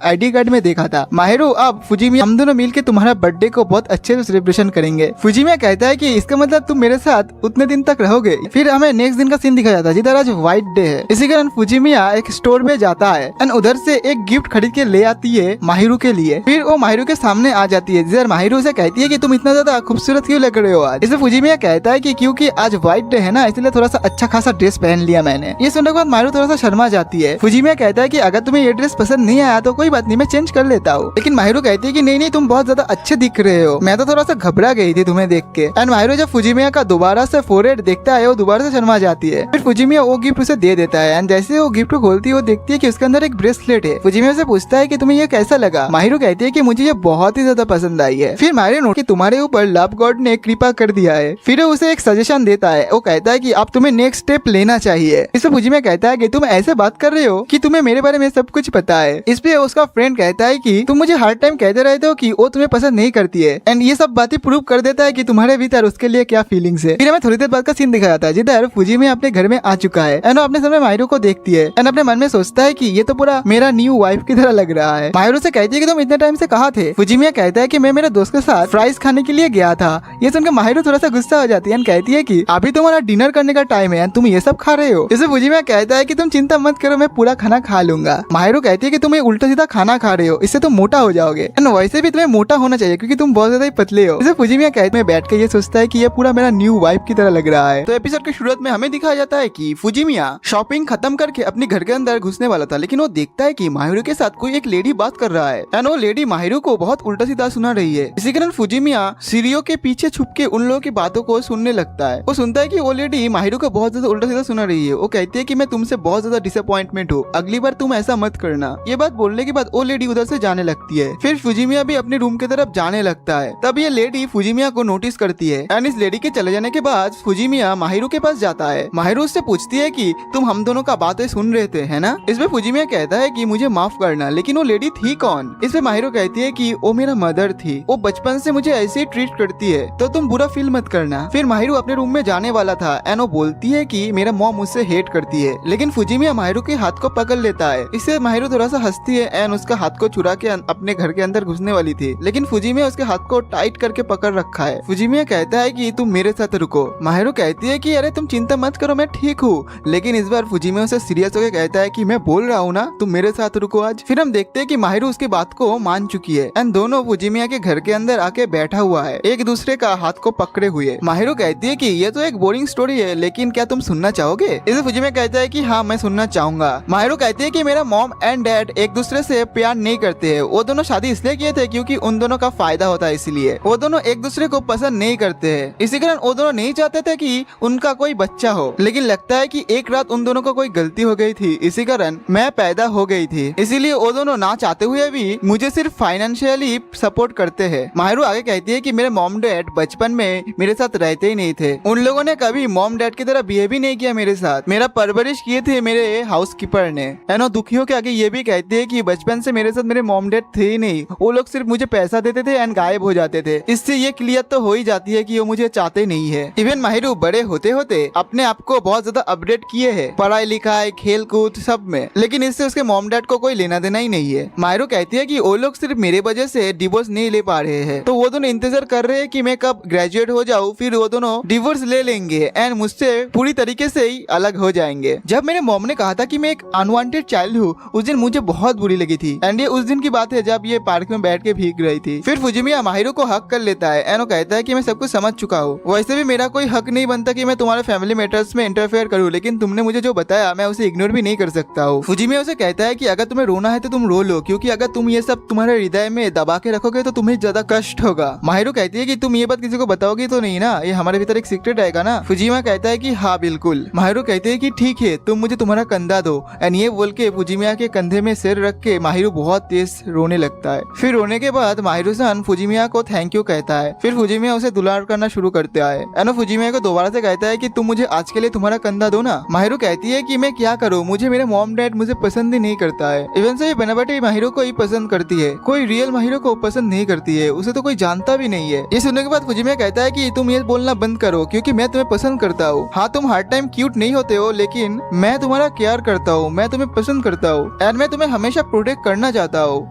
आईडी कार्ड में देखा था। माहिरो अब फुजिमिया हम दोनों मिलकर तुम्हारा बर्थडे को बहुत अच्छे से सेलिब्रेशन करेंगे। फुजिमिया कहता है कि इसका मतलब तुम मेरे साथ उतने दिन तक रहोगे। फिर हमें नेक्स्ट दिन का सीन दिखाया जाता है जिधर आज व्हाइट डे है। इसी कारण फुजिमिया एक स्टोर में जाता है एंड उधर से एक गिफ्ट खरीद के ले आती है माहिरो के लिए। फिर वो माहिरो के सामने आ जाती है जिधर माहिरो से कहती है कि तुम इतना ज्यादा खूबसूरत क्यों लग रहे हो आज। इसमें फुजिमिया कहता है कि क्योंकि आज व्हाइट डे है ना, इसलिए थोड़ा सा अच्छा खासा ड्रेस पहन लिया मैंने। ये सुनने के बाद माहिरो थोड़ा सा शर्मा जाती है। फुजिमिया कहता है कि अगर तुम्हें ये ड्रेस पसंद नहीं आया तो कोई बात नहीं, मैं चेंज कर लेता हूँ, लेकिन माहिरो कहती है कि नहीं नहीं तुम बहुत ज्यादा अच्छे दिख रहे हो, मैं तो थोड़ा सा घबरा गई थी तुम्हें देख के। एंड माहिरो जब फुजिमिया का दोबारा से फोरहेड देखता है वो दोबारा से शर्मा जाती है। फिर फुजिमिया वो गिफ्ट उसे दे देता है एंड जैसे वो गिफ्ट को खोलती है वो देखती है कि उसके अंदर एक ब्रेसलेट है। फुजिमिया से पूछता है कि तुम्हें ये कैसा लगा। माहिरो कहती है कि मुझे ये बहुत ही ज्यादा पसंद आई है। फिर माहिरो नोट कि तुम्हारे ऊपर लव गॉड ने कृपा कर दिया है। फिर वो उसे एक सजेशन देता है, वो कहता है कि अब तुम्हें नेक्स्ट स्टेप लेना चाहिए। इसमें फुजिमिया कहता है कि तुम ऐसे बात कर रहे हो कि तुम्हें मेरे बारे में सब कुछ पता है। इस पे उसका फ्रेंड कहता है कि तुम मुझे हर टाइम कहते रहते हो कि वो तुम्हें पसंद नहीं करती है एंड ये सब बातें प्रूव कर देता है कि तुम्हारे भीतर उसके लिए क्या फीलिंग्स है। फिर हमें थोड़ी देर बाद का सीन दिखाया जाता है जिधर फुजिमिया अपने घर में आ चुका है एंड अपने सामने माहिरो को देखती है एंड अपने मन में सोचता है कि ये तो पूरा मेरा न्यू वाइफ की तरह लग रहा है। माहिरो से कहती है कि तुम इतने टाइम से कहाँ थे। फुजिमिया कहता है कि मैं मेरे दोस्त के साथ फ्राइज खाने के लिए गया था। ये सुनकर माहिरो थोड़ा सा गुस्सा हो जाती है एंड कहती है कि अभी तुम्हारा डिनर करने का टाइम है एंड तुम ये सब खा रहे हो। इसे फुजिमिया कहता है कि तुम चिंता मत करो, मैं पूरा खाना खा लूंगा। माहिरो कहती है कि तुम ये उल्टा सीधा खाना खा रहे हो, इससे तुम मोटा हो जाओगे एंड वैसे भी तुम्हें मोटा होना चाहिए क्योंकि तुम बहुत ज्यादा ही पतले हो। इसे फुजिमिया कहते हैं बैठ के ये सोचता है कि ये पूरा मेरा न्यू वाइफ की तरह लग रहा है। तो एपिसोड की शुरुआत में हमें दिखाया जाता है कि फुजिमिया शॉपिंग खत्म करके अपने घर के अंदर घुसने वाला था, लेकिन वो देखता है कि माहिरो के साथ कोई एक लेडी बात कर रहा है एंड वो लेडी माहिरो को बहुत उल्टा सीधा सुना रही है। इसी कारण फुजिमिया सीढ़ियों के पीछे छुप के उन लोगों की बातों को सुनने लगता है। वो सुनता है कि वो लेडी माहिरो को बहुत ज्यादा उल्टा सीधा सुना रही है। वो कहती है कि मैं तुमसे बहुत ज्यादा डिसअपॉइंटमेंट हूँ, अगली बार तुम ऐसा मत करना। ये बात बोलने के बाद वो लेडी उधर से जाने लगती है। फिर फुजिमिया भी अपने रूम की तरफ जाने लगता है। तब ये लेडी फुजिमिया को नोटिस करती है एंड इस लेडी के चले जाने के बाद फुजिमिया माहिरो के पास जाता है। माहिरो उससे पूछती है कि तुम हम दोनों का बातें सुन रहे थे है ना। इसमें फुजिमिया कहता है कि मुझे माफ करना, लेकिन वो लेडी थी कौन। इसमें माहिरो कहती है कि वो मेरा मदर थी, वो बचपन से मुझे ऐसे ही ट्रीट करती है, तो तुम बुरा फील मत करना। फिर माहिरो अपने रूम में जाने वाला था एंड वो बोलती है कि मेरा मॉम मुझसे हेट करती है, लेकिन फुजिमिया माहिरो के हाथ को पकड़ लेता है। इससे माहिरो थोड़ा सा हंसती है एंड उसका हाथ को चुरा के अपने घर के अंदर घुसने वाली थी, लेकिन फुजिमिया उसके हाथ को टाइट करके पकड़ रखा है। फुजिमिया कहता है कि तुम मेरे साथ रुको। माहिरो कहती है कि अरे तुम चिंता मत करो, मैं ठीक हूँ, लेकिन इस बार फुजिमिया उसे सीरियस होकर कहता है कि मैं बोल रहा हूँ ना, तुम मेरे साथ रुको आज। फिर हम देखते हैं कि माहिरो उसकी बात को मान चुकी है एंड दोनों फुजिमिया के घर के अंदर आके बैठा हुआ है, एक दूसरे का हाथ को पकड़े हुए। माहिरो कहती है कि ये तो एक बोरिंग स्टोरी है, लेकिन क्या तुम सुनना चाहोगे। इसे फुजिमिया कहता है कि हाँ मैं सुनना चाहूंगा। माहिरो कहती है कि मेरा मॉम एंड डैड एक दूसरे से प्यार नहीं करते हैं, वो दोनों शादी इसलिए किए थे क्योंकि उन दोनों का फायदा होता है, इसलिए वो दोनों एक दूसरे को पसंद नहीं करते हैं। इसी कारण वो दोनों नहीं चाहते थे कि उनका कोई बच्चा हो, लेकिन लगता है कि एक रात उन दोनों को कोई गलती हो गई थी, इसी कारण मैं पैदा हो गई थी, इसीलिए वो दोनों ना चाहते हुए भी मुझे सिर्फ फाइनेंशियली सपोर्ट करते हैं। माहिरो आगे कहती है कि मेरे मॉम डैड बचपन में मेरे साथ रहते ही नहीं थे, उन लोगों ने कभी मॉम डैड की तरह बिहेव भी नहीं किया मेरे साथ, मेरा परवरिश किए थे मेरे हाउसकीपर ने। एनो दुखियों के आगे ये भी कहती है कि बचपन से मेरे साथ मेरे मॉम डैड थे ही नहीं, वो लोग सिर्फ मुझे पैसा देते थे एंड गायब हो जाते थे। इससे ये क्लियर तो हो ही जाती है कि वो मुझे चाहते नहीं है। इवन माहिरू बड़े होते होते अपने आप को बहुत ज्यादा अपडेट किए है पढ़ाई लिखाई खेल कूद सब में, लेकिन इससे उसके मॉम डैड को कोई लेना देना ही नहीं है। माहिरू कहती है कि वो लोग सिर्फ मेरे वजह से डिवोर्स नहीं ले पा रहे हैं, तो वो दोनों इंतजार कर रहे हैं कि मैं कब ग्रेजुएट हो जाऊँ, फिर वो दोनों डिवोर्स ले लेंगे एंड मुझसे पूरी तरीके से ही अलग हो जाएंगे। जब मेरे मॉम ने कहा था कि मैं एक अनवांटेड चाइल्ड हूँ, उस दिन मुझे बहुत बुरी लगी थी एंड ये उस दिन की बात है जब ये पार्क में बैठ के भीग रही थी। फिर फुजिमिया माहिरू को हक कर लेता है एंड वो कहता है कि मैं सब कुछ समझ चुका हूँ, वैसे भी मेरा कोई हक नहीं बनता कि मैं तुम्हारे फैमिली मैटर्स में इंटरफेयर करूँ, लेकिन तुमने मुझे जो बताया मैं उसे इग्नोर भी नहीं कर सकता हूँ। फुजिमिया उसे कहता है कि अगर तुम्हें रोना है तो तुम रो लो, क्योंकि अगर तुम ये सब तुम्हारे हृदय में दबा के रखोगे तो तुम्हें ज्यादा कष्ट होगा। माहिरू कहती है कि तुम ये बात किसी को बताओगी तो नहीं ना, ये हमारे भीतर एक सीक्रेट आएगा ना। फुजिमिया कहता है कि हाँ बिल्कुल। माहिरू कहते हैं कि ठीक है, तुम मुझे तुम्हारा कंधा दो एंड ये बोल के फुजिमिया के कंधे में सिर रख के माहिरू बहुत तेज रोने लगता है। फिर रोने के बाद माहिरू सन फुजिमिया को थैंक यू कहता है। फिर फुजिमिया उसे दुलार करना शुरू करता है एंड फुजिमिया को दोबारा से कहता है कि तुम मुझे आज के लिए तुम्हारा कंधा दो ना। माहिरू कहती है कि मैं क्या करूँ, मुझे मेरे मॉम डैड मुझे पसंद ही नहीं करता है। इवन से बनावटी माहिरू को ही पसंद करती है, कोई रियल माहिरू को पसंद नहीं करती है, उसे तो कोई जानता भी नहीं है। ये सुनने के बाद फुजिमिया कहता है कि तुम ये बोलना बंद करो, क्योंकि मैं तुम्हें पसंद करता हूँ। हाँ तुम हर टाइम क्यूट नहीं होते हो, लेकिन मैं तुम्हारा केयर करता हूँ, मैं तुम्हें पसंद करता हूँ एंड मैं तुम्हें हमेशा प्रोटेक्ट करना चाहता हूँ।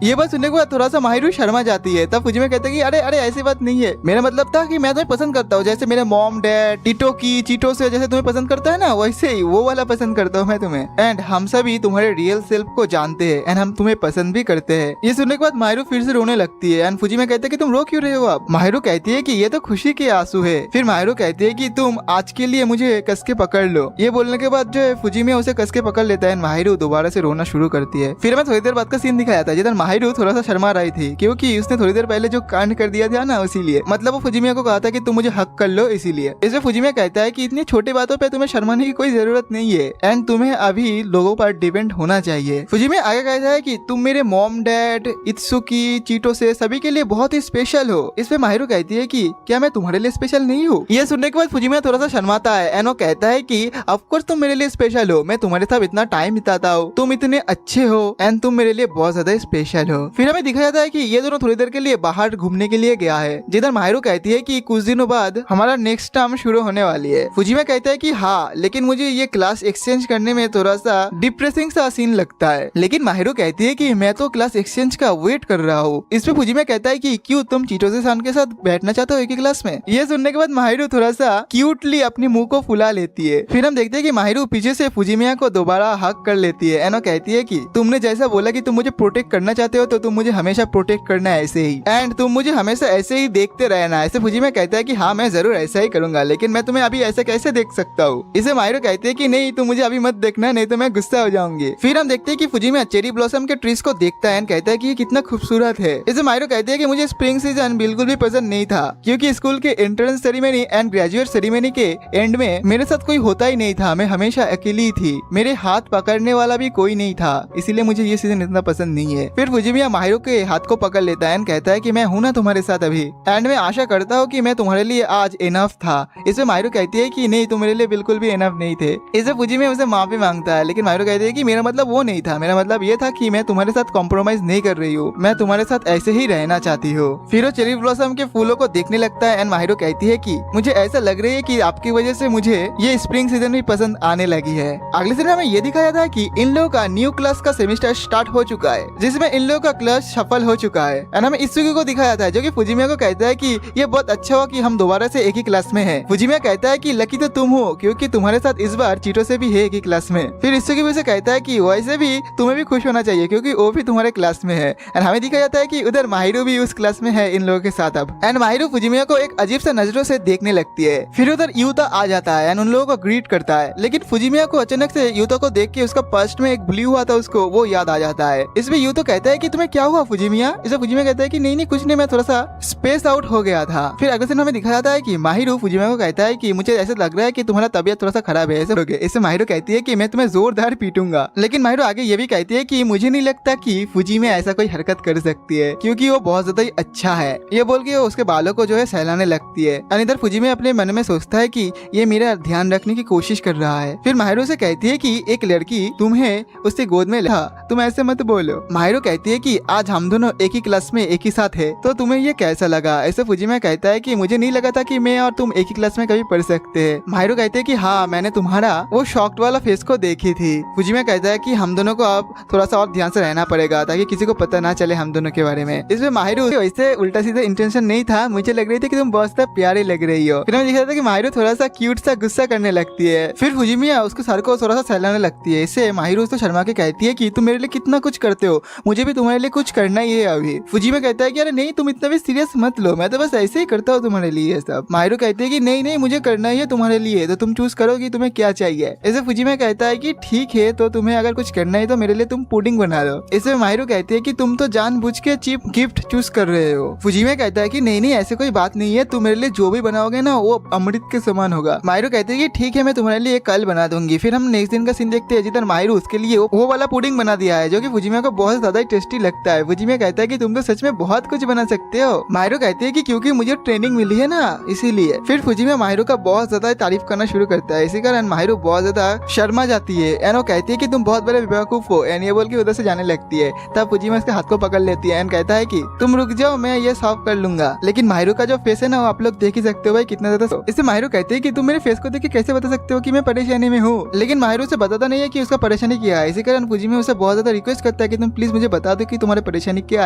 ये बात सुनने के बाद थोड़ा सा माहिरू शर्मा जाती है। तब फुजिमिया कहता है कि अरे अरे ऐसी बात नहीं है, मेरा मतलब था कि मैं तुम्हें पसंद करता हूँ, जैसे मेरे मॉम डैड टीटो की चीटो से जैसे तुम्हें पसंद करता है ना, वैसे ही वो वाला पसंद करता हूँ मैं तुम्हें एंड हम सभी तुम्हारे रियल सेल्फ को जानते हैं एंड हम तुम्हें पसंद भी करते हैं। ये सुनने के बाद माहिरू फिर से रोने लगती है एंड फुजिमिया कहते हैं कि तुम रो क्यों रहे हो अब। माहिरू कहती है कि ये तो खुशी के आंसू है। फिर माहिरू कहती है कि तुम आज के लिए मुझे कस के पकड़ लो। ये बोलने के बाद जो है फुजिमिया उसे कस के पकड़ लेता है, माहिरू दोबारा से रोना शुरू करती है। फिर मैं थोड़ी देर बाद का सीन दिखाया था जिधर माहिरू थोड़ा सा शर्मा रही थी, क्योंकि उसने थोड़ी देर पहले जो कांड कर दिया था ना, इसीलिए मतलब वो फुजिमिया को कहा था कि तुम मुझे हक कर लो, इसीलिए। इसमें फुजिमिया कहता है कि इतनी छोटी बातों पे तुम्हें शर्माने की कोई जरूरत नहीं है एंड तुम्हें अभी लोगों पर डिपेंड होना चाहिए। फुजिमिया आगे कहता है कि तुम मेरे मॉम डैड इत्सुकी चीटो से सभी के लिए बहुत ही स्पेशल हो। इस पे माहिरू कहती है कि क्या मैं तुम्हारे लिए स्पेशल नहीं हूँ। ये सुनने के बाद फुजिमिया थोड़ा सा शर्माता है एंड वो कहता है कि ऑफ कोर्स तुम मेरे लिए स्पेशल हो, मैं तुम्हारे साथ इतना टाइम बिताता हूँ, तुम इतने अच्छे हो एंड तुम मेरे लिए बहुत ज्यादा स्पेशल हो। फिर हमें दिखाया जाता है कि ये दोनों थोड़ी देर के लिए बाहर घूमने के लिए गया है, जिधर माहिरू कहती है कि कुछ दिनों बाद हमारा नेक्स्ट टर्म शुरू होने वाली है। फुजिमिया कहता है कि हाँ, लेकिन मुझे ये क्लास एक्सचेंज करने में थोड़ा सा डिप्रेसिंग सा सीन लगता है। लेकिन माहिरू कहती है कि मैं तो क्लास एक्सचेंज का वेट कर रहा हूँ। इस पे फुजिमिया कहता है कि क्यों तुम चीटोसे सान के साथ बैठना चाहते हो एक ही क्लास में। ये सुनने के बाद माहिरू थोड़ा सा क्यूटली अपने मुंह को फुला लेती है। फिर हम देखते हैं कि माहिरू पीछे से फुजिमिया को दोबारा हक कर लेती है एंड वो कहती है कि तुमने जैसा बोला कि तुम मुझे प्रोटेक्ट करना चाहते हो, तो तुम मुझे हमेशा प्रोटेक्ट करना है ऐसे ही एंड तुम मुझे हमेशा ऐसे ही देखते रहना है। ऐसे फुजिमिया कहता है कि हाँ मैं जरूर ऐसा ही करूंगा, लेकिन मैं तुम्हें अभी ऐसे कैसे देख सकता हूँ। इसे माहिरू कहती है कि नहीं, तुम मुझे अभी मत देखना, नहीं तो मैं गुस्सा हो जाऊंगी। फिर हम देखते हैं कि फुजिमिया चेरी ब्लॉसम के ट्रीज को देखता है एंड कहता है कि ये कितना खूबसूरत है। इसे माहिरू कहती है कि मुझे स्प्रिंग सीजन बिल्कुल भी पसंद नहीं था, क्योंकि स्कूल के entrance ceremony and graduate ceremony के एंड में मेरे साथ कोई होता ही नहीं था, मैं हमेशा अकेली थी, मेरे हाथ पकड़ने वाला भी कोई नहीं था, इसीलिए मुझे ये सीजन इतना पसंद नहीं है। फिर फुजिमिया माहिरू के हाथ को पकड़ लेता है एंड कहता है कि मैं हूं ना तुम्हारे साथ अभी एंड मैं आशा करता हूँ कि मैं तुम्हारे लिए आज इनफ था। इसमें माहिरू कहती है कि नहीं, तुम मेरे लिए बिल्कुल भी इनफ नहीं थे। इसे फुजिमिया उसे माफी मांगता है, लेकिन माहिरू कहती है कि मेरा मतलब वो नहीं था, मेरा मतलब ये था कि मैं तुम्हारे साथ कॉम्प्रोमाइज नहीं कर रही हूँ, मैं तुम्हारे साथ ऐसे ही रहना चाहती हूँ। फिर वो चेरी ब्लॉसम के फूलों को देखने लगता है एंड माहिरू कहती है कि मुझे ऐसा लग रही है कि आपकी वजह से मुझे ये स्प्रिंग सीजन भी पसंद आने लगी है। अगले दिन हमें ये दिखाया था कि इन लोगों का न्यू क्लास का सेमेस्टर स्टार्ट हो चुका है, जिसमें इन लोगों का क्लास सफल हो चुका है एंड हमें इत्सुकी को दिखाया था, जो कि फुजिमिया को कहता है कि ये बहुत अच्छा हुआ कि हम दोबारा से एक ही क्लास में हैं। फुजिमिया कहता है कि लकी तो तुम हो, क्योंकि तुम्हारे साथ इस बार चीटो से भी है एक ही क्लास में। फिर इत्सुकी भी उसे कहता है कि वैसे भी तुम्हें भी खुश होना चाहिए, क्योंकि वो भी तुम्हारे क्लास में है एंड हमें दिखाया जाता है कि उधर माहिरू भी उस क्लास में है इन लोगों के साथ अब एंड माहिरू फुजिमिया को एक अजीब सा नजरों से देखने लगती है। फिर उधर यूता आ जाता है एंड उन लोगों को ग्रीट करता है, लेकिन फुजिमिया को अचानक से यूता को देख के उसका पास्ट में एक भूली हुआ था उसको वो याद आ जाता है। इसमें यूतो कहता है कि तुम्हें क्या हुआ फुजिमिया। इसे फुजिमिया कहता है कि नहीं नहीं कुछ नहीं, मैं थोड़ा सा स्पेस आउट हो गया था। फिर अगले दिन हमें दिखाया जाता है कि माहिरू फुजिमिया को कहता है कि मुझे ऐसा लग रहा है कि तुम्हारा तबियत थोड़ा सा खराब है ऐसे हो गया। इससे माहिरू कहती है कि मैं तुम्हें जोरदार पीटूंगा, लेकिन माहिरू आगे ये भी कहती है कि मुझे नहीं लगता कि फुजिमिया ऐसा कोई हरकत कर सकती है, क्योंकि वो बहुत ज्यादा ही अच्छा है। ये बोल के वो उसके बालों को जो है सहलाने लगती है। इधर फुजिमिया अपने मन में सोचता है कि ये मेरा ध्यान रखने की कोशिश कर रहा है। फिर माहिरू से कहती है कि एक लड़की तुम्हें तुम्हें उसकी गोद में लिया। तुम ऐसे मत बोलो। माहिरो कहती है कि आज हम दोनों एक ही क्लास में एक ही साथ है, तो तुम्हें ये कैसा लगा? ऐसे फुजिमिया कहता है कि मुझे नहीं लगा था कि मैं और तुम एक ही क्लास में कभी पढ़ सकते हैं। माहिरो कहते हैं कि हाँ, मैंने तुम्हारा वो शॉक्ड वाला फेस को देखी थी। फुजिमिया कहता है कि हम दोनों को अब थोड़ा सा और ध्यान से रहना पड़ेगा ताकि किसी को पता ना चले हम दोनों के बारे में। इसमें माहिरो वैसे उल्टा सीधा इंटेंशन नहीं था, मुझे लग रही थी कि तुम बहुत ज्यादा प्यारी लग रही हो। फिर हमें दिखा था कि माहिरो थोड़ा सा क्यूट सा गुस्सा करने लगती है। फिर फुजिमिया उसके सर को थोड़ा सा सहलाने लगती है। इससे माहिरो उसको शर्मा के कहती है कि तुम मेरे लिए कितना कुछ करते हो, मुझे भी तुम्हारे लिए कुछ करना ही है अभी। फुजिमिया कहता है कि अरे नहीं, तुम इतना भी सीरियस मत लो, मैं तो बस ऐसे ही करता हूँ तुम्हारे लिए सब। माहिरो कहती है कि नहीं नहीं, मुझे करना ही है तुम्हारे लिए, तो तुम चूज करो कि तुम्हें क्या चाहिए। ऐसे फुजिमिया कहता है कि ठीक है, तो तुम्हें अगर कुछ करना है तो मेरे लिए तुम पुडिंग बना लो। इसमें माहिरो कहती है कि तुम तो जानबूझ के चीप गिफ्ट चूज कर रहे हो। फुजिमिया कहता है कि नहीं नहीं, ऐसे कोई बात नहीं है, तुम मेरे लिए जो भी बनाओगे ना वो अमृत के समान होगा। माहिरो कहते हैं कि ठीक है, मैं तुम्हारे लिए कल बना दूंगी। फिर हम नेक्स्ट दिन का सीन देखते हैं जिधर माहिरो उसके लिए वो वाला पुडिंग बना दिया है जो कि फुजिमिया को बहुत ज्यादा टेस्टी लगता है। फुजिमिया कहता है कि तुम तो सच में बहुत कुछ बना सकते हो। माहिरो कहती है कि क्योंकि मुझे ट्रेनिंग मिली है ना, इसीलिए। फिर फुजिमिया माहिरो का बहुत ज्यादा तारीफ करना शुरू करता है। इसी कारण माहिरो बहुत ज्यादा शर्मा जाती है एंड वो कहती है कि तुम बहुत बड़े बेवकूफ हो एंड ये बोल के उधर से जाने लगती है। तब फुजिमिया उसके हाथ को पकड़ लेती है एंड कहता है कि तुम रुक जाओ, मैं ये सॉल्व कर लूंगा। लेकिन माहिरो का जो फेस है ना, वो आप लोग देख ही सकते हो भाई कितना ज्यादा। इससे माहिरो कहते हैं कि तुम मेरे फेस को देख के कैसे बता सकते हो कि मैं परेशानी में हूँ। लेकिन माहिरो से बताता नहीं है कि उसका परेशानी क्या है। इसी कारण फुजिमिया उसे बहुत ज्यादा रिक्वेस्ट करता है कि तुम प्लीज मुझे बता दो कि तुम्हारी परेशानी क्या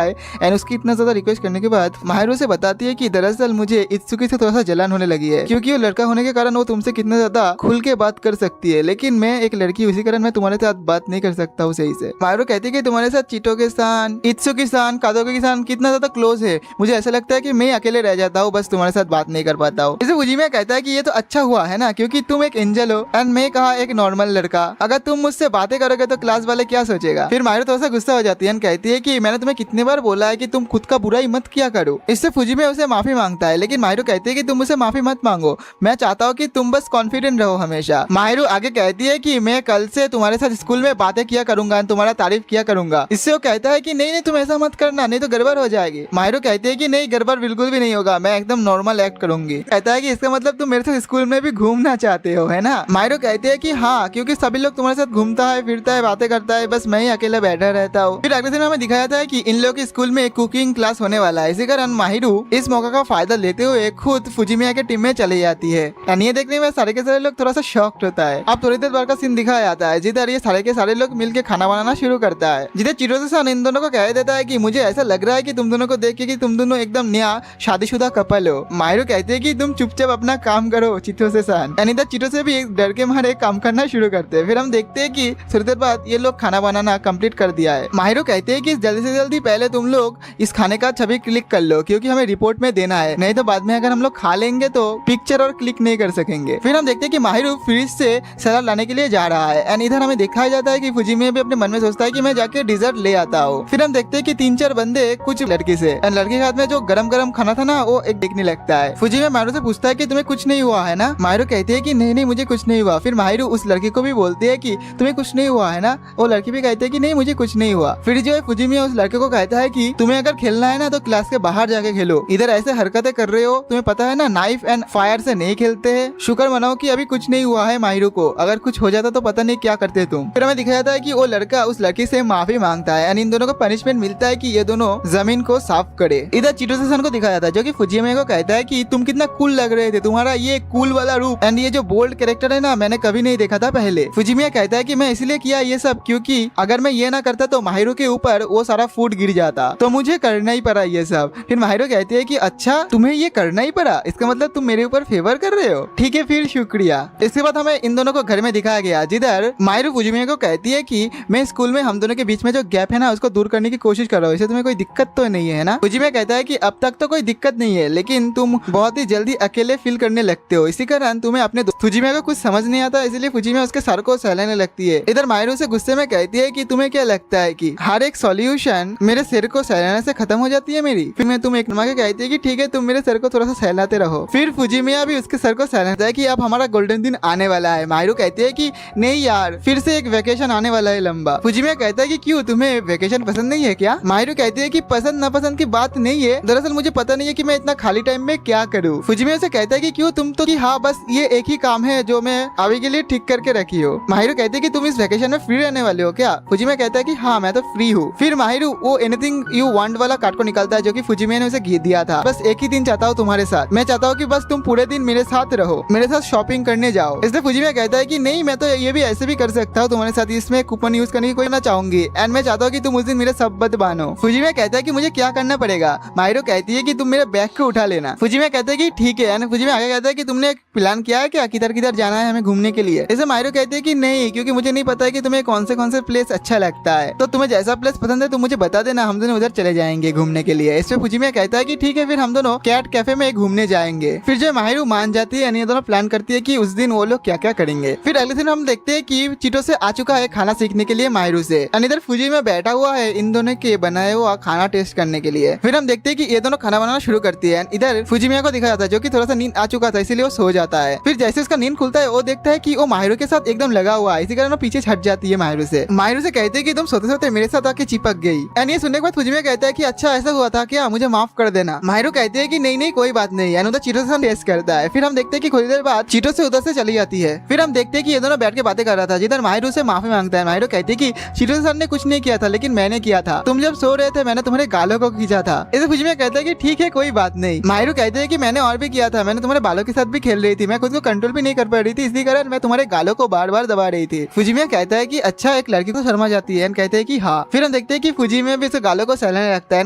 है। एंड उसकी इतना ज्यादा रिक्वेस्ट करने के बाद माहिरो से बताती है कि दरअसल मुझे इत्सुकी से थोड़ा सा जलन होने लगी है, क्योंकि वो लड़का होने के कारण वो तुमसे कितना ज्यादा खुल के बात कर सकती है, लेकिन मैं एक लड़की उसी कारण मैं तुम्हारे साथ बात नहीं कर सकता हूँ सही से। माहिरो कहती है कि तुम्हारे साथ चिटो के सान, इत्सुकी सान, कादोके के सान कितना ज्यादा क्लोज है, मुझे ऐसा लगता है कि मैं अकेले रह जाता हूँ, बस तुम्हारे साथ बात नहीं कर पाता हूँ। इसे फुजिमिया कहता है कि ये तो अच्छा हुआ है ना, क्योंकि तुम एक एंजल हो एंड मैं कहा एक नॉर्मल लड़का, अगर तुम मुझसे बातें करोगे तो क्लास वाले क्या सोचेगा। फिर माहिरो थोड़ा सा गुस्सा हो जाती है, कहती है कि मैंने तुम्हें कितनी बार बोला है कि तुम खुद का बुराई मत किया करो। इससे फुजिमिया उसे माफी मांगता है, लेकिन माहिरो कहती है कि तुम उसे माफी मत मांगो, मैं चाहता हूँ कि तुम बस कॉन्फिडेंट रहो हमेशा। माहिरो आगे कहती है कि मैं कल से तुम्हारे साथ स्कूल में बातें किया करूंगा, तुम्हारा तारीफ किया करूंगा। इससे वो कहता है कि नहीं नहीं, तुम ऐसा मत करना, नहीं तो गड़बड़ हो जाएगी। माहिरो कहती है कि नहीं, गड़बड़ बिल्कुल भी नहीं होगा, मैं एकदम नॉर्मल एक्ट करूंगी। कहता है कि इसका मतलब तुम मेरे साथ स्कूल में भी घूमना चाहते हो, है ना। माहिरो कहती है कि हाँ, क्योंकि सभी लोग तुम्हारे साथ घूमता है, फिरता है, बातें करता है, बस मैं ही अकेला बैठा रहता हूँ। फिर अगले दिन हमें दिखाया था कि इन लोगों के स्कूल में एक कुकिंग क्लास होने वाला है। इसी कारण माहिरो इस मौका का फायदा लेते हुए खुद फुजिमिया के टीम में चली जाती है। ये देखने में सारे के सारे लोग थोड़ा सा शॉक्ड होता है। अब थोड़ी देर बाद का सीन दिखाया जाता है जिधर ये सारे के सारे लोग मिलकर खाना बनाना शुरू करता है, जिधर चिटो-सान इन दोनों को कह देता है कि मुझे ऐसा लग रहा है कि तुम दोनों को देख के कि तुम दोनों एकदम नया शादीशुदा कपल हो। माहिरो कहते हैं कि तुम चुपचाप अपना काम करो चिटो-सान। इधर चिटो से भी डर के मारे काम करना शुरू करते हैं। फिर हम देखते हैं कि थोड़ी देर बाद ये लोग खाना बनाना कंप्लीट कर दिया है। माहिरो कहते हैं कि जल्दी से जल्दी पहले तुम लोग इस खाने का छवि क्लिक कर लो, क्योंकि हमें रिपोर्ट में देना है, नहीं तो बाद में अगर हम लोग खा लेंगे तो पिक्चर और क्लिक नहीं कर सकेंगे। फिर हम देखते हैं कि माहिरो फ्रिज से सलाद लाने के लिए जा रहा है एंड इधर हमें दिखाया जाता है कि फुजिमिया भी अपने मन में सोचता है कि मैं जाके डिजर्ट ले आता हूँ। फिर हम देखते हैं कि 3-4 बंदे कुछ लड़की से एंड लड़के के हाथ में जो गरम गरम खाना था ना, वो एक देखने लगता है। फुजिमिया माहिरो से पूछता है कि तुम्हें कुछ नहीं हुआ है ना। माहिरो कहती है कि नहीं नहीं, मुझे कुछ नहीं हुआ। फिर माहिरो उस लड़की को भी बोलती है कि तुम्हें कुछ नहीं हुआ है ना। वो लड़की भी कहती है कि नहीं, मुझे कुछ नहीं हुआ। फिर जो है फुजिमिया उस लड़के को कहता है कि तुम्हें अगर खेलना है ना तो क्लास के बाहर जाके खेलो, इधर ऐसे हरकतें कर रहे हो, तुम्हें पता है ना नाइफ एंड फायर से नहीं खेलते हैं। शुक्र मनाओ कि अभी कुछ नहीं हुआ है माहिरो को, अगर कुछ हो जाता तो पता नहीं क्या करते तुम। फिर हमें दिखाया जाता है कि वो लड़का उस लड़की से माफी मांगता है एंड इन दोनों को पनिशमेंट मिलता है कि ये दोनों जमीन को साफ करे। इधर चिटो-सान को दिखाया जाता है जो कि फुजिमिया को कहता है कि तुम कितना कूल लग रहे थे, तुम्हारा ये कूल वाला रूप एंड ये जो बोल्ड कैरेक्टर है ना, मैंने कभी नहीं देखा था पहले। फुजिमिया कहता है कि मैं इसलिए किया ये सब क्योंकि अगर मैं ये ना करता तो माहिरो के ऊपर वो सारा फूड गिर जाता, तो मुझे करना ही पड़ा ये सब। फिर माहिरो कहती है कि अच्छा तुम्हें ये करना ही पड़ा, इसका मतलब तुम मेरे ऊपर फेवर कर रहे हो, ठीक है फिर शुक्रिया। इसके बाद हमें इन दोनों को घर में दिखाया गया जिधर माहिरो फुजिमिया को कहती है कि मैं स्कूल में हम दोनों के बीच में जो गैप है ना उसको दूर करने की कोशिश कर रहा हूँ, इसे तुम्हें कोई दिक्कत तो नहीं है ना। फुजिमिया कहता है कि अब तक तो कोई दिक्कत नहीं है, लेकिन तुम बहुत ही जल्दी अकेले फील करने लगते हो, इसी कारण तुम्हें अपने फुजिमिया को कुछ समझ नहीं आता, इसलिए फुजिमिया उसके सर को सहलाने लगती है। इधर माहिरो से गुस्से में कहती है कि तुम्हें क्या लगता है कि हर एक सॉल्यूशन मेरे सिर को सहलाने से खत्म हो जाती है मेरी। फिर मैं तुम एक नमा के कहती है कि ठीक है तुम मेरे सर को थोड़ा सा सहलाते रहो। फिर फुजिमिया भी उसके सर को सहलाता है कि अब हमारा गोल्डन दिन आने वाला है। माहिरो कहती है कि नहीं यार, फिर से एक वेकेशन आने वाला है लंबा। फुजिमिया कहता है कि क्यों, तुम्हें वेकेशन पसंद नहीं है क्या? माहिरो कहती है कि पसंद नापसंद की बात नहीं है, दरअसल मुझे पता नहीं है कि मैं इतना खाली टाइम में क्या करूँ। फुजिमिया से कहता है कि क्यों, तुम तो कि हाँ बस ये एक ही काम है जो मैं अभी के लिए ठीक करके रखी हो। माहिरो कहती है कि तुम इस इस वेकेशन में फ्री रहने वाले हो क्या? फुजिमिया कहता है कि हाँ मैं तो फ्री हूँ। फिर माहिरू वो एनीथिंग यू वांट वाला कार्ड को निकालता है जो कि फुजिमिया ने उसे दिया था। बस एक ही दिन चाहता हूँ तुम्हारे साथ, मैं चाहता हूँ कि बस तुम पूरे दिन मेरे साथ रहो, मेरे साथ शॉपिंग करने जाओ। इसलिए फुजिमिया कहता है कि नहीं मैं तो ये भी ऐसे भी कर सकता हूँ तुम्हारे साथ, इसमें कूपन यूज करने की कोई ना चाहूंगी एंड मैं चाहता हूँ कि तुम उस दिन मेरे शब्द बानो। फुजिमिया कहता है कि मुझे क्या करना पड़ेगा? माहिरू कहती है कि तुम मेरे बैग को उठा लेना। फुजिमिया कहता है कि ठीक है एंड फुजिमिया आगे कहता है कि तुमने एक प्लान किया है क्या, किधर किधर जाना है हमें घूमने के लिए? इसे माहिरू कहते हैं कि नहीं, क्योंकि मुझे नहीं पता है कि तुम्हें कौन से प्लेस अच्छा लगता है, तो तुम्हें जैसा प्लेस पसंद है तुम मुझे बता देना, हम दोनों उधर चले जाएंगे घूमने के लिए। इसमें फुजिमिया कहता है कि ठीक है फिर हम दोनों कैट कैफे में घूमने जाएंगे। फिर जो माहिरू मान जाती है यानी दोनों प्लान करती है कि उस दिन वो लोग क्या क्या करेंगे। फिर अगले दिन हम देखते हैं कि चीटो से आ चुका है खाना सीखने के लिए माहिरू से, इधर फुजिमिया बैठा हुआ है इन दोनों के बनाए हुआ खाना टेस्ट करने के लिए। फिर हम देखते हैं कि ये दोनों खाना बनाना शुरू करती है। इधर फुजिमिया को दिखाया जाता है जो कि थोड़ा सा नींद आ चुका था इसीलिए वो सो जाता है। फिर जैसे उसका नींद खुलता है वो देखता है कि वो माहिरू के साथ एकदम लगा हुआ है, इसी कारण वो पीछे हट जाती है माहिरू से। माहिरू से कहते हैं कि तुम सोते सोते मेरे साथ आके चिपक गई। एंड ये सुनने के बाद फुजिमिया कहता है कि अच्छा ऐसा हुआ था क्या, मुझे माफ कर देना। माहिरू कहते हैं कि नहीं नहीं कोई बात नहीं, यानी उधर चीटो से टेस्ट करता है। फिर हम देखते हैं कि थोड़ी देर बाद चीटो से उधर से चली जाती है। फिर हम देखते हैं कि ये दोनों बैठ के बातें कर रहा था, जिधर माहिरू से माफी मांगता है। माहिरू कहती है कि चीटो सर ने कुछ नहीं किया था लेकिन मैंने किया था, तुम जब सो रहे थे मैंने तुम्हारे गालों को खींचा था। इसे फुजिमिया कहता है कि ठीक है कोई बात नहीं। माहिरू कहते हैं कि मैंने और भी किया था, मैंने तुम्हारे बालों के साथ भी खेल रही थी, मैं खुद को कंट्रोल भी नहीं कर पा रही थी, इसी कारण मैं तुम्हारे गालों को बार बार दबा रही थी। फुजिमिया कहता है कि अच्छा एक लड़की को शर्मा जाती है, कहते हैं कि हाँ। फिर हम देखते हैं कि फुजिमिया भी उसे गालों को सहलाने लगता है,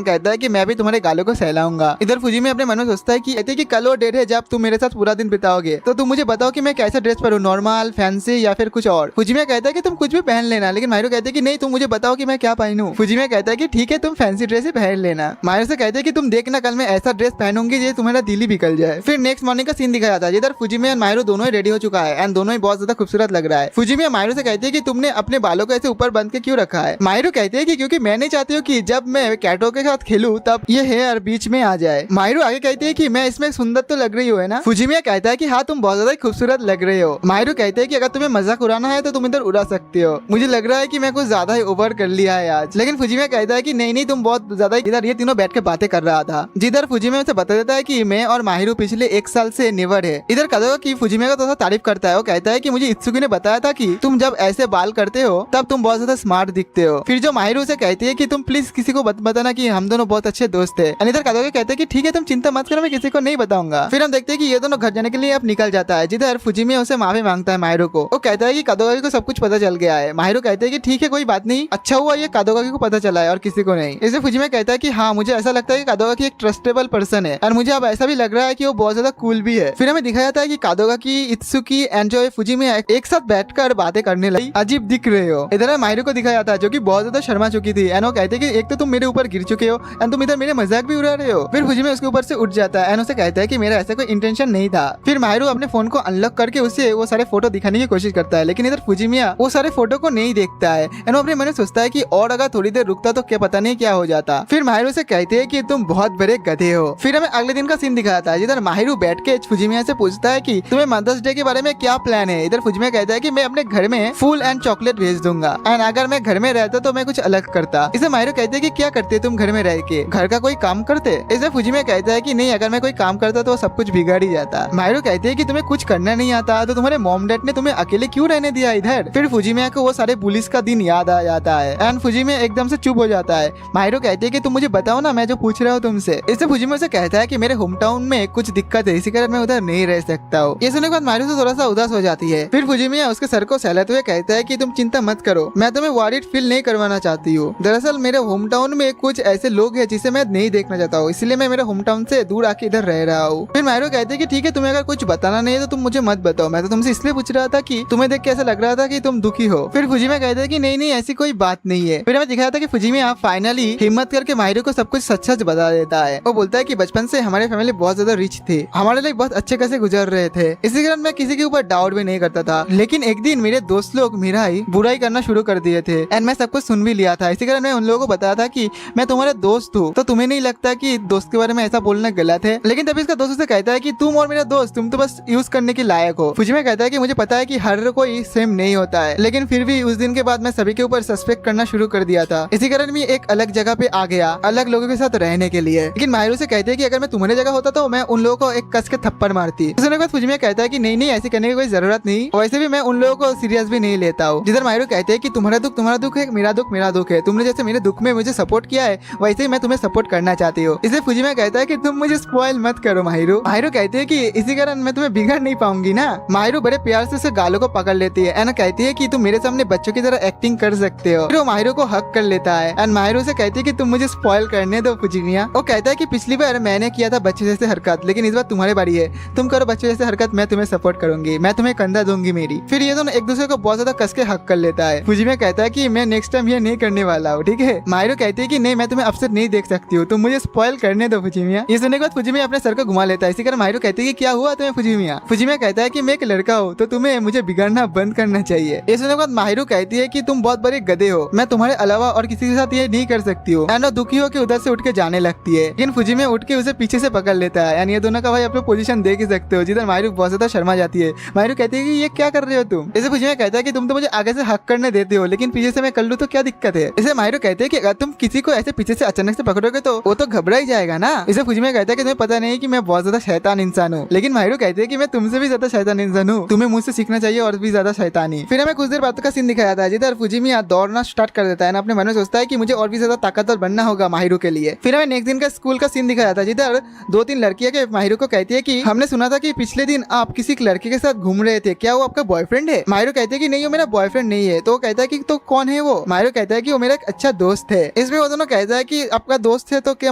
कहता है कि मैं भी तुम्हारे गालों को सहलाऊंगा। इधर फुजिमिया अपने मन में सोचता है कि कहते हैं कि कल वो डेट है जब तुम मेरे साथ पूरा दिन बिताओगे, तो तुम मुझे बताओ कि मैं कैसा ड्रेस पहनूं, नॉर्मल, फैंसी या फिर कुछ और। फुजिमिया कहता है कि तुम कुछ भी पहन लेना, लेकिन माहिरू कहते हैं कि नहीं तुम मुझे बताओ कि मैं क्या पहनूं। फुजिमिया कहता है कि ठीक है तुम फैंसी ड्रेस ही पहन लेना। माहिरू से कहते हैं कि तुम देखना कल मैं ऐसा ड्रेस पहनूंगी जो तुम्हारा दिल ही बिकल जाए। फिर नेक्स्ट मॉर्निंग का सीन दिखाया जाता है जिधर फुजिमिया और माहिरू दोनों ही रेडी हो चुका है एंड दोनों ही बहुत ज्यादा खूबसूरत लग रहा है। फुजिमिया माहिरू से कहती है कि तुमने अपने बालों को ऐसे ऊपर बंद के क्यों रखा है? माहिरू कहती है कि क्योंकि मैं नहीं चाहती हूँ कि जब मैं कैटो के साथ खेलूं तब ये हेयर बीच में आ जाए। माहिरू आगे कहती है कि मैं इसमें सुंदर तो लग रही हो ना? फुजिमिया कहता है कि हाँ तुम बहुत ज्यादा खूबसूरत लग रहे हो। माहिरू कहते हैं कि अगर तुम्हें मजाक उड़ाना है तो तुम इधर उड़ा सकते हो, मुझे लग रहा है कि मैं कुछ ज्यादा ही ओवर कर लिया है आज। लेकिन फुजिमिया कहता है कि नहीं नहीं तुम बहुत ज्यादा। इधर ये तीनों बैठ के बातें कर रहा था, जिधर फुजिमिया उसे बता देता है कि मैं और माहिरू पिछले 1 साल से नेवर है। इधर कादोगा की फुजिमिया का थोड़ा तारीफ करता है, वो कहता है कि मुझे इत्सुकी ने बताया था कि तुम जब ऐसे बाल करते हो तब तुम बहुत ज्यादा स्मार्ट दिखते हो। फिर जो माहिरू से कहती है कि तुम प्लीज किसी को बताना कि हम दोनों बहुत अच्छे दोस्त है। इधर कादोगा कहते हैं कि ठीक है तुम चिंता मत करो, मैं किसी को नहीं बताऊंगा। फिर हम देखते हैं कि ये दोनों घर जाने के लिए अब निकल जाता है, जिधर फुजिमिया उसे माफी मांगता है माहिरू को। वो कहता है कि कादोगा को सब कुछ पता चल गया है। माहिरू कहते हैं कि ठीक है कोई बात नहीं, अच्छा हुआ ये कादोगा को पता चला है और किसी को नहीं। इसे फुजिमिया कहता है कि हाँ मुझे ऐसा लगता है कि कादोगा की एक ट्रस्टेबल पर्सन है और मुझे अब ऐसा भी लग रहा है कि वो बहुत ज्यादा कूल भी है। फिर हमें दिखाया जाता है कि कादोगा की, इत्सुकी एंड जो फुजिमिया एक साथ बैठकर बातें करने लगी, अजीब दिख रहे हो। इधर माहिरू को दिखाया जाता है जो कि बहुत ज्यादा शर्मा चुकी थी एंड वो कहते हैं कि एक तो तुम मेरे ऊपर गिर चुके हो एंड तुम इधर मेरे मजाक भी उड़ा रहे हो। फिर फुजिमिया उसके ऊपर से उठ जाता है एंड उसे कहता है कि मेरा ऐसा कोई इंटेंशन नहीं था। फिर माहिरू अपने फोन को अनलॉक करके उसे वो सारे फोटो दिखाने की कोशिश करता है, लेकिन इधर फुजिमिया वो सारे फोटो को नहीं देखता है एंड वो अपने मन में सोचता है कि और अगर थोड़ी देर रुकता तो क्या पता नहीं क्या हो जाता। फिर माहिरू से कहते हैं कि तुम बहुत बड़े गधे हो। फिर हमें अगले दिन का सीन दिखाता है जिधर माहिरू बैठ के फुजिमिया से पूछता है कि तुम्हें मदर्स डे के बारे में क्या प्लान है। इधर फुजिमिया कहता है कि मैं अपने घर में फूल एंड चॉकलेट भेज दूंगा एंड अगर मैं घर में रहता तो मैं कुछ अलग करता। इसे माहिरू कहते हैं कि क्या करते तुम घर में रह के, घर का कोई काम करते? इसे फुजिमिया कहता है कि नहीं, अगर मैं कोई काम करता तो सब कुछ बिगाड़ ही जाता। माहिरू कहते हैं कि तुम्हें कुछ करना नहीं आता तो तुम्हारे मॉम डैड ने तुम्हें अकेले क्यों रहने दिया इधर। फिर फुजिमिया को वो सारे पुलिस का दिन याद आ जाता है एंड फुजिमिया एकदम से चुप हो जाता है। माहिरू कहते हैं कि तुम मुझे बताओ ना, मैं जो पूछ रहा हूँ तुमसे। इससे फुजिमिया से कहता है कि मेरे होम टाउन में कुछ दिक्कत है, इसी कारण मैं उधर नहीं रह सकता हूँ। ये सुनने के बाद माहिरू से थोड़ा सा उदास हो जाती है। फिर फुजिमिया उसके सर को सहलाते हुए कहता है कि तुम चिंता मत करो, मैं तुम्हें वॉरिड फील नहीं करवाना चाहती हूँ। दरअसल मेरे होम टाउन में कुछ ऐसे लोग हैं जिसे मैं नहीं देखना चाहता हूँ, इसलिए मैं मेरे होम टाउन से दूर आके इधर रह रहा हूँ। फिर माहिरू कहते हैं कि ठीक है तुम्हें अगर कुछ बताना नहीं है तो तुम मुझे मत बताओ, मैं तो तुमसे इसलिए पूछ रहा था कि तुम्हें देख के ऐसा लग रहा था कि तुम दुखी हो। फिर फुजिमिया कहते हैं कि नहीं नहीं ऐसी कोई बात नहीं है। फिर हमें दिखाया था कि फुजिमिया फाइनली हिम्मत करके माहिरू को सब कुछ सच सच बता देता है। वो बोलता है कि बचपन से हमारी फैमिली बहुत ज्यादा रिच थी, हमारे लिए बहुत अच्छे कैसे गुजर रहे थे, इसी कारण मैं किसी के ऊपर डाउट भी नहीं करता था। लेकिन एक दिन मेरे दोस्त लोग मेरा ही बुराई करना शुरू कर दिए थे एंड मैं सब कुछ सुन भी लिया था, इसी कारण मैं उन लोगों को बताया था कि मैं तुम्हारे दोस्त हूँ, तो तुम्हें नहीं लगता कि दोस्त के बारे में ऐसा बोलना गलत है। लेकिन तभी इसका दोस्त उसे कहता है कि तुम और मेरा दोस्त, तुम तो बस यूज करने के लायक हो। फुजिमिया कहता है कि मुझे पता है कि हर कोई सेम नहीं होता है, लेकिन फिर भी उस दिन के बाद मैं सभी के ऊपर सस्पेक्ट करना शुरू कर दिया था, इसी कारण मैं एक अलग जगह पे आ गया अलग लोगों के साथ रहने के लिए। लेकिन माहिरू से कहते हैं कि अगर मैं तुम्हारी जगह होता तो मैं उन लोगों को एक कस के थप्पड़ मारती। उसके बाद फुजिमिया कहता है कि नहीं नहीं ऐसे करने की कोई जरूरत नहीं, वैसे भी मैं उन लोगों को सीरियस भी नहीं लेता हूँ। जिधर माहिरो कहते हैं कि तुम्हारा दुख है, मेरा दुख है। तुमने जैसे मेरे दुख में मुझे सपोर्ट किया है वैसे ही मैं तुम्हें सपोर्ट करना चाहती हूँ। इसे फुजिमे कहता है कि तुम मुझे स्पॉइल मत करो माहिरो। माहिरो कहते हैं कि इसी कारण मैं तुम्हें बिगाड़ नहीं पाऊंगी ना। माहिरो बड़े प्यार से उसे गालों को पकड़ लेती है एंड कहती है कि तुम मेरे सामने बच्चों की तरह एक्टिंग कर सकते हो। फिर वो माहिरो को हक कर लेता है एंड माहिरो से कहती है कि तुम मुझे स्पॉइल करने दो फुजिमिया। वो कहता है कि पिछली बार मैंने किया था बच्चे जैसे हरकत, लेकिन इस बार तुम्हारी बारी है, तुम करो बच्चे जैसे हरकत, मैं तुम्हें सपोर्ट करूंगी, मैं तुम्हें कंधा दूंगी मेरी। फिर ये दोनों एक दूसरे को बहुत ज्यादा कस के हक कर लेता है। फुजिमिया कहता है कि मैं नेक्स्ट टाइम ये नहीं करने वाला हूँ, ठीक है। माहिरो कहती है कि नहीं, मैं तुम्हें अपसेट नहीं देख सकती हूँ, तुम मुझे स्पॉइल करने दो फुजिमिया। ये सुनने के बाद फुजिमिया अपने सर को घुमा लेता है। इसी कारण माहिरो कहती है कि क्या हुआ तुम्हें फुजिमिया। फुजिमिया कहता है कि मैं एक लड़का हूँ तो तुम्हें मुझे बिगाड़ना बंद करना चाहिए। ये सुनने के बाद माहिरो कहती है कि तुम बहुत बड़े गधे हो, मैं तुम्हारे अलावा और किसी के साथ ये नहीं कर सकती हूँ। एंड दुखी हो के उधर से उठ के जाने लगती है, लेकिन फुजिमिया उठ के उसे पीछे से पकड़ लेता है। ये दोनों का भाई अपने पोजीशन देख ही सकते हो, जिधर माहिरो बहुत ज्यादा शर्मा जाती है। माहिरो कहती है कि ये क्या कर रहे हो तुम। इसे फुजिमिया कहता है कि तुम तो मुझे आगे से हक करने देते हो, लेकिन पीछे से मैं कर लूं तो क्या दिक्कत है। इसे माहिरो कहते हैं कि अगर तुम किसी को ऐसे पीछे से अचानक से पकड़ोगे तो वो तो घबरा ही जाएगा ना। इसे फुजिमिया कहता है कि तुम्हें पता नहीं कि मैं बहुत ज्यादा शैतान इंसान हूँ, लेकिन माहिरो कहते हैं कि मैं तुमसे भी ज्यादा शैतान इंसान हूँ, तुम्हें मुझसे सीखना चाहिए और भी ज्यादा शैतानी। फिर हमें कुछ देर बाद का सीन दिखाया जाता है, जिधर फुजिमिया दौड़ना स्टार्ट कर देता है, अपने मन में सोचता है कि मुझे और भी ज्यादा ताकतवर बनना होगा माहिरो के लिए। फिर हमें नेक्स्ट दिन का स्कूल का सीन दिखाया जाता है, जिधर 2-3 लड़कियां के माहिरो को कहती है कि हमने सुना था कि पिछले दिन आप किसी लड़के के साथ घूम रहे थे, क्या वो आपका बॉयफ्रेंड है। माहिरो कहते हैं कि नहीं, वो मेरा बॉयफ्रेंड नहीं है। तो वो कहता है कि तो कौन है वो। माहिरो कहता है कि वो मेरा एक अच्छा दोस्त है। इसमें वो दोनों कहता है कि आपका दोस्त है तो क्या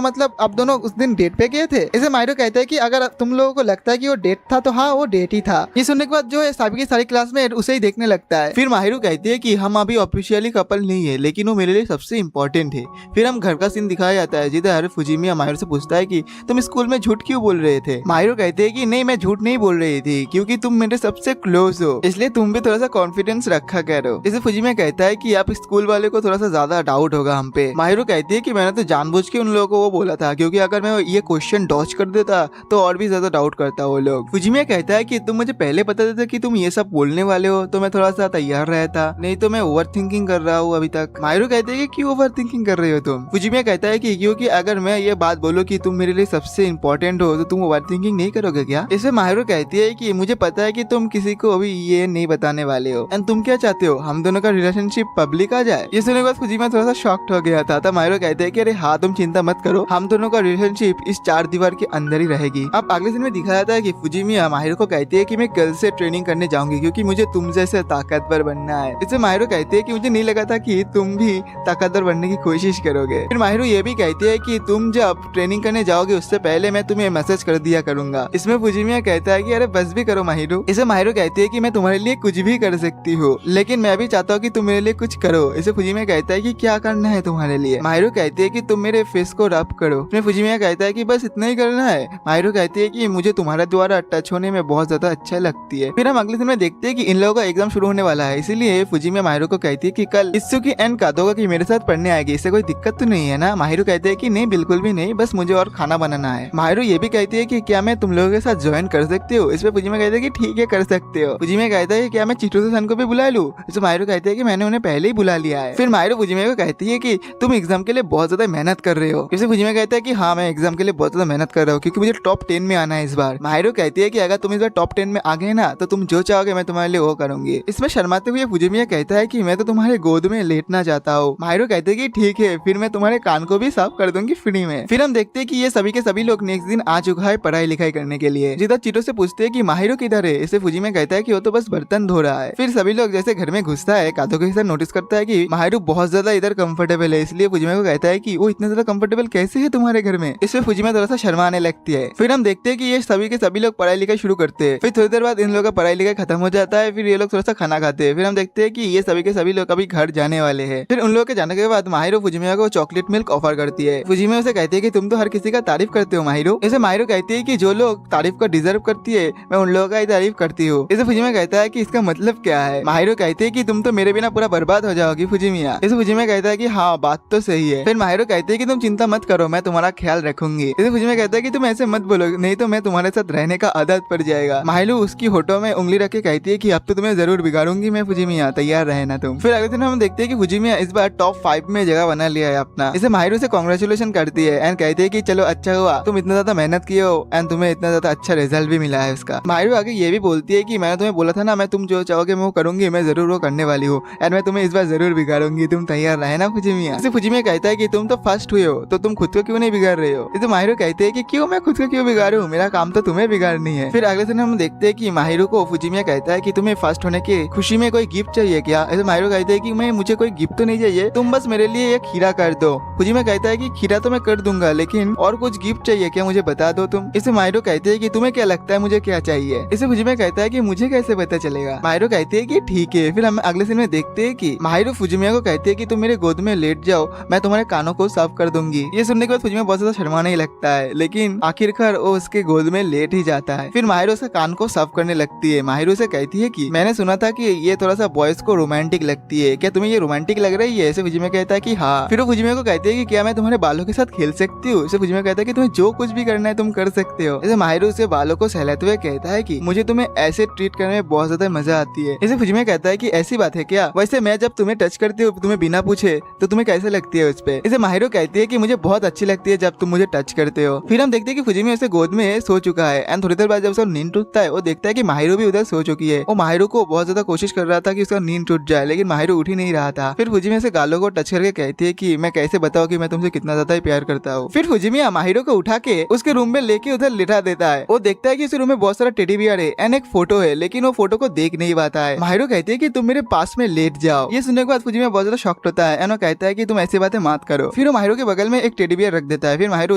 मतलब आप दोनों उस दिन डेट पे गए थे। इसे माहिरो कहता है कि अगर तुम लोगों को लगता है कि वो डेट था तो हाँ वो डेट ही था। ये सुनने के बाद जो है साबिकी सारी क्लासमेट उसे ही देखने लगता है। फिर माहिरो कहती है कि हम अभी ऑफिशियली कपल नहीं है, लेकिन वो मेरे लिए सबसे इम्पोर्टेंट है। फिर हम घर का सीन दिखाया जाता है, जिधर फुजिमिया माहिरो से पूछता है कि तुम स्कूल में झूठ क्यों बोल रहे थे। माहिरो कहते हैं कि नहीं, मैं झूठ नहीं बोल रही थी, क्योंकि तुम मेरे सबसे क्लोज हो, इसलिए तुम भी थोड़ा सा कॉन्फिडेंस रखा करो। इसे फुजिमिया कहता है कि आप स्कूल वाले को थोड़ा सा ज्यादा डाउट होगा हम पे। माहिरो कहती है कि मैंने तो जानबूझ के उन लोगों को वो बोला था, क्योंकि अगर मैं ये क्वेश्चन डॉज कर देता तो और भी ज्यादा डाउट करता वो लोग। फुजिमिया कहता है कि तुम मुझे पहले बता देते कि तुम ये सब बोलने वाले हो तो मैं थोड़ा सा तैयार रहता, नहीं तो मैं ओवर थिंकिंग कर रहा हूँ अभी तक। माहिरो कहते हैं कि क्यों ओवर थिंकिंग कर रहे हो तुम। फुजिमिया कहता है कि क्योंकि अगर मैं ये बात बोलूं कि तुम मेरे लिए सबसे इम्पोर्टेंट हो तो तुम ओवर थिंकिंग नहीं करोगे क्या। इसे माहिरो कहती है कि मुझे पता है कि तुम किसी को अभी ये नहीं बताने वाले हो, एंड तुम क्या चाहते हो, हम दोनों का रिलेशनशिप पब्लिक आ जाए। ये सुनने के बाद फुजिमिया थोड़ा सा शॉक्ड हो गया था। तब माहिरो कहते हैं कि अरे हाँ, तुम चिंता मत करो, हम दोनों का रिलेशनशिप इस 4 दीवार के अंदर ही रहेगी। अब अगले दिन में दिखाया जाता है कि फुजिमिया माहिरो को कहती है कि मैं कल से ट्रेनिंग करने जाऊंगी, क्योंकि मुझे तुम जैसे ताकतवर बनना है। इससे माहिरो कहती है कि मुझे नहीं लगा था कि तुम भी ताकतवर बनने की कोशिश करोगे। फिर माहिरो ये भी कहती है कि तुम जब ट्रेनिंग करने जाओगे उससे पहले मैं तुम्हें मैसेज कर दिया करूंगा। इसमें फुजिमिया कहता है कि अरे बस भी करो माहिरो। इसे माहिरो कहती है कि मैं तुम्हारे लिए कुछ भी कर सकती हूँ, लेकिन मैं भी चाहता हूँ कि तुम मेरे लिए कुछ करो। इसे फुजिमिया कहता है कि क्या करना है तुम्हारे लिए। माहिरो कहती है कि तुम मेरे फेस को रब करो। फिर फुजिमिया कहता है कि बस इतना ही करना है। माहिरो कहती है कि मुझे तुम्हारे द्वारा टच होने में बहुत ज्यादा अच्छा लगती है। फिर हम अगले दिन में देखते हैं कि इन लोगों का एग्जाम शुरू होने वाला है, इसीलिए फुजिमिया माहिरो को कहती है कि कल इत्सुकी एंड कादोगा की मेरे साथ पढ़ने आएगी, इससे कोई दिक्कत तो नहीं है ना। माहिरो कहते हैं कि नहीं, बिल्कुल भी नहीं, बस मुझे और खाना बनाना है। माहिरो ये भी कहती है कि क्या मैं तुम लोगों के साथ ज्वाइन कर सकती हूँ। इस पे फुजिमिया कहते हैं कि ठीक है, कर सकते हो। फुजिमिया कहता है कि क्या मैं चिटोसे-सन को भी बुला लूं। इसे माहिरो कहते हैं कि मैंने उन्हें पहले ही बुला लिया है। फिर माहिरो फुजिमिया को कहती है कि तुम एग्जाम के लिए बहुत ज्यादा मेहनत कर रहे हो। इसे फुजिमिया कहता है कि हाँ, मैं एग्जाम के लिए बहुत ज्यादा मेहनत कर रहा हूँ, क्योंकि मुझे टॉप 10 में आना है इस बार। माहिरो कहती है कि अगर तुम इस बार टॉप 10 में आ गए ना तो तुम जो चाहोगे मैं तुम्हारे लिए वो करूंगी। इसमें शर्माते हुए फुजिमिया कहता है कि मैं तो तुम्हारे गोद में लेटना चाहता हूँ। माहिरो कहते हैं कि ठीक है, फिर मैं तुम्हारे कान को भी साफ कर दूंगी फ्री में। फिर हम देखते हैं कि ये सभी के सभी लोग नेक्स्ट दिन आ चुका है पढ़ाई लिखाई करने के लिए। जिधर चिटो से पूछते हैं कि माहिरो किधर है। इसे फुजिमिया कहता है कि वो तो बस बर्तन धो रहा है। फिर सभी लोग जैसे घर में घुसता है, कादो के साथ नोटिस करता है कि माहिरो बहुत ज्यादा इधर कंफर्टेबल है, इसलिए फुजिमिया को कहता है कि वो इतना ज्यादा कंफर्टेबल कैसे है तुम्हारे घर में। इसमें फुजिमिया थोड़ा सा शर्माने लगती है। फिर हम देखते हैं कि ये सभी के सभी लोग पढ़ाई लिखाई शुरू करते हैं। फिर थोड़ी देर बाद इन लोगों का पढ़ाई लिखाई खत्म हो जाता है। फिर ये लोग थोड़ा सा खाना खाते हैं। फिर हम देखते हैं कि ये सभी के सभी लोग अभी घर जाने वाले हैं। फिर उन लोगों के जाने के बाद माहिरो फुजिमिया को चॉकलेट मिल्क ऑफर करती है। फुजिमिया उसे कहती है कि तुम तो हर किसी का तारीफ करते हो माहिरो। इसे माहिरो कहती है कि जो लोग तारीफ को डिजर्व करती है मैं उन लोगों का ही तारीफ करती हूँ। इसे फुजिमिया कहता है कि इसका मतलब क्या है। माहिरो कहती है कि तुम तो मेरे बिना पूरा बर्बाद हो जाओगी फुजिमिया। इसे फुजिमिया कहता है कि हाँ, बात तो सही है। फिर माहिरो कहती है कि तुम चिंता मत करो, मैं तुम्हारा ख्याल रखूंगी। इसे फुजिमिया कहता है कि तुम ऐसे मत बोलो, नहीं तो मैं तुम्हारे साथ रहने का आदत पड़ जाएगा। माहिरो उसकी होठों में उंगली रख के कहती है कि अब तो तुम्हें जरूर बिगाड़ूंगी मैं फुजिमिया, तैयार रहना तुम। फिर अगले दिन हम देखते हैं कि फुजिमिया इस बार टॉप 5 में जगह बना लिया है अपना। इसे माहिरो से कांग्रेचुलेशन करती है एंड कहती है कि चलो अच्छा हुआ, तुम इतना ज्यादा मेहनत किए हो एंड तुम्हें इतना ज्यादा अच्छा रिजल्ट भी मिला है उसका। माहिरो आगे ये भी बोलती है कि मैंने तुम्हें बोला था ना, मैं तुम जो चाहोगे मैं वो करूंगी। करूंगी मैं जरूर वो करने वाली हूँ एंड मैं तुम्हें इस बार जरूर बिगाड़ूंगी, तुम तैयार रहे ना फुजिमिया। इसे फुजिमिया कहता है कि तुम तो फर्स्ट हुए हो तो तुम खुद को क्यों नहीं बिगाड़ रहे हो। इसे माहिरो कहते हैं कि क्यों मैं खुद को क्यों बिगाड़ूं, मेरा काम तो तुम्हें बिगाड़नी है। फिर अगले दिन हम देखते हैं कि माहिरो को फुजिमिया कहता है कि तुम्हें फर्स्ट होने की खुशी में कोई गिफ्ट चाहिए क्या। ऐसे माहिरो कहते हैं कि मुझे कोई गिफ्ट तो नहीं चाहिए, तुम बस मेरे लिए एक खीरा कर दो। फुजिमिया कहता है कि खीरा तो मैं कर दूंगा लेकिन और कुछ गिफ्ट चाहिए क्या, मुझे बता दो तुम। इसे माहिरो कहते हैं कि तुम्हें क्या लगता है मुझे क्या चाहिए। इसे फुजिमिया कहता है कि मुझे कैसे पता चलेगा। माहिरो कहते हैं कि ठीक है। फिर हम अगले सीन में देखते हैं कि माहिरो फुजिमिया को कहते हैं कि तुम मेरे गोद में लेट जाओ, मैं तुम्हारे कानों को साफ कर दूंगी। ये सुनने के बाद फुजिमिया बहुत ज्यादा शर्माने ही लगता है लेकिन आखिरकार वो उसके गोद में लेट ही जाता है। फिर माहिरो उसके कान को साफ करने लगती है। माहिरो से कहती है कि मैंने सुना था कि ये थोड़ा सा बॉयज को रोमांटिक लगती है, क्या तुम्हें ये रोमांटिक लग रही है। ऐसे फुजिमिया कहता है कि हाँ। फिर वो फुजिमिया को कहते हैं कि क्या मैं तुम्हारे बालों के साथ खेल सकती हूँ। इसे फुजिमिया कहता है कि तुम्हें जो कुछ भी करना है तुम कर सकते हो। इसे माहिरो से बालों को सहलाते हुए कहता है कि मुझे तुम्हें ऐसे ट्रीट करने में बहुत ज्यादा मजा आती है। इसे फुजिमिया कहता है कि ऐसी बात है क्या, वैसे मैं जब तुम्हें टच करती हूँ तुम्हें बिना पूछे तो तुम्हें कैसे लगती है उस पे। इसे माहिरो कहती है कि मुझे बहुत अच्छी लगती है जब तुम मुझे टच करते हो। फिर हम देखते हैं कि फुजिमिया उसे गोद में सो चुका है एंड थोड़ी देर बाद जब उसका नींद टूटता है वो देखता है कि माहिरो भी उधर सो चुकी है। वो माहिरो को बहुत ज्यादा कोशिश कर रहा था कि उसका नींद टूट जाए लेकिन माहिरो उठ ही नहीं रहा था। फिर फुजिमिया से गालों को टच करके कहती है कि मैं कैसे बताऊं कि मैं तुमसे कितना ज्यादा प्यार करता हूँ। फिर फुजिमिया माहिरो को उठा के उसके रूम में लेके उधर लिटा देता है। वो देखता है कि उस रूम में बहुत सारा टेडी बियर है एंड एक फोटो है लेकिन वो फोटो को देख नहीं पाता है। माहिरो कहती है कि तुम मेरे पास में लेट जाओ। ये सुनने के बाद फुजिमिया बहुत ज्यादा शॉक्ड होता है एंड वो कहता है कि तुम ऐसी बातें मत करो। फिर वो माहिरो के बगल में एक टेडी बियर रख देता है। फिर माहिरो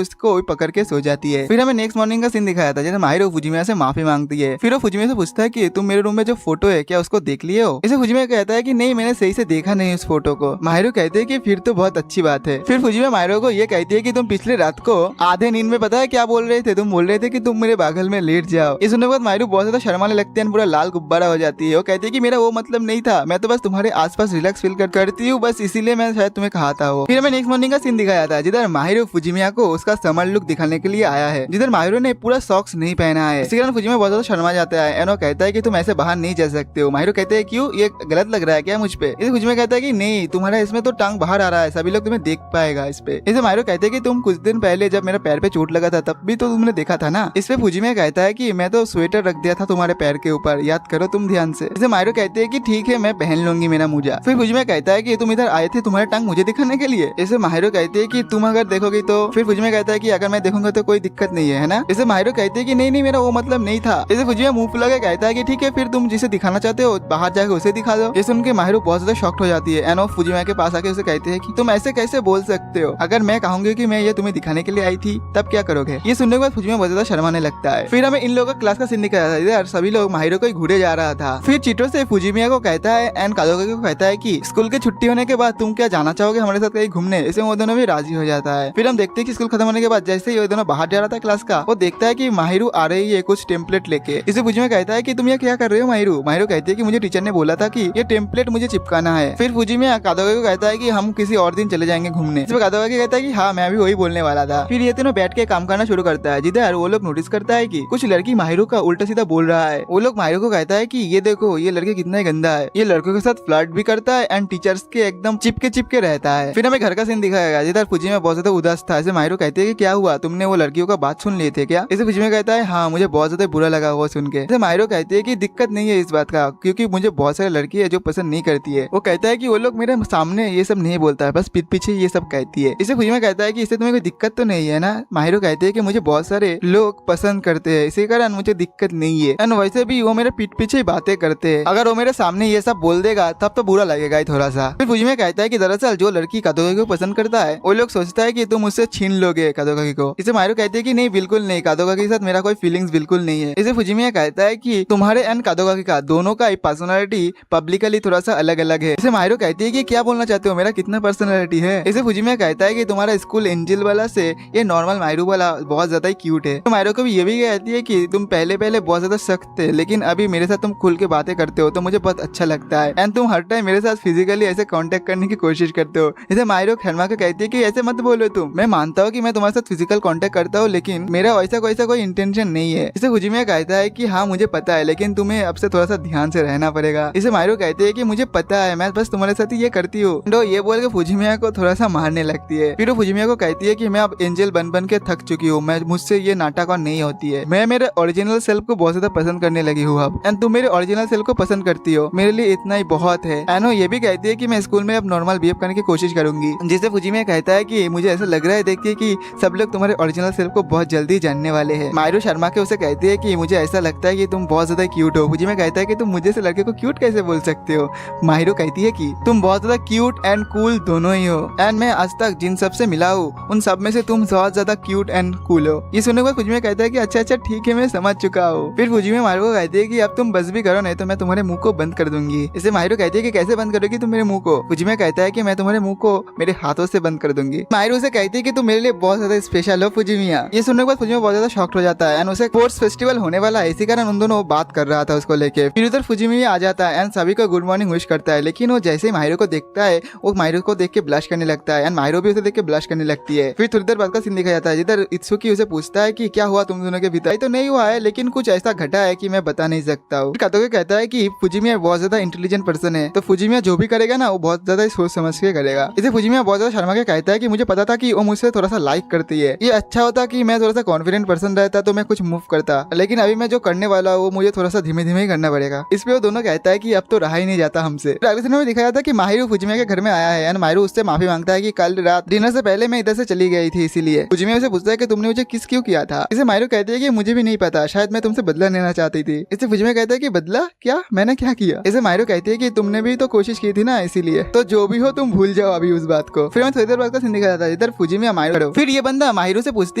उसको पकड़ के सो जाती है। फिर हमें नेक्स्ट मॉर्निंग का सीन दिखाया था जैसे माहिरो फुजिमिया से माफी मांगती है। फिर वो फुजिमिया से पूछता है कि तुम मेरे रूम में जो फोटो है क्या उसको देख लिए हो। इसे फुजिमिया कहता है कि नहीं मैंने सही से देखा नहीं उस फोटो को। माहिरो कहते हैं कि फिर तो बहुत अच्छी बात है। फिर फुजिमिया माहिरो को ये कहती है कि तुम पिछले रात को आधे नींद में पता है क्या बोल रहे थे, तुम बोल रहे थे कि तुम मेरे बगल में लेट जाओ। ये सुनने के बाद माहिरो बहुत ज्यादा शर्माने लगती है, पूरा लाल गुब्बारा हो जाती है। वो कहती है कि मेरा वो मतलब नहीं था, मैं तो बस तुम्हारे आसपास रिलैक्स फील करती हूँ बस इसीलिए मैं शायद तुम्हें कहा था। वो फिर हमें नेक्स्ट मॉर्निंग का सीन दिखाया था जिधर माहिरो फुजिमिया को उसका समर लुक दिखाने के लिए आया है, जिधर माहिरो ने पूरा सॉक्स नहीं पहना है। इसी कारण फुजिमिया बहुत ज्यादा शर्मा जाता है एंड वो कहता है कि तुम ऐसे बाहर नहीं जा सकते हो। माहिरो कहते हैं क्यों, ये गलत लग रहा है क्या मुझ पे। इसे फुजिमिया कहता है कि नहीं तुम्हारा इसमें तो टांग बाहर आ रहा है, सभी लोग तुम्हें देख पाएगा इस पे। इसे माहिरो कहते हैं कि तुम कुछ दिन पहले जब मेरे पैर पे चोट लगा था तब भी तो तुमने देखा था ना। इस पे फुजिमिया कहता है कि मैं तो स्वेटर रख दिया था तुम्हारे पैर के ऊपर, याद करो तुम ध्यान से। इसे माहिरो कहते हैं कि ठीक है मैं पहन लूंगी मेरा मोजा। फिर फुजिमिया कहता है कि तुम इधर आए थे तुम्हारे टांग मुझे दिखाने के लिए। इसे माहिरो कहते हैं कि तुम अगर देखोगी तो। फिर फुजिमिया कहता है कि अगर मैं देखूंगा तो कोई दिक्कत नहीं है ना। इसे माहिरो कहते हैं कि नहीं नहीं मेरा वो मतलब नहीं था। इसे फुजिमिया मुंह फुला के कहता है कि ठीक है फिर तुम जिसे दिखाना चाहते हो बाहर जाकर उसे दिखा दो। ये सुन के माहिरो बहुत ज्यादा शॉक्ड हो जाती है एंड वो फुजिमिया के पास आके उसे कहते हैं कि तुम ऐसे कैसे बोल सकते हो, अगर मैं कहूंगी कि मैं ये तुम्हें दिखाने के लिए आई थी तब क्या करोगे। ये सुनने के बाद फुजिमिया बहुत ज्यादा शर्माने लगता है। फिर हमें इन लोगों का क्लास का सीन दिखाया था इधर सभी लोग माहिरो को घूरे जा रहा था। फिर चीटो से फुजिमिया को कहता है एंड कादोकाकी को कहता है कि स्कूल की छुट्टी होने के बाद तुम क्या जाना चाहोगे हमारे साथ कहीं घूमने। इसे वो दोनों भी राजी हो जाता है। फिर हम देखते हैं कि स्कूल खत्म होने के बाद जैसे ही वो दोनों बाहर जा रहा था क्लास का, वो देखता है कि माहिरो आ रही है कुछ टेम्पलेट लेके। इसे फुजिमिया कहता है कि तुम ये क्या कर रहे हो माहिरो। माहिरो कहती है कि मुझे टीचर ने बोला था कि ये टेम्पलेट मुझे चिपकाना है। फिर फुजिमिया कादोकाकी को कहता है कि हम किसी और दिन चले जाएंगे घूमने। इसमें कादोकाकी कहता है कि हाँ मैं भी वही बोलने वाला था। फिर ये तीनों बैठ के काम करना शुरू करता है जिधर वो लोग नोटिस करता है कि कुछ लड़की माहिरो का उल्टा सीधा बोल रहा है। वो लोग माहिरो को कहता है कि ये देखो ये लड़के कितना गंदा है, ये लड़कों के साथ फ्लर्ट भी करता है एंड टीचर्स के एकदम चिपके रहता है। फिर हमें घर का सीन दिखाया गया जिधर फुजिमिया बहुत ज्यादा उदास था। ऐसे माहिरो कहते हैं कि क्या हुआ, तुमने वो लड़कियों का बात सुन लिए थे क्या। इसे फुजिमिया कहता है हाँ मुझे बहुत ज्यादा बुरा लगा वो सुन के। इसे माहिरो कहती है कि दिक्कत नहीं है इस बात का क्योंकि मुझे बहुत सारी लड़की है जो पसंद नहीं करती है। वो कहता है कि वो लोग मेरे सामने ये सब नहीं बोलता है, बस पीठ पीछे ये सब कहती है। इसे फुजिमिया कहता है कि इससे तुम्हें कोई दिक्कत तो नहीं है ना। माहिरो कहते हैं कि मुझे बहुत सारे लोग पसंद करते हैं इसी कारण मुझे दिक्कत नहीं है एंड वैसे भी वो मेरे पीठ पीछे ही बातें करते हैं, अगर वो मेरे सामने ये सब बोल देगा तब तो बुरा लगेगा ही थोड़ा सा। फिर फुजिमिया कहता है कि दरअसल जो लड़की कादोकाकी को पसंद करता है वो लोग सोचता है कि तुम उससे छीन लोगे कादोकाकी को। इसे माहिरो कहते हैं कि नहीं बिल्कुल नहीं, कादोकाकी के साथ मेरा कोई फीलिंग्स बिल्कुल नहीं है। इसे फुजिमिया कहता है कि तुम्हारे एंड कादोकाकी का दोनों का पर्सनालिटी पब्लिकली थोड़ा सा अलग अलग है। इसे माहिरो कहती है कि क्या बोलना चाहते हो, मेरा कितना पर्सनालिटी है। इसे फुजिमिया कहता है कि तुम्हारा स्कूल एंजल वाला से ये नॉर्मल माहिरो वाला बहुत ज्यादा ही क्यूट है। तो माहिरो को भी ये भी कहती है कि तुम पहले बहुत ज्यादा सख्त थे लेकिन अभी मेरे साथ तुम खुल के बातें करते हो तो मुझे बहुत अच्छा लगता है एंड तुम हर टाइम मेरे साथ फिजिकली ऐसे कांटेक्ट करने की कोशिश करते हो। इसे माहिरो खरमा के कहती है कि ऐसे मत बोलो तुम, मैं मानता हूँ कि मैं तुम्हारे साथ फिजिकल कांटेक्ट करता हूँ लेकिन मेरा वैसा कोई इंटेंशन नहीं है। इसे फुजिमिया कहता है कि हाँ मुझे पता है लेकिन तुम्हें अब से थोड़ा सा ध्यान से रहना पड़ेगा। इसे माहिरो कहते हैं कि मुझे पता है मैं बस तुम्हारे साथ ही ये करती हूँ। तो ये बोल के फुजिमिया को थोड़ा सा मारने लगती है। फिर वो फुजिमिया को कहती है कि मैं अब एंजल बन के थक चुकी हूँ, मैं मुझसे ये नाटक और नहीं होती है, मैं मेरे ओरिजिनल सेल्फ को बहुत ज्यादा पसंद करने लगी हूँ अब एंड तुम मेरे ओरिजिनल सेल्फ को पसंद करती हो, मेरे लिए इतना ही बहुत है। एनो ये भी कहती है कि मैं स्कूल में अब नॉर्मल बिहेव करने की कोशिश करूंगी, जिससे फुजिमिया कहता है कि मुझे ऐसा लग रहा है देख के कि सब लोग तुम्हारे ओरिजिनल सेल्फ को बहुत जल्दी जानने वाले हैं। मायरू शर्मा के उसे कहती है कि मुझे ऐसा लगता है कि तुम बहुत ज्यादा क्यूट हो। फुजिमिया कहता है कि तुम मुझे से लड़के को क्यूट कैसे बोल सकते हो। माहिरो कहती है कि तुम बहुत ज्यादा क्यूट एंड कूल दोनों ही हो, एंड मैं आज तक जिन सब से मिला हूँ उन सब में से तुम बहुत ज्यादा क्यूट एंड कूल हो। ये सुनने के बाद फुजिमिया कहता है कि अच्छा अच्छा ठीक है, मैं समझ चुका हूँ। फिर फुजिमिया माहिरो को कहती है कि अब तुम बस भी करो, नहीं तो मैं तुम्हारे मुंह को बंद कर दूंगी। इसे माहिरो कहती है कि कैसे बंद करोगी तुम मेरे मुंह को। फुजिमिया कहता है कि मैं तुम्हारे मुंह को मेरे हाथों से बंद कर दूंगी। माहिरो से कहती है कि तुम मेरे लिए बहुत ज्यादा स्पेशल हो फुजिमिया। ये सुनने के बाद फुजिमिया बहुत ज्यादा शॉक्ड हो जाता है एंड उसे स्पोर्ट्स फेस्टिवल होने वाला है, इसी कारण उन दोनों बात कर रहा था उसको लेके। फिर उधर फुजिमिया आ जाता है एंड सभी को गुड मॉर्निंग विश करता है, लेकिन वो जैसे ही माहिरो को देखता है वो माहिरो को देख के ब्लश करने लगता है एंड माहिरो भी उसे देख के ब्लश करने लगती है। फिर थोड़ी देर बाद का सीन दिखा जाता है जिधर इत्सुकी उसे पूछता है कि क्या हुआ तुम दोनों के भीतर। तो नहीं हुआ है, लेकिन कुछ ऐसा घटा है कि मैं बता नहीं सकता हूँ। कातोके कहता है कि फुजिमिया बहुत ज्यादा इंटेलिजेंट पर्सन है, तो फुजिमिया जो भी करेगा ना वो बहुत ज्यादा सोच समझ के करेगा। इसे फुजिमिया बहुत ज्यादा शर्मा के कहता है कि मुझे पता था कि वो मुझसे थोड़ा सा लाइक करती है, ये अच्छा होता कि मैं थोड़ा सा कॉन्फिडेंट पर्सन रहता तो मैं कुछ मूव करता, लेकिन अभी मैं जो करने वाला हूँ वो मुझे थोड़ा सा धीमे धीमे ही करना पड़ेगा। इस पे वो दोनों कहता है कि अब तो रहा ही नहीं जाता हमसे। अगले सीन में दिखाया था कि माहिरो फुजिमिया के घर में आया है एंड माहिरो उससे माफी मांगता है कि कल रात डिनर से पहले मैं इधर से चली गई थी, इसीलिए फुजिमिया उसे पूछता है कि तुमने मुझे किस क्यों किया था। इसे माहिरो कहती है कि मुझे भी नहीं पता, शायद मैं तुमसे बदला लेना चाहती थी। इसे फुजिमिया कहता है कि बदला क्या, मैंने क्या किया। इसे माहिरो कहती है कि तुमने भी तो कोशिश की थी ना, इसीलिए तो जो भी हो तुम भूल जाओ अभी उस बात को। फिर मैं थोड़ी देर बाद का सीन दिखा जाता है इधर फुजिमिया माहिरो। फिर ये बंदा माहिरो से पूछती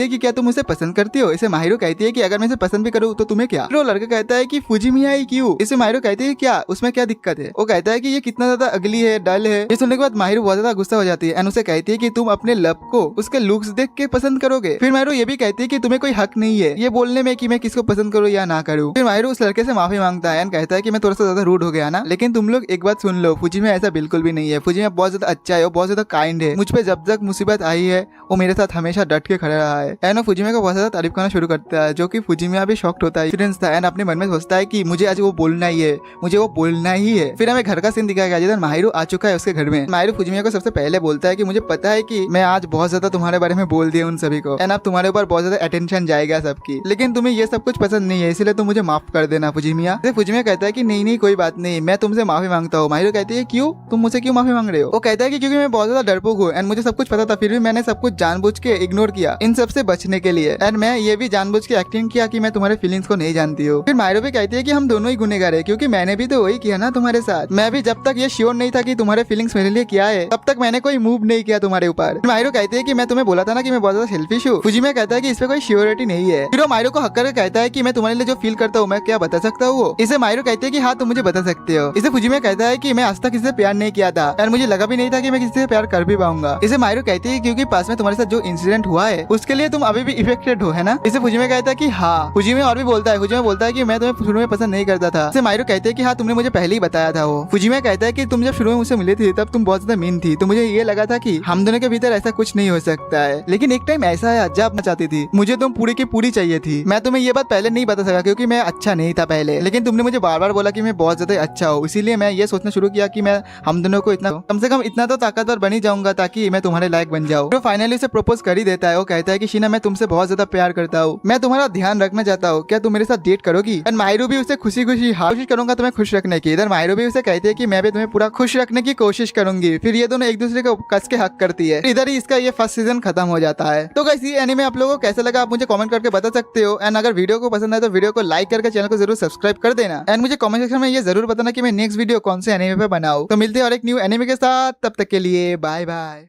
है कि क्या तुम उसे पसंद करती हो। इसे माहिरो कहती है कि अगर मैं इसे पसंद भी करूँ तो तुम्हें क्या। फिर वो लड़का कहता है कि फुजिमिया ही क्यों। इसे माहिरो कहती है क्या उसमें क्या दिक्कत है। वो कहता है कि ये कितना ज्यादा अगली है, डल है। ये सुनने के बाद माहिरो बहुत ज्यादा गुस्सा हो जाती है एंड उसे कहती है कि तुम अपने लब को उसके लुक्स देख के पसंद करोगे। फिर माहिरो ये भी कहती है कि तुम्हें कोई हक नहीं है ये बोलने में कि मैं किसको पसंद करूँ या ना करूँ। फिर माहिरो उस लड़के से माफी मांगता है एंड कहता है कि मैं थोड़ा सा ज्यादा रूड हो गया ना, लेकिन तुम लोग एक बात सुन लो, फुजिमिया ऐसा बिल्कुल भी नहीं है। फुजिमिया बहुत ज्यादा अच्छा है, वो बहुत ज्यादा काइंड है। मुझ पे जब तक मुसीबत आई है वो मेरे साथ हमेशा डट के खड़ा रहा है। एंड फुजिमिया को बहुत ज्यादा तारीफ करना शुरू करता है, जो कि फुजिमिया भी शॉक्ड होता है, एक्सपीरियंस था एंड अपने मन में सोचता है कि मुझे आज वो बोलना ही है, मुझे वो बोलना ही है। फिर हमें घर का सीन दिखाया गया जिधर माहिरो आ चुका है उसके घर में। माहिरो फुजिमिया को सबसे पहले बोलता है कि मुझे पता है कि मैं आज बहुत ज्यादा तुम्हारे बारे में बोल दिया उन सभी को एंड अब तुम्हारे ऊपर बहुत ज्यादा अटेंशन जाएगा सबकी, लेकिन तुम्हें ये सब कुछ पसंद नहीं है, इसलिए तुम मुझे माफ कर देना फुजिमिया। फुजिमिया कहता है कि नहीं नहीं कोई बात नहीं, मैं तुमसे माफी मांगता हूँ। माहिरो कहती है क्यों, तुम मुझसे क्यों माफी मांग रहे हो। वो कहता है कि क्योंकि मैं बहुत ज्यादा डरपोक हूँ एंड मुझे सब कुछ पता था, फिर भी मैंने सब कुछ जानबूझ के इग्नोर किया इन सब से बचने के लिए, एंड मैं ये भी जानबूझ के एक्टिंग किया कि मैं तुम्हारे फीलिंग्स को नहीं जानती हूँ। फिर माहिरो भी कहती है कि हम दोनों ही गुनहगार है, क्योंकि मैंने भी तो वही किया ना तुम्हारे साथ। मैं भी जब तक ये श्योर नहीं था कि तुम्हारे फीलिंग्स मेरे लिए क्या है तब तक मैंने कोई मूव नहीं किया तुम्हारे ऊपर। माहिरो कहती है कि मैं तुम्हें बोला था ना कि मैं बहुत ज्यादा सेल्फिश हूँ। फुजिमिया कहता है कि इस पे कोई श्योरिटी नहीं है। फिर वो माहिरो को हक करके कहता है कि मैं तुम्हारे लिए जो फील करता हूँ मैं क्या बता सकता हूँ। इसे माहिरो कहती है कि हाँ तुम मुझे बता सकते हो। इसे फुजिमिया कहता है कि मैं आज तक किसी से प्यार नहीं किया था और मुझे लगा भी नहीं था कि मैं किसी से प्यार कर भी पाऊंगा। इसे माहिरो कहती है क्योंकि पास में तुम्हारे साथ जो इंसिडेंट हुआ है उसके लिए तुम अभी भी इफेक्टेड हो, है ना। इसे फुजिमिया कहता है कि हाँ। फुजिमिया और भी बोलता है, फुजिमिया बोलता है कि मैं तुम्हें शुरू में पसंद नहीं करता था। इसे माहिरो कहते हैं कि हाँ तुमने मुझे पहले ही बताया था। वो फुजिमिया कहता है कि तुम जब शुरू में मुझसे मिले थे तब तुम बहुत ज्यादा मीन थी, तो मुझे ये लगा था कि हम दोनों के भीतर ऐसा कुछ नहीं हो सकता है, लेकिन एक टाइम ऐसा आया जब मैं चाहती थी, मुझे तुम पूरी की पूरी चाहिए थी। मैं तुम्हें ये बात पहले नहीं बता सका क्योंकि मैं अच्छा नहीं था पहले, लेकिन तुमने मुझे बार बार बोला कि मैं बहुत ज्यादा अच्छा हूँ, इसीलिए मैं ये सोचना शुरू किया कि मैं हम दोनों को इतना कम से कम इतना तो ताकतवर बन ही जाऊंगा ताकि मैं तुम्हारे लायक बन जाऊँ। तो फाइनली उसे प्रपोज कर ही देता है। वो कहता है कि शीना मैं तुमसे बहुत ज्यादा प्यार करता हूँ, मैं तुम्हारा ध्यान रखना चाहता हूँ, क्या तुम मेरे साथ डेट करोगी। एंड माहिरो भी उसे खुशी खुशी कोशिश करूंगा तुम्हें खुश रखने की। इधर माहिरो भी उसे कहती है कि मैं भी तुम्हें पूरा खुश रखने की कोशिश करूंगी। फिर ये दोनों एक दूसरे को कस के हक करती है। इधर ही इसका ये फर्स्ट सीजन खत्म हो जाता है। तो गाइस ये एनीमे आप लोगों को कैसा लगा आप मुझे कमेंट करके बता सकते हो। एंड अगर वीडियो को पसंद आए तो वीडियो को लाइक करके चैनल को जरूर सब्सक्राइब कर देना। एंड मुझे कमेंट सेक्शन में ये जरूर बताना कि मैं नेक्स्ट वीडियो कौन से एनीमे पे बनाऊं। तो मिलते हैं और एक न्यू एनीमे के साथ, तब तक के लिए बाय बाय।